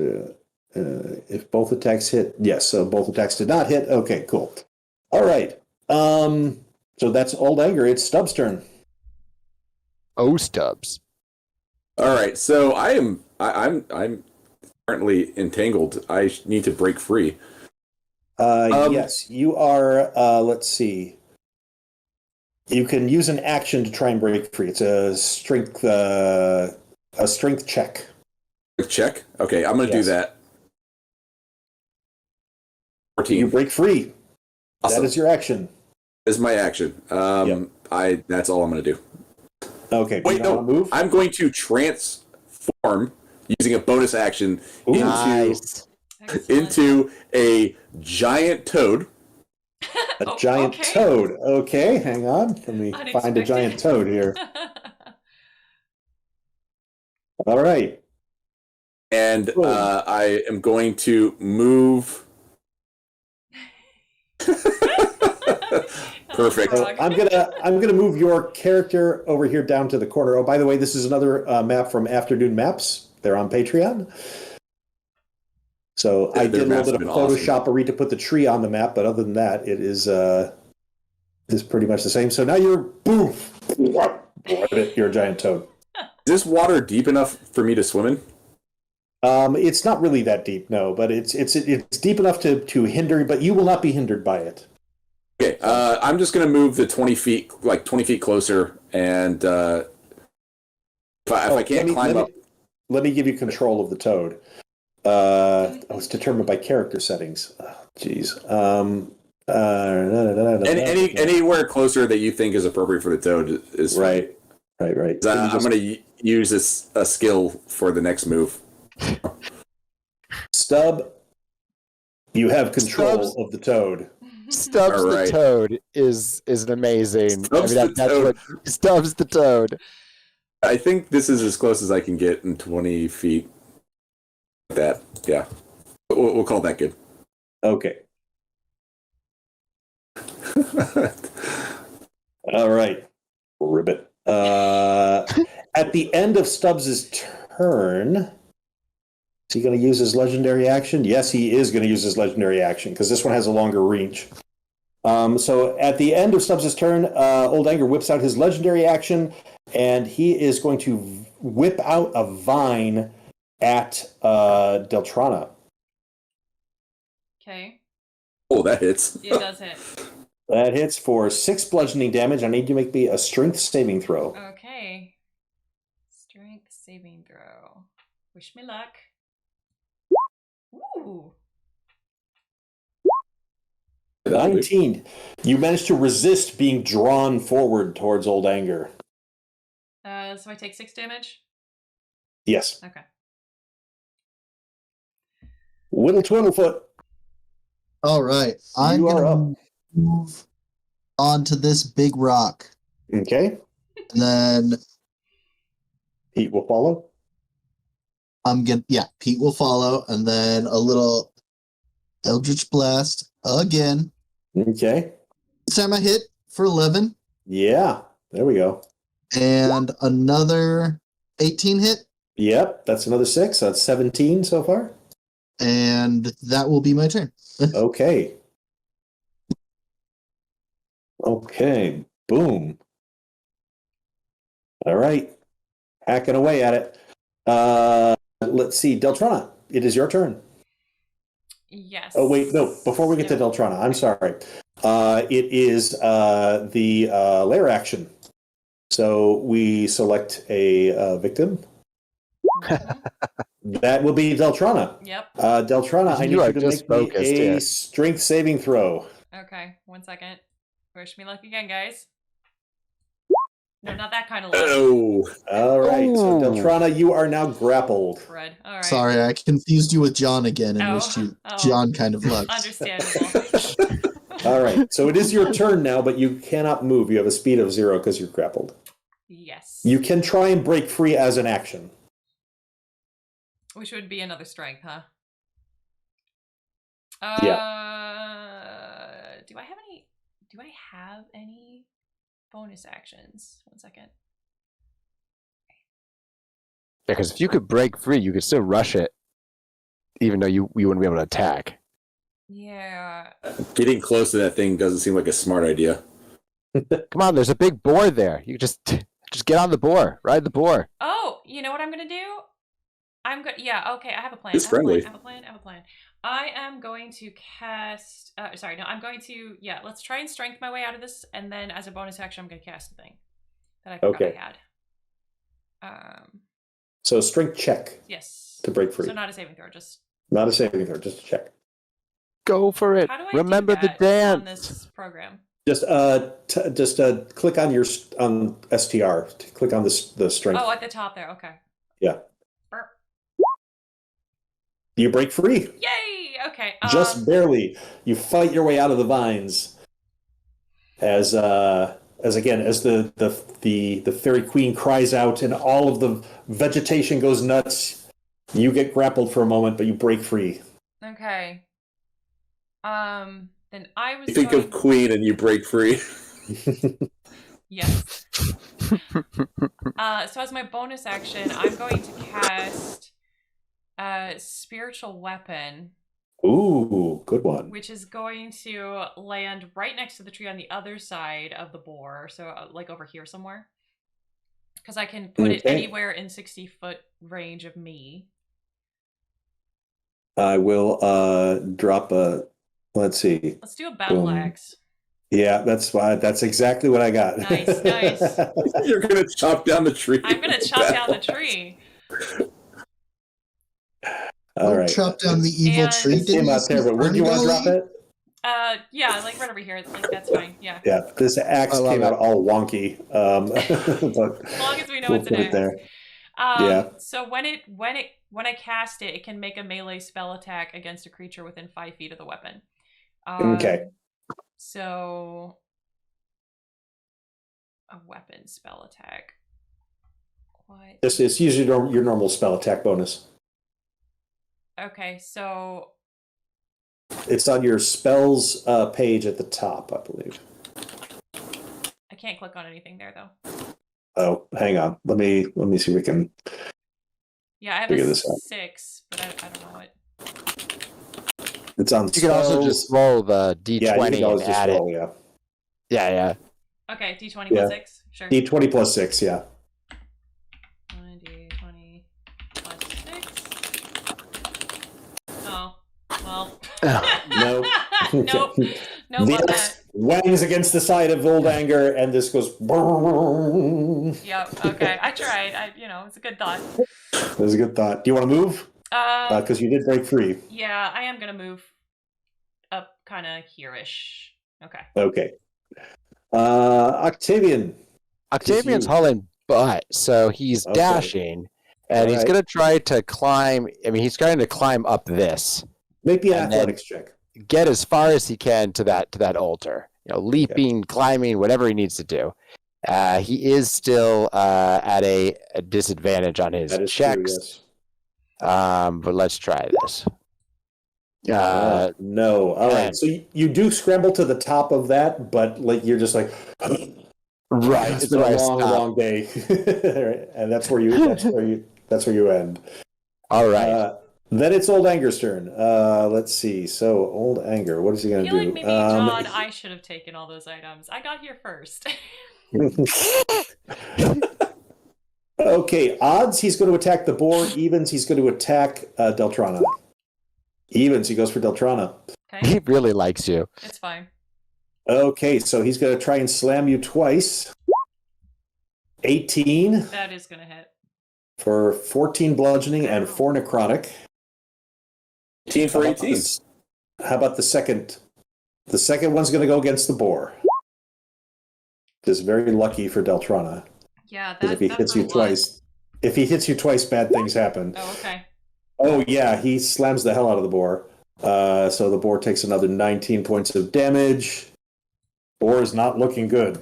If both attacks hit, yes. So both attacks did not hit. Okay, cool. All right. So that's Old Anger. It's Stub's turn. Oh, Stubbs. All right, so I'm currently entangled. I need to break free. Yes, you are. Let's see. You can use an action to try and break free. It's a strength check. Check. Okay, I'm gonna do that. 14. You break free. Awesome. That is your action. Is my action. Yep. That's all I'm gonna do. Okay. Wait, no. Move? I'm going to transform using a bonus action into a giant toad. A giant toad. Okay, hang on. Let me find a giant toad here. All right. And I am going to move. Perfect. So I'm gonna move your character over here down to the corner. Oh, by the way, this is another map from Afternoon Maps. They're on Patreon. So I did a little bit of Photoshopery to put the tree on the map, but other than that, it is pretty much the same. So now you're you're a giant toad. Is this water deep enough for me to swim in? It's not really that deep, no, but it's deep enough to hinder, but you will not be hindered by it. Okay, I'm just going to move the 20 feet closer, and if I can't climb up... Let me give you control of the toad. It's determined by character settings. Jeez. Anywhere closer that you think is appropriate for the toad is fine. Right. I'm going to use a skill for the next move. Stub, you have control of the toad. Stubbs the toad is an amazing. That's what Stubbs the toad. I think this is as close as I can get in 20 feet. That, yeah. We'll call that good. Okay. All right. Ribbit. At the end of Stubbs' turn, is he going to use his legendary action? Yes, he is going to use his legendary action because this one has a longer reach. So at the end of Stubbs' turn, Old Anger whips out his legendary action, and he is going to whip out a vine at Deltrana. Okay. Oh, that hits. It does hit. That hits for 6 bludgeoning damage. I need you to make me a strength saving throw. Okay. Strength saving throw. Wish me luck. Ooh. 19. You managed to resist being drawn forward towards Old Anger. So I take 6 damage? Yes. Okay. Widdle Twiddlefoot. All right. I'm going to move onto this big rock. Okay. And then Pete will follow. Pete will follow, and then a little Eldritch Blast again. Okay. This time I hit for 11. Yeah. There we go. And another 18 hit. Yep. That's another 6. So that's 17 so far. And that will be my turn. Okay. Okay. Boom. All right. Hacking away at it. Let's see. Deltrana, it is your turn. Yes. Oh, wait. No. Before we get to Deltrana, I'm sorry. It is the lair action. So we select a victim. That will be Deltrana. Yep. Deltrana, I need you to make me a strength saving throw. Okay, 1 second. Wish me luck again, guys. No, not that kind of luck. Oh. All right. So Deltrana, you are now grappled. Crud. All right. Sorry, I confused you with John again and wished you John kind of luck. Understandable. All right. So it is your turn now, but you cannot move. You have a speed of 0 because you're grappled. Yes. You can try and break free as an action. Which would be another strength, huh? Yeah. Do I have any bonus actions? 1 second. Because if you could break free, you could still rush it, even though you wouldn't be able to attack. Yeah. Getting close to that thing doesn't seem like a smart idea. Come on, there's a big boar there. You just get on the boar, ride the boar. Oh, you know what I'm gonna do? I'm good. Yeah. Okay. I have a plan. It's friendly. I have a plan. I am going to cast. Sorry. No. I'm going to. Yeah. Let's try and strength my way out of this, and then as a bonus action, I'm going to cast the thing that I forgot Okay. I had. So strength check Yes. to break free. So not a saving throw. Just. Not a saving throw, just a check. Go for it. How do I Remember do the that dance. on this program? Just click on your STR. Click on the strength. Oh, at the top there. Okay. Yeah. Burp. You break free. Yay! Okay. Just barely. You fight your way out of the vines. As the fairy queen cries out and all of the vegetation goes nuts. You get grappled for a moment, but you break free. Okay. Then I was. You think of Queen and you break free. Yes. So as my bonus action, I'm going to cast a spiritual weapon. Ooh, good one. Which is going to land right next to the tree on the other side of the boar. So like over here somewhere. Because I can put it anywhere in 60-foot range of me. I will drop a. Let's see. Let's do a battle axe. Yeah, that's exactly what I got. Nice. You're gonna chop down the tree. I'm gonna chop down the tree. All right. Chop down the evil tree. It came out there, but where do you want to drop it? Yeah, like right over here. Like that's fine. Yeah. Yeah, this axe came out all wonky. But as long as we know it's an axe. There. Yeah. So when I cast it, it can make a melee spell attack against a creature within 5 feet of the weapon. Okay. So a weapon spell attack. What? It's usually your normal spell attack bonus. Okay, so it's on your spells page at the top, I believe. I can't click on anything there though. Oh, hang on. Let me see if we can. Yeah, I have figure a this out. 6, but I don't know what. It's on. You can also just roll the D20 and add it. Yeah. Okay, D20 plus 6. Sure. D20 plus 6. Yeah. D20 plus 6. Oh, well. No. Nope. Nope. The axe wangs against the side of Old Anger, and this goes. Yep. Okay. I tried. It's a good thought. That was a good thought. Do you want to move? Because you did break free. Yeah, I am gonna move up, kind of here-ish. Okay. Okay. Octavian. Octavian's hauling butt, so he's dashing, and he's going to try to climb. I mean, he's trying to climb up this. Make me an athletics check. Get as far as he can to that altar. Leaping, climbing, whatever he needs to do. He is still at a disadvantage on his checks. True, yes. But let's try this. No. All right. So you do scramble to the top of that, but you're just like, right. It's been a long day, and that's where you end. All right. Then it's Old Anger's turn. Let's see. So Old Anger, what is he going to do? I feel like maybe John, I should have taken all those items. I got here first. Okay, odds he's going to attack the boar. Evens he's going to attack Deltrana. Evens he goes for Deltrana. Okay. He really likes you. It's fine. Okay, so he's going to try and slam you twice. 18. That is going to hit. For 14 bludgeoning and 4 necrotic. 18 for 18. How about the second? The second one's going to go against the boar. This is very lucky for Deltrana. Yeah, if he hits you twice, bad things happen. Oh, okay. Oh yeah, he slams the hell out of the boar. So the boar takes another 19 points of damage. Boar is not looking good.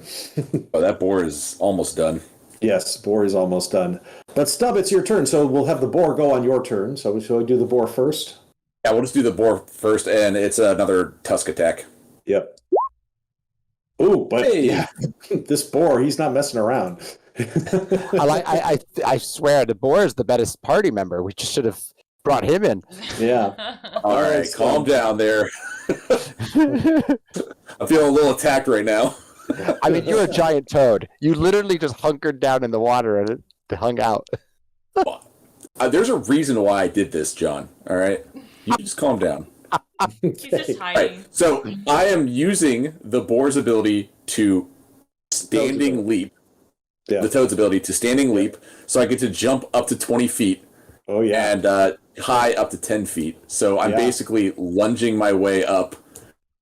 Oh, that boar is almost done. Yes, boar is almost done. But Stub, it's your turn, so we'll have the boar go on your turn. So shall we do the boar first? Yeah, we'll just do the boar first, and it's another tusk attack. Yep. Ooh, but yeah, this boar, he's not messing around. I swear, the boar is the best party member. We just should have Brought him in. Yeah. All right, calm down there. I'm feeling a little attacked right now. I mean, you're a giant toad. You literally just hunkered down in the water and hung out. There's a reason why I did this, John. All right, you just calm down. He's just hiding. Right. So I am using the boar's ability to standing leap. Yeah. The toad's ability to standing leap, so I get to jump up to 20 feet. Oh yeah. And high up to 10 feet. So I'm basically lunging my way up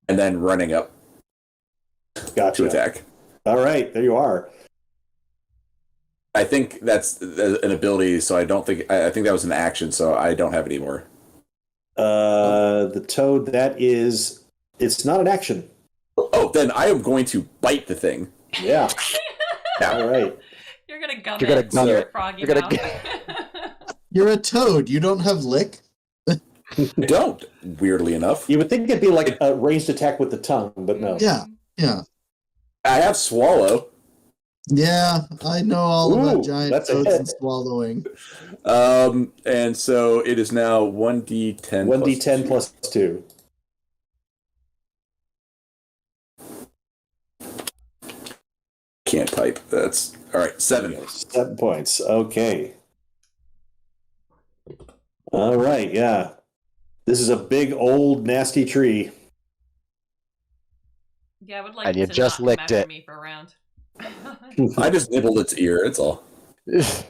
and then running up to attack. All right, there you are. I think that's an ability, so I think that was an action, so I don't have it anymore. The toad, it's not an action. Oh, then I am going to bite the thing. Yeah. All right. You're gonna gun You're gonna it. gun You're it. froggy You're gonna mouth. You're a toad. You don't have lick? Don't, weirdly enough. You would think it'd be like a ranged attack with the tongue, but no. Yeah. I have swallow. Yeah, I know all about Ooh, giant that's a toads hit. and swallowing. And so it is now 1d10 1d10 plus 2. Can't type. That's all right. 7. 7 points. Okay. All right. Yeah. This is a big, old, nasty tree. Yeah, I would like And you to just not licked come after it. me for a round. I just nibbled its ear. That's all. Well,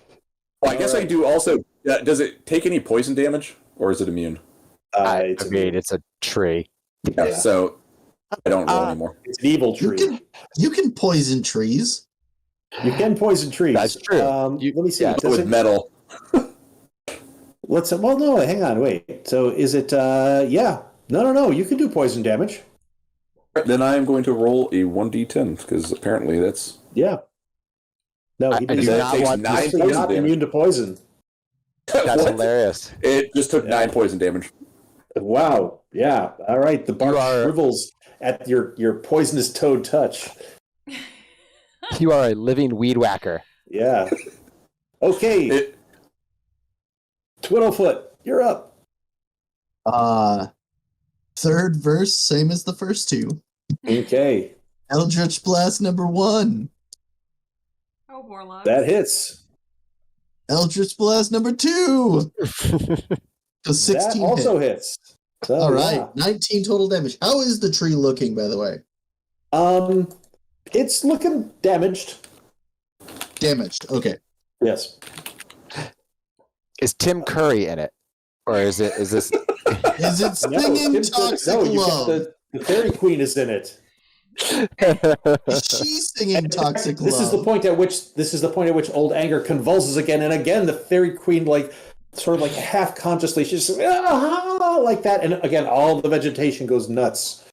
I guess I do also. Does it take any poison damage, or is it immune? I mean, it's a tree. Yeah. So I don't roll anymore. It's an evil tree. You can poison trees. You can poison trees. That's true. Let me see. yeah, Does With it, metal. well, no, hang on, wait. So is it, yeah. No, you can do poison damage. Then I am going to roll a 1d10 because apparently that's. Yeah. No, I he do does that not takes want 9 Actually poison not damage. immune to poison. That's What? hilarious. It just took 9 poison damage. Wow. Yeah. All right. The bark shrivels at your poisonous toad touch. You are a living weed whacker. Yeah. Okay. Twiddlefoot, you're up. Third verse, same as the first two. Okay. Eldritch Blast number 1. Oh, warlock. That hits. Eldritch Blast number 2. So 16 That also hit. hits. So, All right, yeah. 19 total damage. How is the tree looking, by the way? It's looking damaged. Damaged. Okay. Yes. Is Tim Curry in it, or is this? Is it singing Toxic Love? The Fairy Queen is in it. Is she singing Toxic Love? This is the point at which old anger convulses again and again. The Fairy Queen, like, sort of like half consciously, she's just like that, and again, all the vegetation goes nuts.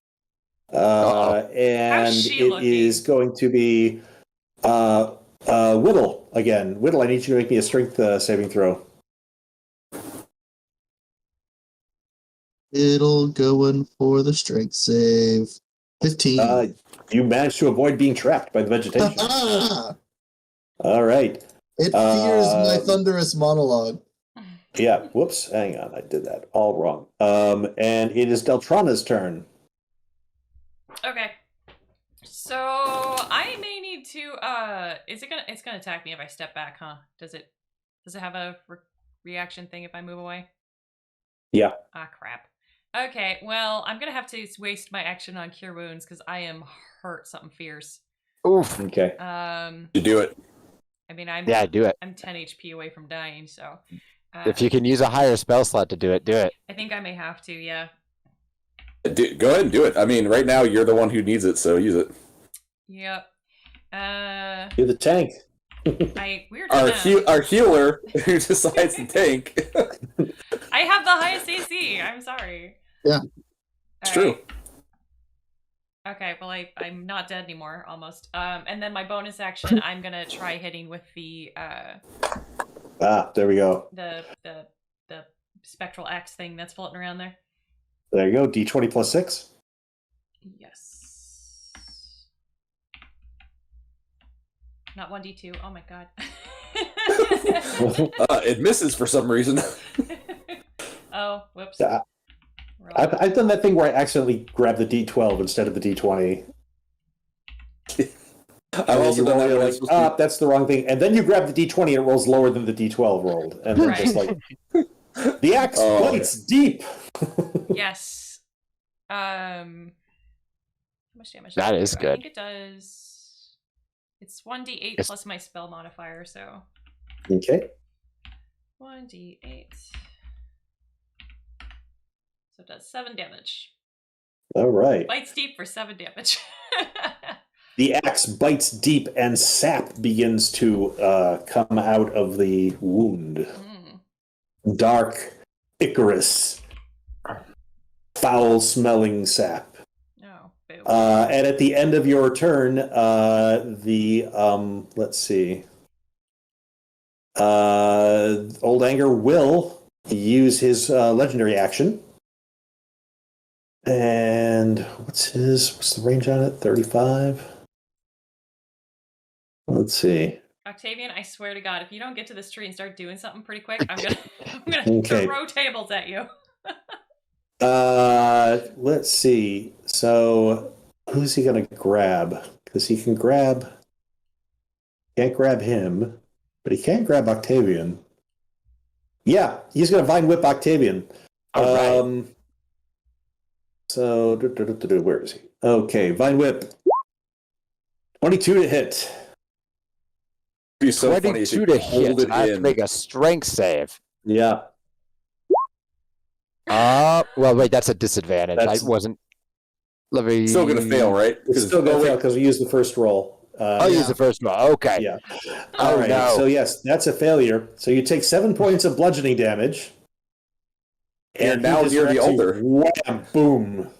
And it is going to be Widdle again. Widdle, I need you to make me a strength saving throw. It'll going for the strength save. 15. You managed to avoid being trapped by the vegetation. All right. It fears my thunderous monologue. Yeah. Whoops. Hang on. I did that all wrong. And it is Deltrana's turn. Okay. So I may need to. It's gonna attack me if I step back, huh? Does it have a reaction thing if I move away? Yeah. Ah, crap. Okay, well, I'm gonna have to waste my action on Cure Wounds because I am hurt something fierce. Oof. Okay. You do it. I mean, do it. I'm 10 HP away from dying, so. If you can use a higher spell slot to do it, do it. I think I may have to, yeah. Go ahead and do it. I mean, right now you're the one who needs it, so use it. Yep. You're the tank. Our healer who decides to tank. I have the highest AC. I'm sorry. Yeah, it's true. Okay, well, I'm not dead anymore, almost. And then my bonus action, I'm gonna try hitting with the there we go. the spectral axe thing that's floating around there. There you go. D20 plus 6. Yes. Not 1d2. Oh my god. It misses for some reason. Oh, whoops. I've done that thing where I accidentally grab the D12 instead of the D20. I've also done that when that's the wrong thing. And then you grab the D20 and it rolls lower than the D12 rolled. And then just like, the axe bites deep. Yes. How much damage? That is I good. think it does. It's 1d8 plus my spell modifier, so. Okay. 1d8. So it does 7 damage. All right. Bites deep for 7 damage. The axe bites deep and sap begins to come out of the wound. Dark, ichorous, foul-smelling sap. Oh, boo. And at the end of your turn, let's see. Old Anger will use his legendary action. And what's the range on it? 35? Let's see. Octavian, I swear to God, if you don't get to this tree and start doing something pretty quick, I'm gonna throw tables at you. Let's see. So, who's he gonna grab? Because he can grab. Can't grab him, but he can grab Octavian. Yeah, he's gonna vine whip Octavian. All right. So, where is he? Okay, vine whip. 22 to hit. Be so 22 to hit. I have to make a strength save. Yeah. Well, wait, that's a disadvantage. I wasn't. Let me. Still going to fail, right? It's still going to fail because we used the first roll. I'll use the first roll. Okay. Yeah. All right. No. So yes, that's a failure. So you take 7 points of bludgeoning damage. And now near the altar. Wham! Boom.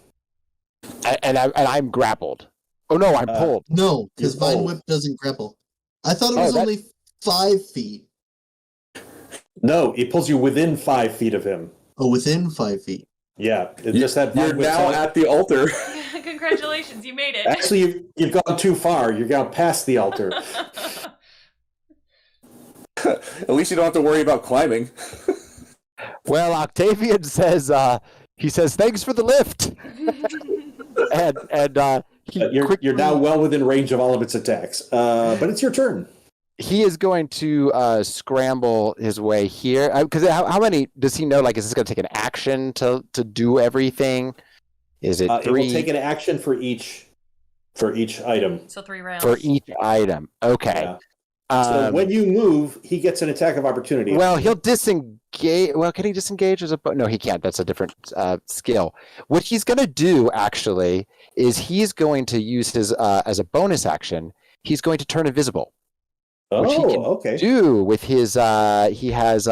And I'm grappled. Oh no, I'm pulled. No, because Vine Whip doesn't grapple. I thought it was only 5 feet. No, it pulls you within 5 feet of him. Oh, within 5 feet. Yeah, just that. You're now at the altar. Congratulations, you made it. Actually, you've gone too far. You've gone past the altar. At least you don't have to worry about climbing. Well, Octavian says, he says, thanks for the lift. You're now well within range of all of its attacks. But it's your turn. He is going to scramble his way here. Because how many does he know? Like, is this going to take an action to do everything? Is it 3? It will take an action for each item. So 3 rounds. For each item. Okay. Yeah. So when you move, he gets an attack of opportunity. Well, he'll disengage. Well, can he disengage as a... No, he can't. That's a different skill. What he's going to do, actually, is he's going to use his... as a bonus action, he's going to turn invisible. Which he can do with his... he has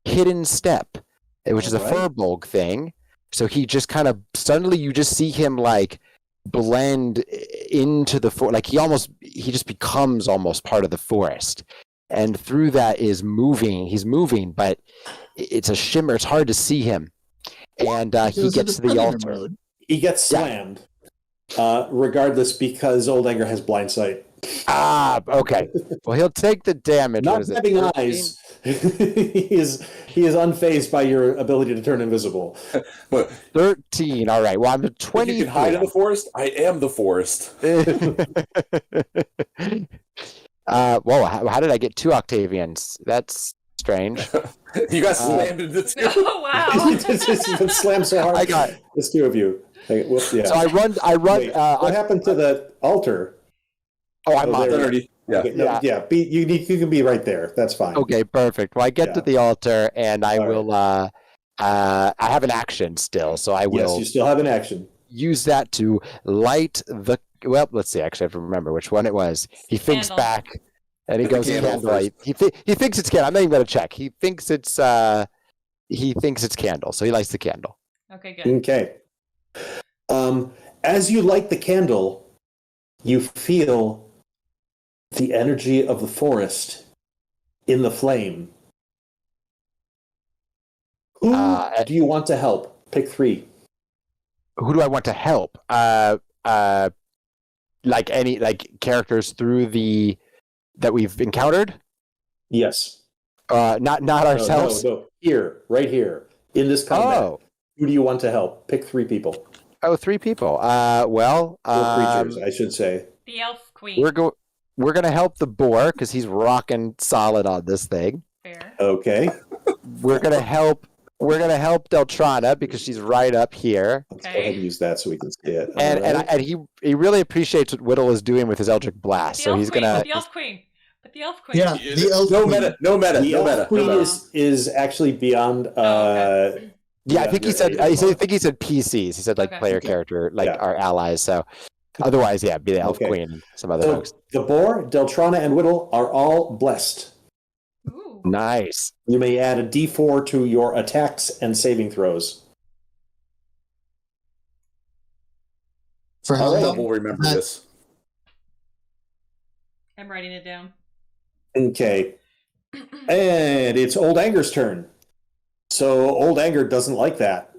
hidden step, which is a Firbolg thing. So he just kind of... Suddenly, you just see him, like... blend into the forest, like he just becomes almost part of the forest, and through that is moving. He's moving, but it's a shimmer. It's hard to see him, and he gets to the altar. Mode. He gets slammed, regardless, because Old Anger has blind sight. Okay. Well, he'll take the damage. Not having eyes. He is unfazed by your ability to turn invisible. But 13. All right. Well, I'm 20. You can hide in the forest. I am the forest. Whoa! How did I get 2 Octavians? That's strange. You got slammed into 2. Oh wow! It's been slammed so hard. I got it's 2 of you. So I run. Wait, what happened to the altar? Oh, I'm on there. Yeah. Okay, you can be right there. That's fine. Okay, perfect. Well, I get to the altar, and I will. I have an action still, so I will. Yes, you still have an action. Use that to light the. Well, let's see. Actually, I have to remember which one it was. He thinks back, and he goes candlelight. He thinks it's candle. I'm not even gonna check. He thinks it's candle, so he lights the candle. Okay, good. Okay. As you light the candle, you feel the energy of the forest in the flame. Who do you want to help? Pick 3. Who do I want to help? Like characters that we've encountered? Yes. Not ourselves. No. Here, right here. in this combat. Oh. Who do you want to help? Pick 3 people. Oh, 3 people. Well, Or creatures, I should say. The elf queen. We're gonna help the boar because he's rocking solid on this thing. Fair. Okay. We're gonna help Deltrana because she's right up here. Let's go ahead and use that so we can see it. And he really appreciates what Widdle is doing with his Eldritch Blast. So he's gonna. The elf queen. But the elf queen. Yeah, the elf no queen. meta, no meta, The no elf meta. queen no meta. is actually beyond. Okay. Yeah, I think he said. I think he said PCs. He said like Okay. player character, like our allies. So otherwise, yeah, be the elf Okay. queen and some other So folks. the boar, Deltrana, and Widdle are all blessed. Ooh. Nice. You may add a D4 to your attacks and saving throws. For how All right. long? We'll remember That- this. I'm writing it down. Okay. And it's Old Anger's turn. So Old Anger doesn't like that.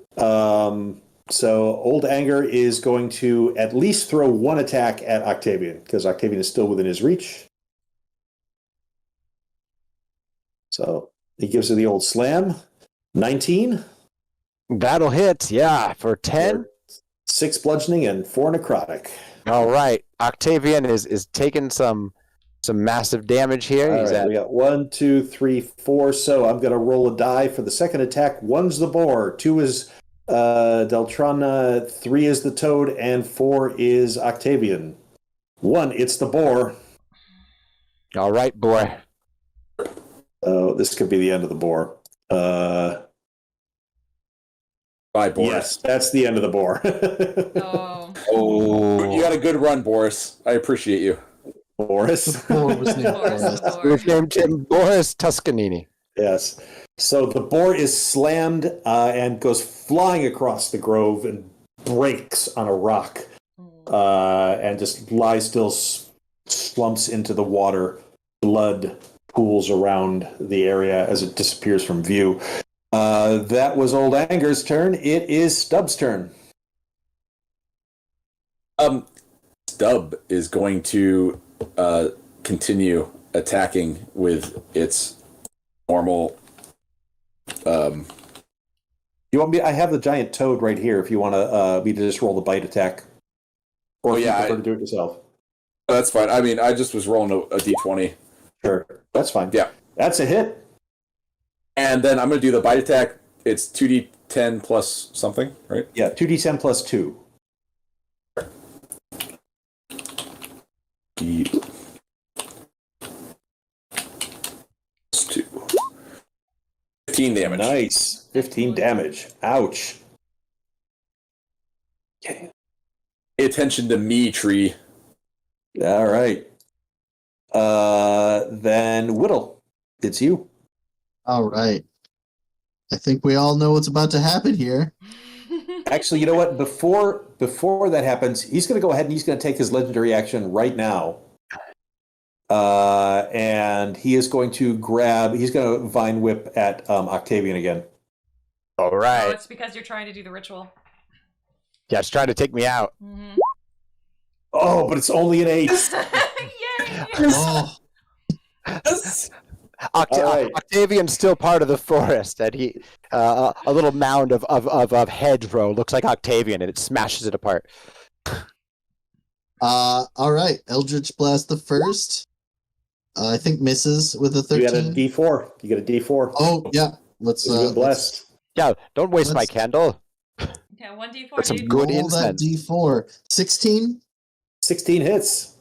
So Old Anger is going to at least throw 1 attack at Octavian, because Octavian is still within his reach. So he gives her the old slam. 19. That'll hit. Yeah, for 10. 6 bludgeoning and 4 necrotic. All right. Octavian is taking some massive damage here. All He's right, at we got 1, 2, 3, 4. So I'm going to roll a die for the second attack. 1's the boar, 2 is Deltrana, 3 is the toad, and 4 is Octavian. 1, it's the boar. all right, boy. Oh, this could be the end of the boar. Bye, Boris. Yes, that's the end of the boar. Oh. Oh, you got a good run, Boris. I appreciate you. Boris. Boar was named Boris Boris. the boar. We've named him Boris Tuscanini. Yes. So the boar is slammed and goes flying across the grove and breaks on a rock and just lies still, slumps into the water. Blood pools around the area as it disappears from view. That was Old Anger's turn. It is Stub's turn. Stub is going to continue attacking with its normal. You want me? I have the giant toad right here. If you want me to just roll the bite attack, or if you prefer to do it yourself. That's fine. I mean, I just was rolling a d20. Sure, that's fine. Yeah, that's a hit. And then I'm going to do the bite attack. It's 2d10 plus something, right? Yeah, 2d10 plus 2. Plus 2. 15 damage. Nice. 15 damage. Ouch. Okay. Pay attention to me, tree. All right. Then Widdle, it's you. All right. I think we all know what's about to happen here. Actually, you know what? Before that happens, he's going to go ahead and he's going to take his legendary action right now. And he is going to he's going to Vine Whip at Octavian again. All Oh, right. it's because you're trying to do the ritual. Yeah, it's trying to take me out. Mm-hmm. Oh, but it's only an 8. Yay! Oh, right. Octavian's still part of the forest, and he a little mound of hedgerow looks like Octavian, and it smashes it apart. all right. Eldritch Blast the first. I think misses with a 13. You got a D4. You get a D4. Oh, yeah. Let's It's been blessed. Yeah, don't waste my Let's- candle. Yeah, 1d4. That's some dude. good roll that incense. D4. 16. 16 hits.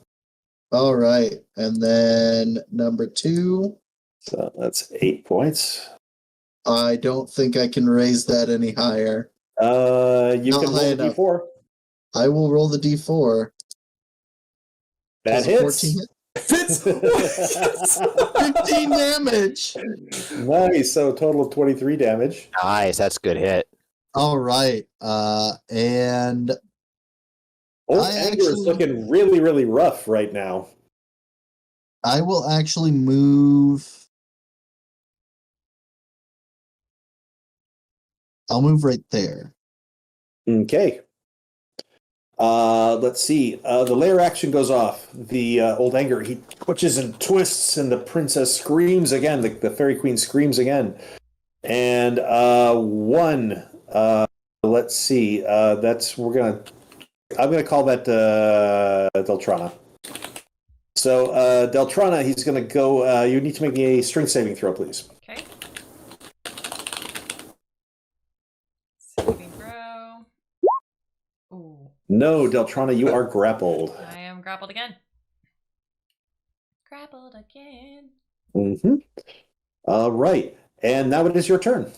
All right. And then number 2. So that's 8 points. I don't think I can raise that any higher. You Not can roll high a enough. D4. I will roll the D4. That Does a hits. 14 hit? 15 damage. Nice. So a total of 23 damage. Nice, that's a good hit. All right. And Old I Anger is actually- looking really, really rough right now. I will actually move. I'll move right there. Okay. Let's see. The lair action goes off. The Old Anger, he twitches and twists, and the princess screams again. The fairy queen screams again. And 1. Let's see. I'm gonna call that Deltrana. So Deltrana, he's gonna go. You need to make me a strength saving throw, please. Okay. Saving throw. Ooh. No, Deltrana, you are grappled. I am grappled again. Grappled again. Mm-hmm. All right, and now it is your turn.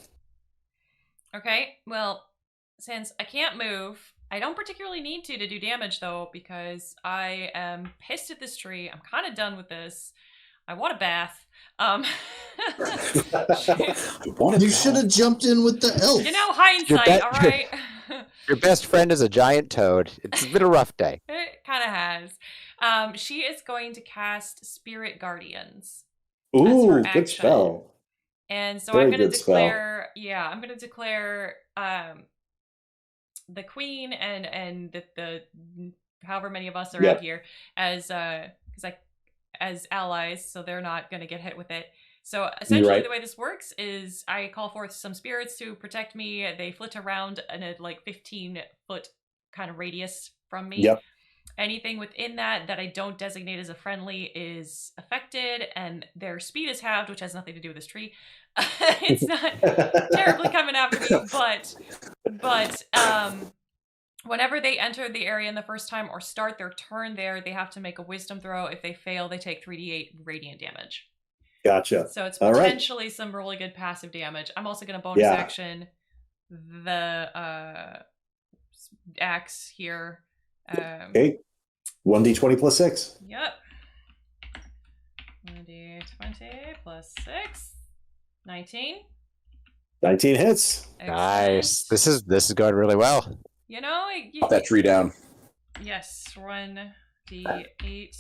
Okay, well, since I can't move, I don't particularly need to do damage, though, because I am pissed at this tree. I'm kind of done with this. I want a bath. You should have jumped in with the elf. You know, hindsight, all right? Your best friend is a giant toad. It's been a rough day. It kind of has. She is going to cast Spirit Guardians. Ooh, good spell. And so Very I'm going to good spell. declare, I'm going to declare the queen and the however many of us are out here as as allies, so they're not going to get hit with it. So essentially, the way this works is I call forth some spirits to protect me. They flit around in a 15-foot kind of radius from me. Yep. Anything within that I don't designate as a friendly is affected, and their speed is halved, which has nothing to do with this tree. It's not terribly coming after me, but whenever they enter the area in the first time or start their turn there, they have to make a wisdom throw. If they fail, they take 3d8 radiant damage. Gotcha. So it's potentially some really good passive damage. I'm also going to bonus action the axe here. Okay. 1d20 plus 6. Yep. 1d20 plus 6. 19. 19 hits. Excellent. Nice. This is going really well. You know, Pop that tree down. Yes, 1d8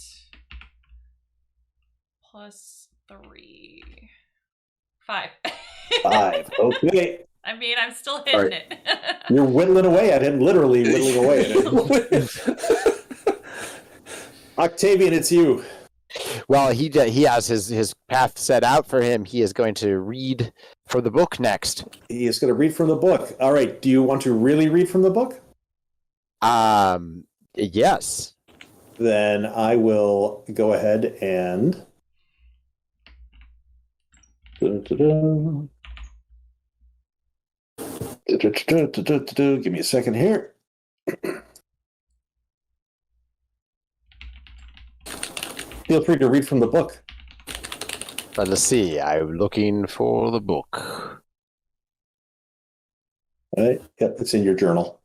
plus 3. 5. 5. Okay. I mean, I'm still hitting it. You're whittling away at him, literally whittling away at him. Octavian, it's you. Well, he has his path set out for him. He is going to read from the book next. He is going to read from the book. All right. Do you want to really read from the book? Yes. Then I will go ahead and... Give me a second here. Feel free to read from the book. Let's see. I'm looking for the book. All right. Yep, it's in your journal.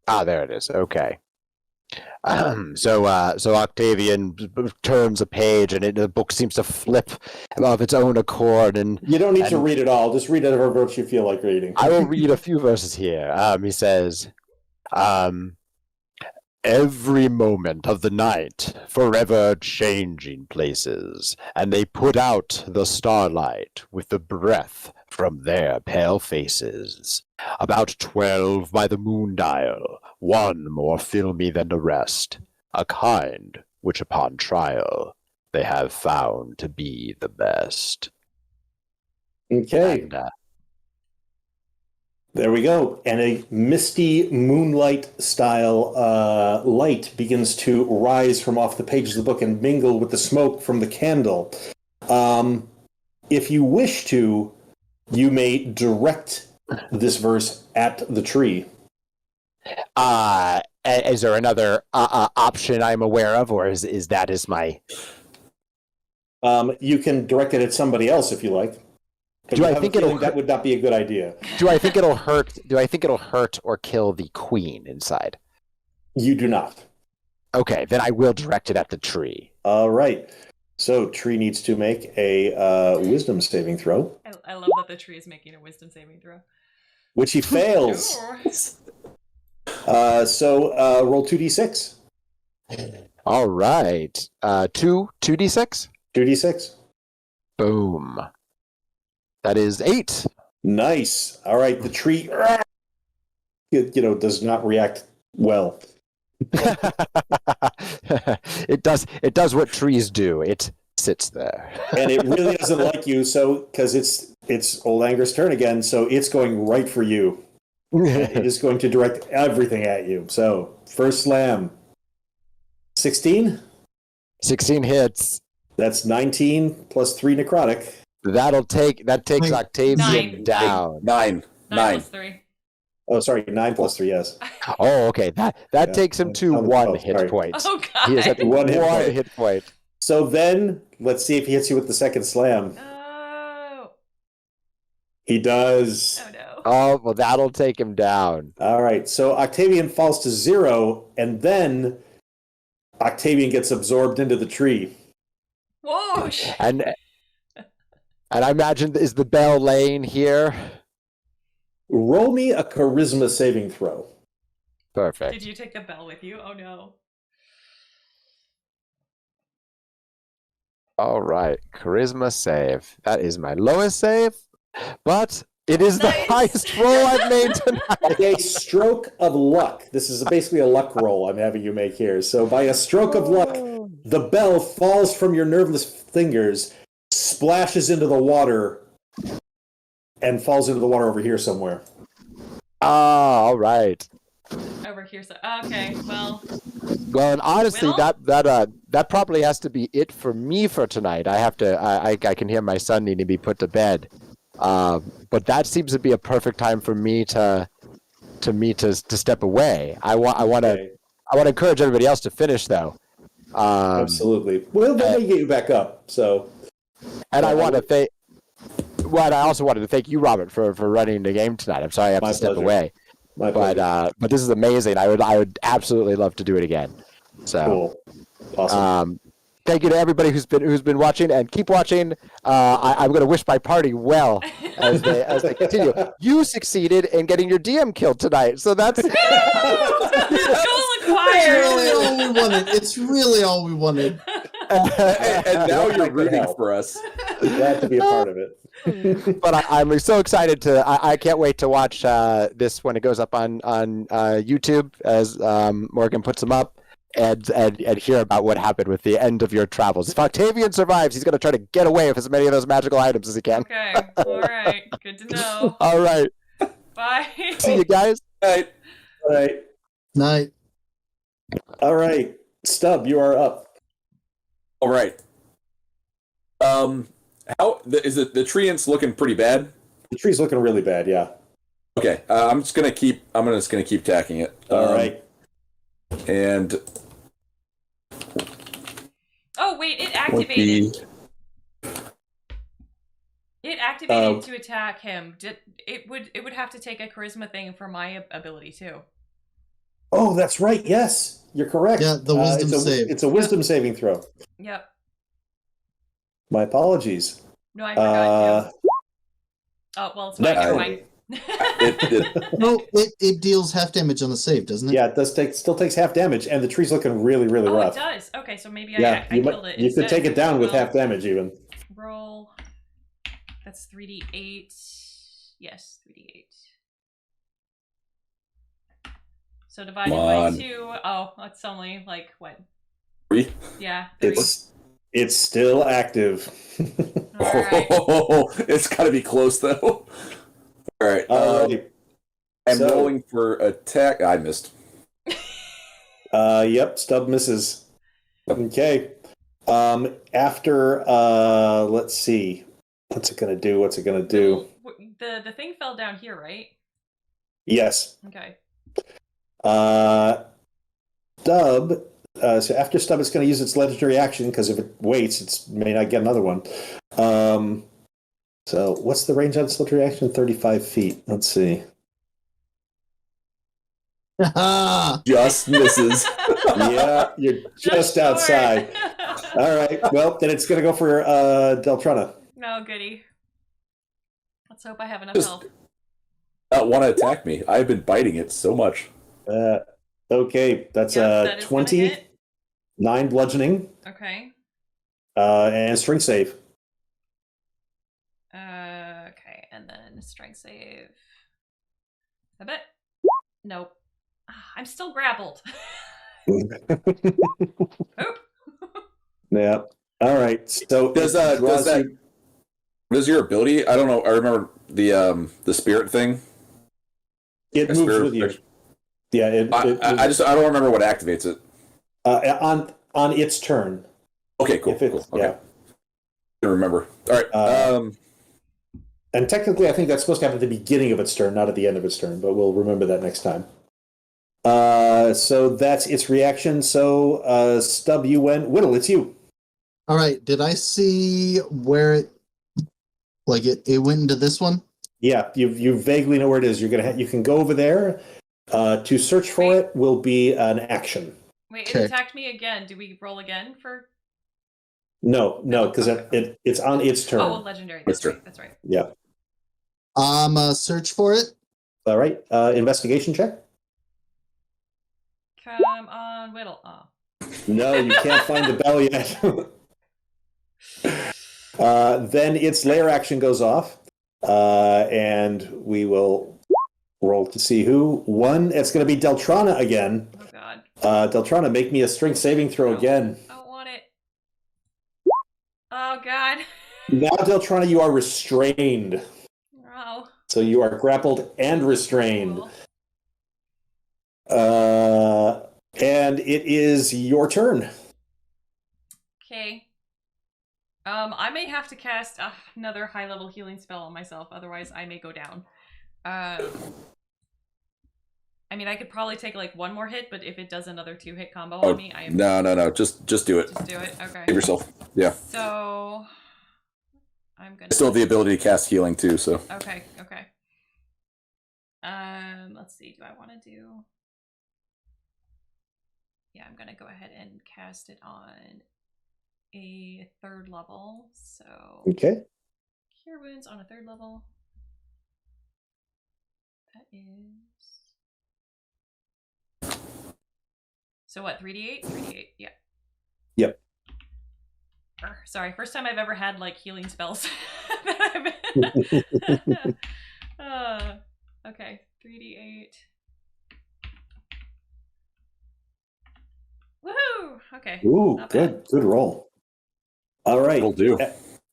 Ah, there it is. Okay. So Octavian turns a page, and the book seems to flip of its own accord. And you don't need to read it all. Just read whatever you feel like reading. I will read a few verses here. He says, every moment of the night, forever changing places, and they put out the starlight with the breath from their pale faces. About 12 by the moon dial, one more filmy than the rest, a kind which upon trial they have found to be the best. Okay. And, there we go. And a misty moonlight style light begins to rise from off the pages of the book and mingle with the smoke from the candle. If you wish to, you may direct this verse at the tree. Is there another option I'm aware of, or is that my... You can direct it at somebody else if you like. Do I think that would not be a good idea? Do I think it'll hurt? Do I think it'll hurt or kill the queen inside? You do not. Okay, then I will direct it at the tree. All right. So tree needs to make a wisdom saving throw. I love that the tree is making a wisdom saving throw. Which he fails. So roll 2d6. All right. 2d6? 2d6. Boom. That is 8. Nice. All right. The tree, does not react well. It does what trees do. It sits there. And it really doesn't like you, so because it's Old Anger's turn again, so it's going right for you. It is going to direct everything at you. So first slam, 16. 16 hits. That's 19 plus 3 necrotic. That takes Octavian 9. down. 9. 9 plus 3. Oh, sorry, 9 plus 3. Yes. Oh, okay. That takes him to 1 hit sorry. point. Oh god. He is at One 1 hit hit point. So then, let's see if he hits you with the second slam. Oh. He does. Oh no. Oh, well, that'll take him down. All right. So Octavian falls to 0, and then Octavian gets absorbed into the tree. Whoosh. And I imagine, is the bell laying here? Roll me a charisma saving throw. Perfect. Did you take the bell with you? Oh no. All right. Charisma save. That is my lowest save, but it is the Nice. highest roll I've made tonight. A stroke of luck. This is basically a luck roll I'm having you make here. So by a stroke of luck, the bell falls from your nerveless fingers, splashes into the water, and falls into the water over here somewhere. Ah, all right. Over here. So okay. Well. Well, and honestly, Widdle? that probably has to be it for me for tonight. I have to. I can hear my son need to be put to bed. But that seems to be a perfect time for me to step away. I want to encourage everybody else to finish though. Absolutely. Well, then they get you back up. So, and I want to thank. Well, I also wanted to thank you, Robert, for running the game tonight. I'm sorry I have to step away. My pleasure. But this is amazing. I would absolutely love to do it again. So Cool. Awesome. Thank you to everybody who's been watching, and keep watching. I'm going to wish my party well as they continue. You succeeded in getting your DM killed tonight, so that's Goal It's acquired. really all we wanted. It's really all we wanted. And now you're rooting help. for us. Glad to be a part of it. But I'm so excited to. I can't wait to watch this when it goes up on YouTube as Morgan puts them up, and hear about what happened with the end of your travels. If Octavian survives, he's going to try to get away with as many of those magical items as he can. Okay. All right. Good to know. All right. Bye. See you guys. Right. All right. Night. All right. Stub, you are up. All right. How is it? The treant's looking pretty bad. The tree's looking really bad. Yeah. Okay. I'm just gonna keep tacking it. All right. And Oh wait, it activated. It activated to attack him. It would have to take a charisma thing for my ability too. Oh, that's right. Yes, you're correct. Yeah, the wisdom save. It's a wisdom saving throw. Yep. My apologies. No, I forgot. Oh well, it's fine. no, Never mind. No, it deals half damage on the save, doesn't it? Yeah, it does still takes half damage, and the tree's looking really, really Oh, rough. it does. Okay, so maybe Yeah, I killed it. you could take it down with Roll- half damage even. Roll. That's 3d8. Yes, 3d8. So divided by 2. Oh, that's only like what? 3. Yeah. 3. It's still active. All right. It's got to be close though. All right. Alrighty. I'm So- rolling for attack. I missed. Yep, Stub misses. Okay. After let's see. What's it gonna do? The thing fell down here, right? Yes. Okay. Stub. So after Stub, it's going to use its legendary action because if it waits, it may not get another one. So what's the range on its legendary action? 35 feet. Let's see. Just misses. Yeah, you're just outside. All right. Well, then it's going to go for Deltrana. No, goody. Let's hope I have enough Just- health. Not want to attack me. I've been biting it so much. Okay, that's Yes, that is gonna 20, hit. 9 bludgeoning, Okay. and strength save. Okay, and then strength save. I bet. Nope. I'm still grappled. Oop. Yeah. All right. So does your ability? I don't know. I remember the spirit thing. it moves with you. Yeah. I don't remember what activates it. On its turn. Okay. Cool. Okay. Yeah. I remember. All right. And technically, I think that's supposed to happen at the beginning of its turn, not at the end of its turn. But we'll remember that next time. So that's its reaction. So, Stub, you went. Widdle, it's you. All right. Did I see where it went into this one? Yeah, you vaguely know where it is. You can go over there. To search for it will be an action. Wait, it attacked me again. Do we roll again for? No, because it's on its turn. Oh, legendary. That's right. Yeah. Search for it. All right. Investigation check. Come on, Widdle. Oh. No, you can't find the bell yet. Then its lair action goes off, and we will roll to see who. One, it's going to be Deltrana again. Oh, God. Deltrana, make me a strength saving throw again. I don't want it. Oh, God. Now, Deltrana, you are restrained. Oh. So you are grappled and restrained. Cool. And it is your turn. Okay. I may have to cast another high-level healing spell on myself, otherwise I may go down. I mean, I could probably take like one more hit, but if it does another 2-hit combo on me, I am... No. Just do it. Just do it? Okay. Save yourself. Yeah. So... I'm gonna... I still have the ability to cast healing too, so... Okay. Let's see. Do I want to do... Yeah, I'm gonna go ahead and cast it on a 3rd level, so... Okay. Cure Wounds on a 3rd level. That is... So what, 3d8? 3d8, yeah. Yep. Sorry, first time I've ever had, like, healing spells. Okay, 3d8. Woohoo! Okay. Ooh, good roll. All right. Will do.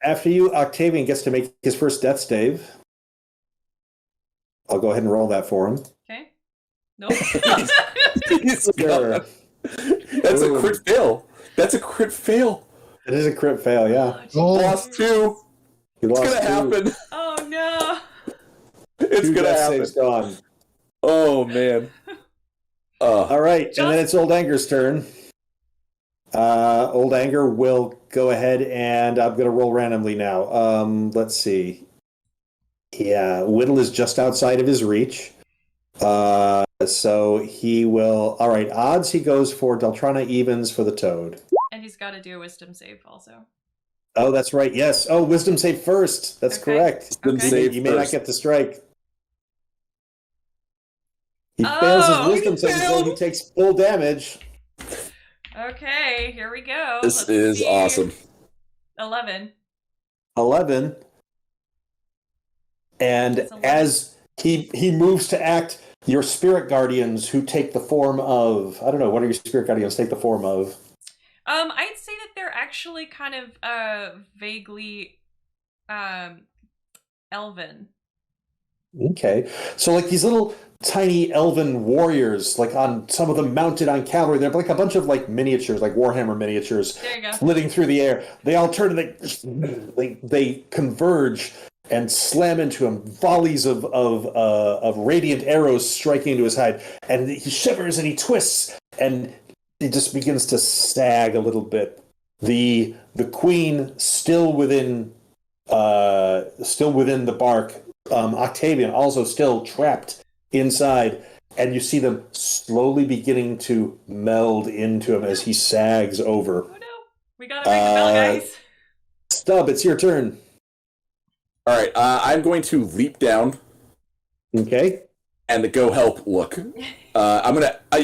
After you, Octavian gets to make his first death save. I'll go ahead and roll that for him. Okay. Nope. Sure. That's a crit fail. That's a crit fail. It is a crit fail, yeah. Lost 2. It's gonna happen. Oh no. It's gonna happen. Saves gone. Oh man. All right, and then it's Old Anger's turn. Old Anger will go ahead and I'm going to roll randomly now. Let's see. Yeah, Widdle is just outside of his reach. So he will... All right, odds he goes for Deltrana, evens for the toad. And he's got to do a wisdom save also. Oh, that's right, yes. Oh, wisdom save first. That's correct. You may not get the strike. He fails his wisdom save, so he takes full damage. Okay, here we go. This is awesome. 11. 11. And 11. as he moves to act, your spirit guardians who take the form of... I don't know, what do your spirit guardians take the form of? I'd say that they're actually kind of vaguely elven. Okay. So like these little tiny elven warriors, like on some of them mounted on cavalry, they're like a bunch of like miniatures, like Warhammer miniatures, there you go, flitting through the air. They all turn and they converge and slam into him, volleys of radiant arrows striking into his hide, and he shivers and he twists and he just begins to sag a little bit. The queen still within the bark. Octavian also still trapped inside, and you see them slowly beginning to meld into him as he sags over. Oh no, we gotta ring the bell, guys. Stub, it's your turn. All right, I'm going to leap down. Okay. And go help look.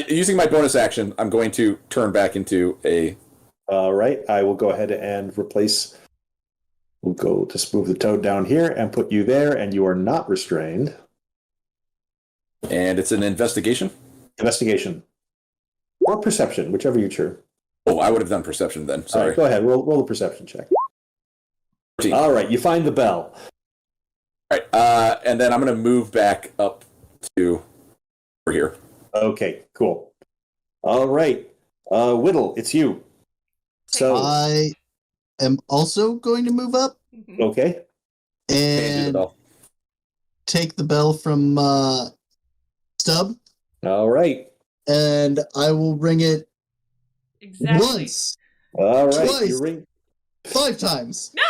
Using my bonus action, I'm going to turn back into a... All right, I will go ahead and replace... We'll go just move the toad down here and put you there, and you are not restrained. And it's an investigation? Investigation. Or perception, whichever you choose. Oh, Oh, I would have done perception then. All Sorry. right, go ahead. Roll a perception check. 14. All right, you find the bell. All right, and then I'm going to move back up to over here. Okay, cool. All right, Widdle, it's you. So I am also going to move up okay, and take the bell from Stub, all right, and I will ring it Exactly. once, all right. Twice. You ring. 5 times. No!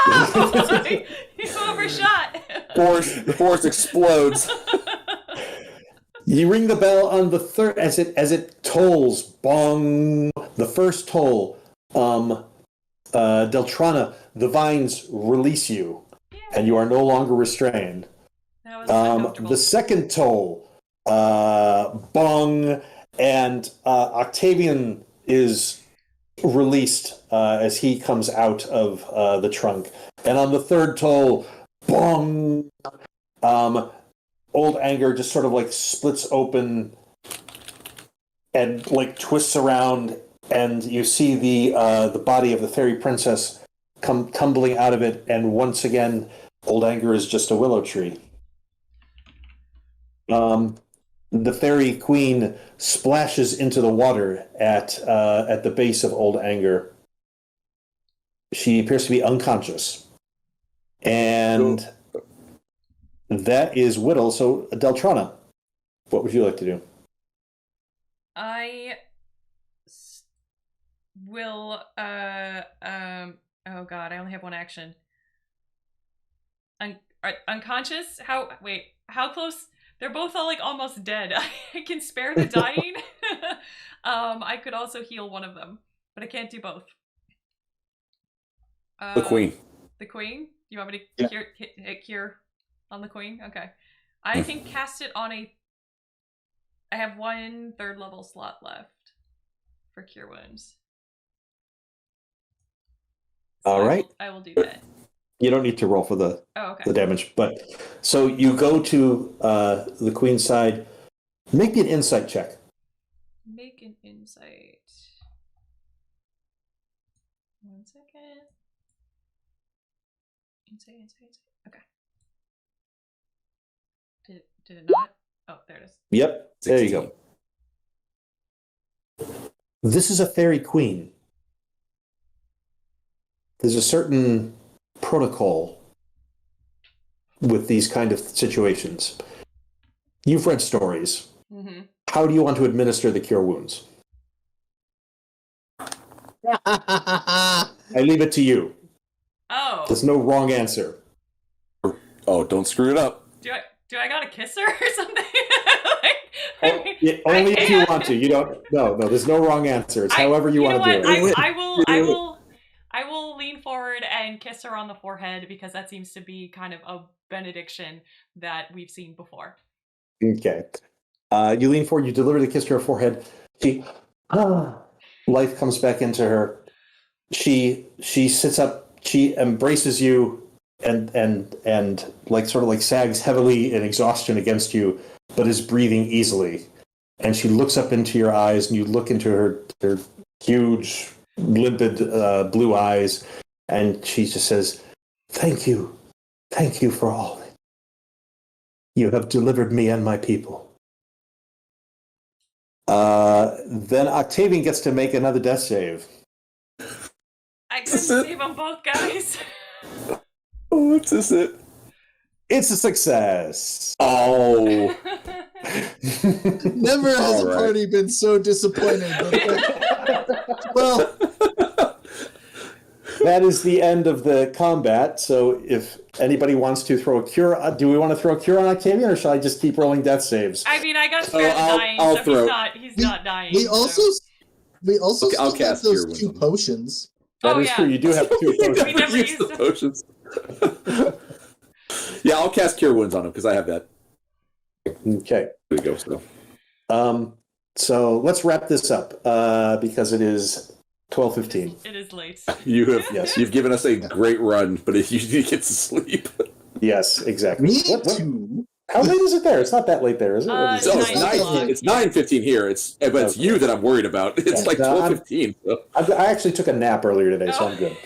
You overshot. The force explodes. You ring the bell on the third as it tolls. Bong. The first toll. Deltrana, the vines release you, and you are no longer restrained. That was uncomfortable. The second toll. Bong, and Octavian is released as he comes out of the trunk. And on the third toll, bong, Old Anger just sort of like splits open and like twists around, and you see the body of the fairy princess come tumbling out of it, and once again, Old Anger is just a willow tree. The fairy queen splashes into the water at the base of Old Anger. She appears to be unconscious, and that is Widdle. So, Deltrana, what would you like to do? I will. Oh God, I only have one action. Unconscious? How close? They're both all like almost dead. I can spare the dying. I could also heal one of them, but I can't do both. The queen. The queen? You want me to cure on the queen? Okay. I can cast it on I have 1 third level slot left for cure wounds. So All right. I will do that. You don't need to roll for the damage, but so you go to the queen's side. Make me an insight check. Make an insight. 1 second. Insight. Okay. Did it not? Oh, there it is. Yep, 16. There you go. This is a fairy queen. There's a certain protocol with these kind of situations. You've read stories. Mm-hmm. How do you want to administer the cure wounds? I leave it to you. Oh. There's no wrong answer. Oh, don't screw it up. Do I gotta kiss her or something? Only if you want to. You don't. No. There's no wrong answer. It's however you want to do it. I will lean forward and kiss her on the forehead because that seems to be kind of a benediction that we've seen before. Okay. You lean forward. You deliberately kiss her forehead. Life comes back into her. She sits up. She embraces you and like sort of like sags heavily in exhaustion against you, but is breathing easily. And she looks up into your eyes, and you look into her huge, limpid blue eyes, and she just says, "Thank you for all. You have delivered me and my people." Then Octavian gets to make another death save. I couldn't save them both, guys. Oh, what's this? It's a success. Oh. Never has a party been so disappointed. Well, that is the end of the combat. So if anybody wants to throw a cure, do we want to throw a cure on Octavian, or shall I just keep rolling death saves? I mean, I got scared of dying, I'll so throw. he's not dying. we also Okay, I'll still have cast Cure those 2 Wounds. potions. That is true. You do have 2 potions. We never Use used the them. potions. Yeah, I'll cast Cure Wounds on him because I have that. Okay. There we go. So let's wrap this up because it is 12:15. It is late. You've given us a great run, but you need to get to sleep. Yes, exactly. Me too. How late is it there? It's not that late there, is it? What is So it? it's 9:15 here. But it's you that I'm worried about. It's like 12:15. So. I actually took a nap earlier today, so I'm good.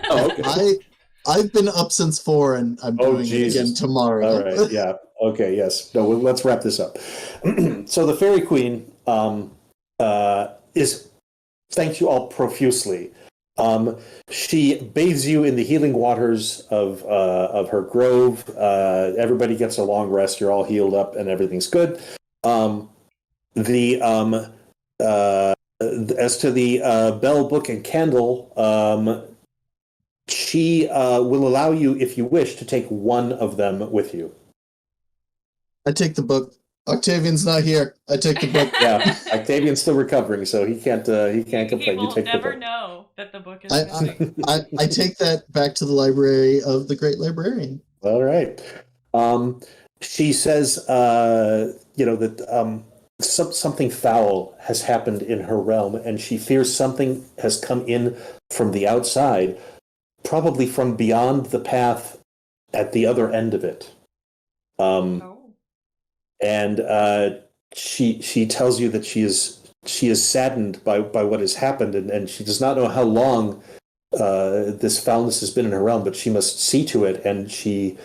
Oh, okay. I've been up since 4, and I'm doing it again tomorrow. All right, yeah. Okay, yes. No, let's wrap this up. So the Fairy Queen is thanks you all profusely. She bathes you in the healing waters of her grove. Everybody gets a long rest. You're all healed up, and everything's good. As to the bell, book, and candle, she will allow you, if you wish, to take one of them with you. I take the book. Octavian's not here. I take the book. Yeah, Octavian's still recovering, so he can't complain. He will you take never the book. know that the book is missing. I take that back to the library of the Great Librarian. All right. She says, that something foul has happened in her realm, and she fears something has come in from the outside, probably from beyond the path at the other end of it. And she tells you that she is saddened by what has happened, and she does not know how long this foulness has been in her realm, but she must see to it, and she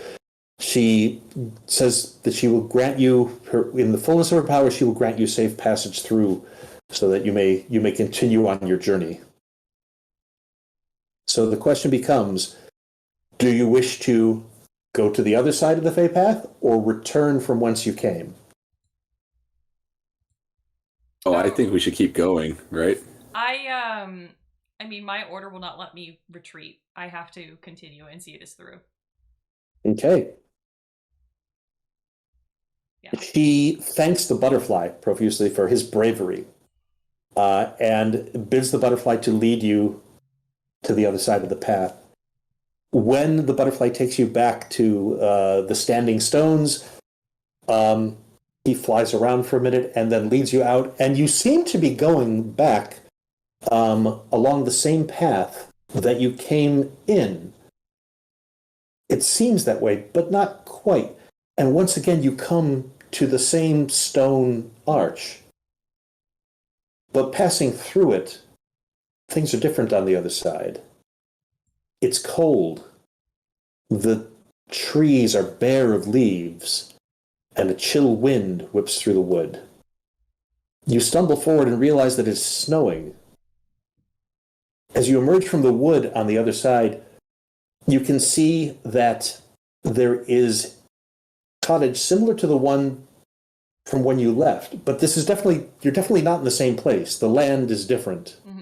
says that she will grant you in the fullness of her power. She will grant you safe passage through, so that you may continue on your journey. So the question becomes: do you wish to go to the other side of the Fey Path, or return from whence you came? Oh, I think we should keep going, right? I mean, my order will not let me retreat. I have to continue and see this through. Okay. Yeah. She thanks the butterfly profusely for his bravery, and bids the butterfly to lead you to the other side of the path. When the butterfly takes you back to the standing stones, he flies around for a minute and then leads you out, and you seem to be going back along the same path that you came in. It seems that way, but not quite. And once again, you come to the same stone arch. But passing through it, things are different on the other side. It's cold. The trees are bare of leaves, and a chill wind whips through the wood. You stumble forward and realize that it's snowing. As you emerge from the wood on the other side, you can see that there is a cottage similar to the one from when you left, but you're definitely not in the same place. The land is different. Mm-hmm.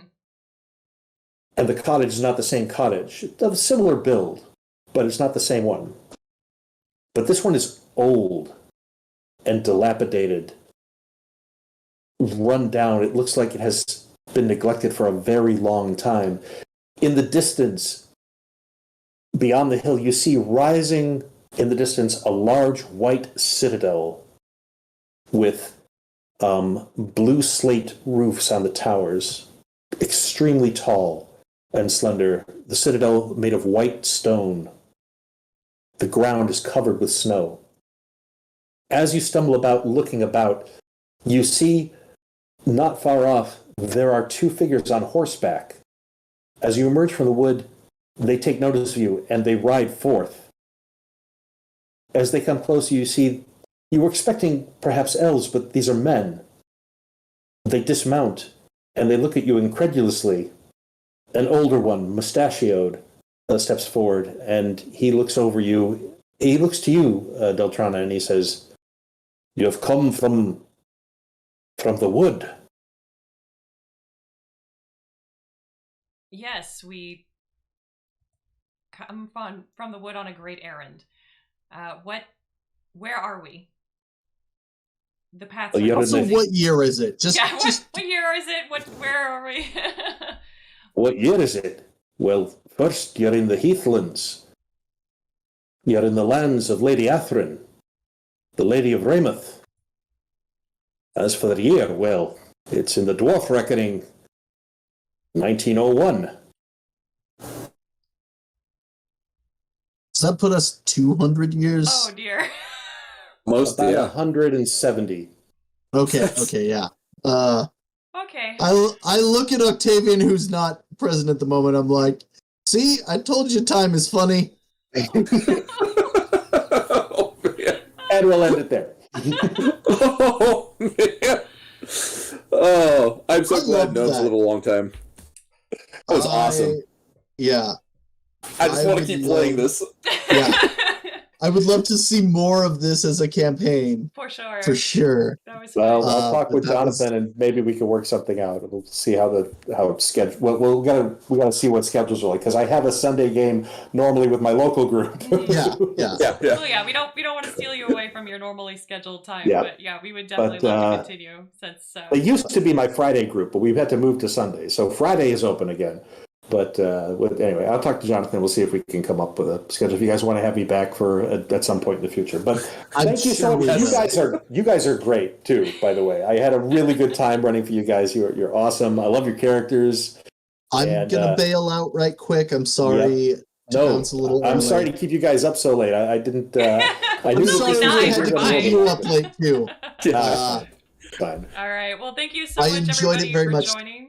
And the cottage is not the same cottage. It's of a similar build, but it's not the same one. But this one is old and dilapidated, run down. It looks like it has been neglected for a very long time. In the distance, beyond the hill, you see rising in the distance a large white citadel with blue slate roofs on the towers, extremely tall and slender. The citadel made of white stone. The ground is covered with snow. As you stumble about, looking about, you see, not far off, there are two figures on horseback. As you emerge from the wood, they take notice of you, and they ride forth. As they come close, you see, you were expecting perhaps elves, but these are men. They dismount, and they look at you incredulously. An older one, mustachioed, steps forward, and he looks over you. He looks to you, Deltrana, and he says, "You have come from the wood." Yes, we come from the wood on a great errand. Where are we? The paths are also, what year is it? What year is it? Where are we? What year is it? Well, first you're in the Heathlands. You're in the lands of Lady Athrun, the Lady of Raymouth. As for the year, well, it's in the dwarf reckoning, 1901. Does that put us 200 years? Oh, dear. Most, about yeah. 170. Okay, yeah. Okay. I look at Octavian, who's not present at the moment. I'm like, see, I told you time is funny. Oh, man. And we'll end it there. Oh, man. Oh, I'm so I glad love Gnomes that. lived a long time. That was awesome. Yeah. I just want to keep playing this. Yeah. I would love to see more of this as a campaign. For sure. For sure. That was Well, fun. I'll talk but with that was- Jonathan, and maybe we can work something out. We'll see how it's scheduled. Well, we gotta see what schedules are like, because I have a Sunday game normally with my local group. Yeah. Yeah. Well, yeah, we don't want to steal you away from your normally scheduled time, Yeah. but yeah, we would definitely But, love to continue since. It used to be my Friday group, but we've had to move to Sunday, so Friday is open again. But anyway, I'll talk to Jonathan. We'll see if we can come up with a schedule. If you guys want to have me back for at some point in the future, but thank you so much. You guys are great too. By the way, I had a really good time running for you guys. You're awesome. I love your characters. I'm gonna bail out right quick. I'm sorry. Yep. To bounce a little I'm early. sorry to keep you guys up so late. I didn't. I knew I'm that sorry this I was had to fine. keep you up late too. Fine. All right. Well, thank you so I much, enjoyed everybody, it very for much. joining.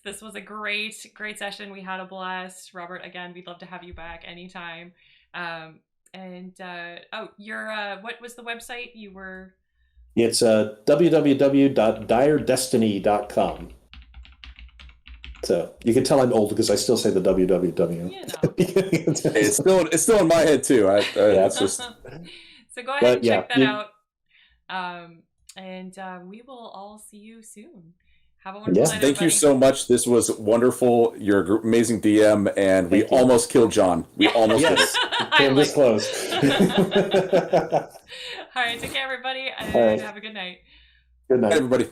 This was a great session. We had a blast. Robert, again, we'd love to have you back anytime. What was the website you were? It's www.diredestiny.com. So you can tell I'm old because I still say the www. You know. It's still in my head too. That's just. So go ahead and check that yeah. out. We will all see you soon. Have a wonderful night, Thank you everybody. so much. This was wonderful. You're an amazing DM, and we almost killed John. We almost did it. Came this close. All right, take care, everybody, and All right. have a good night. Good night, Everybody.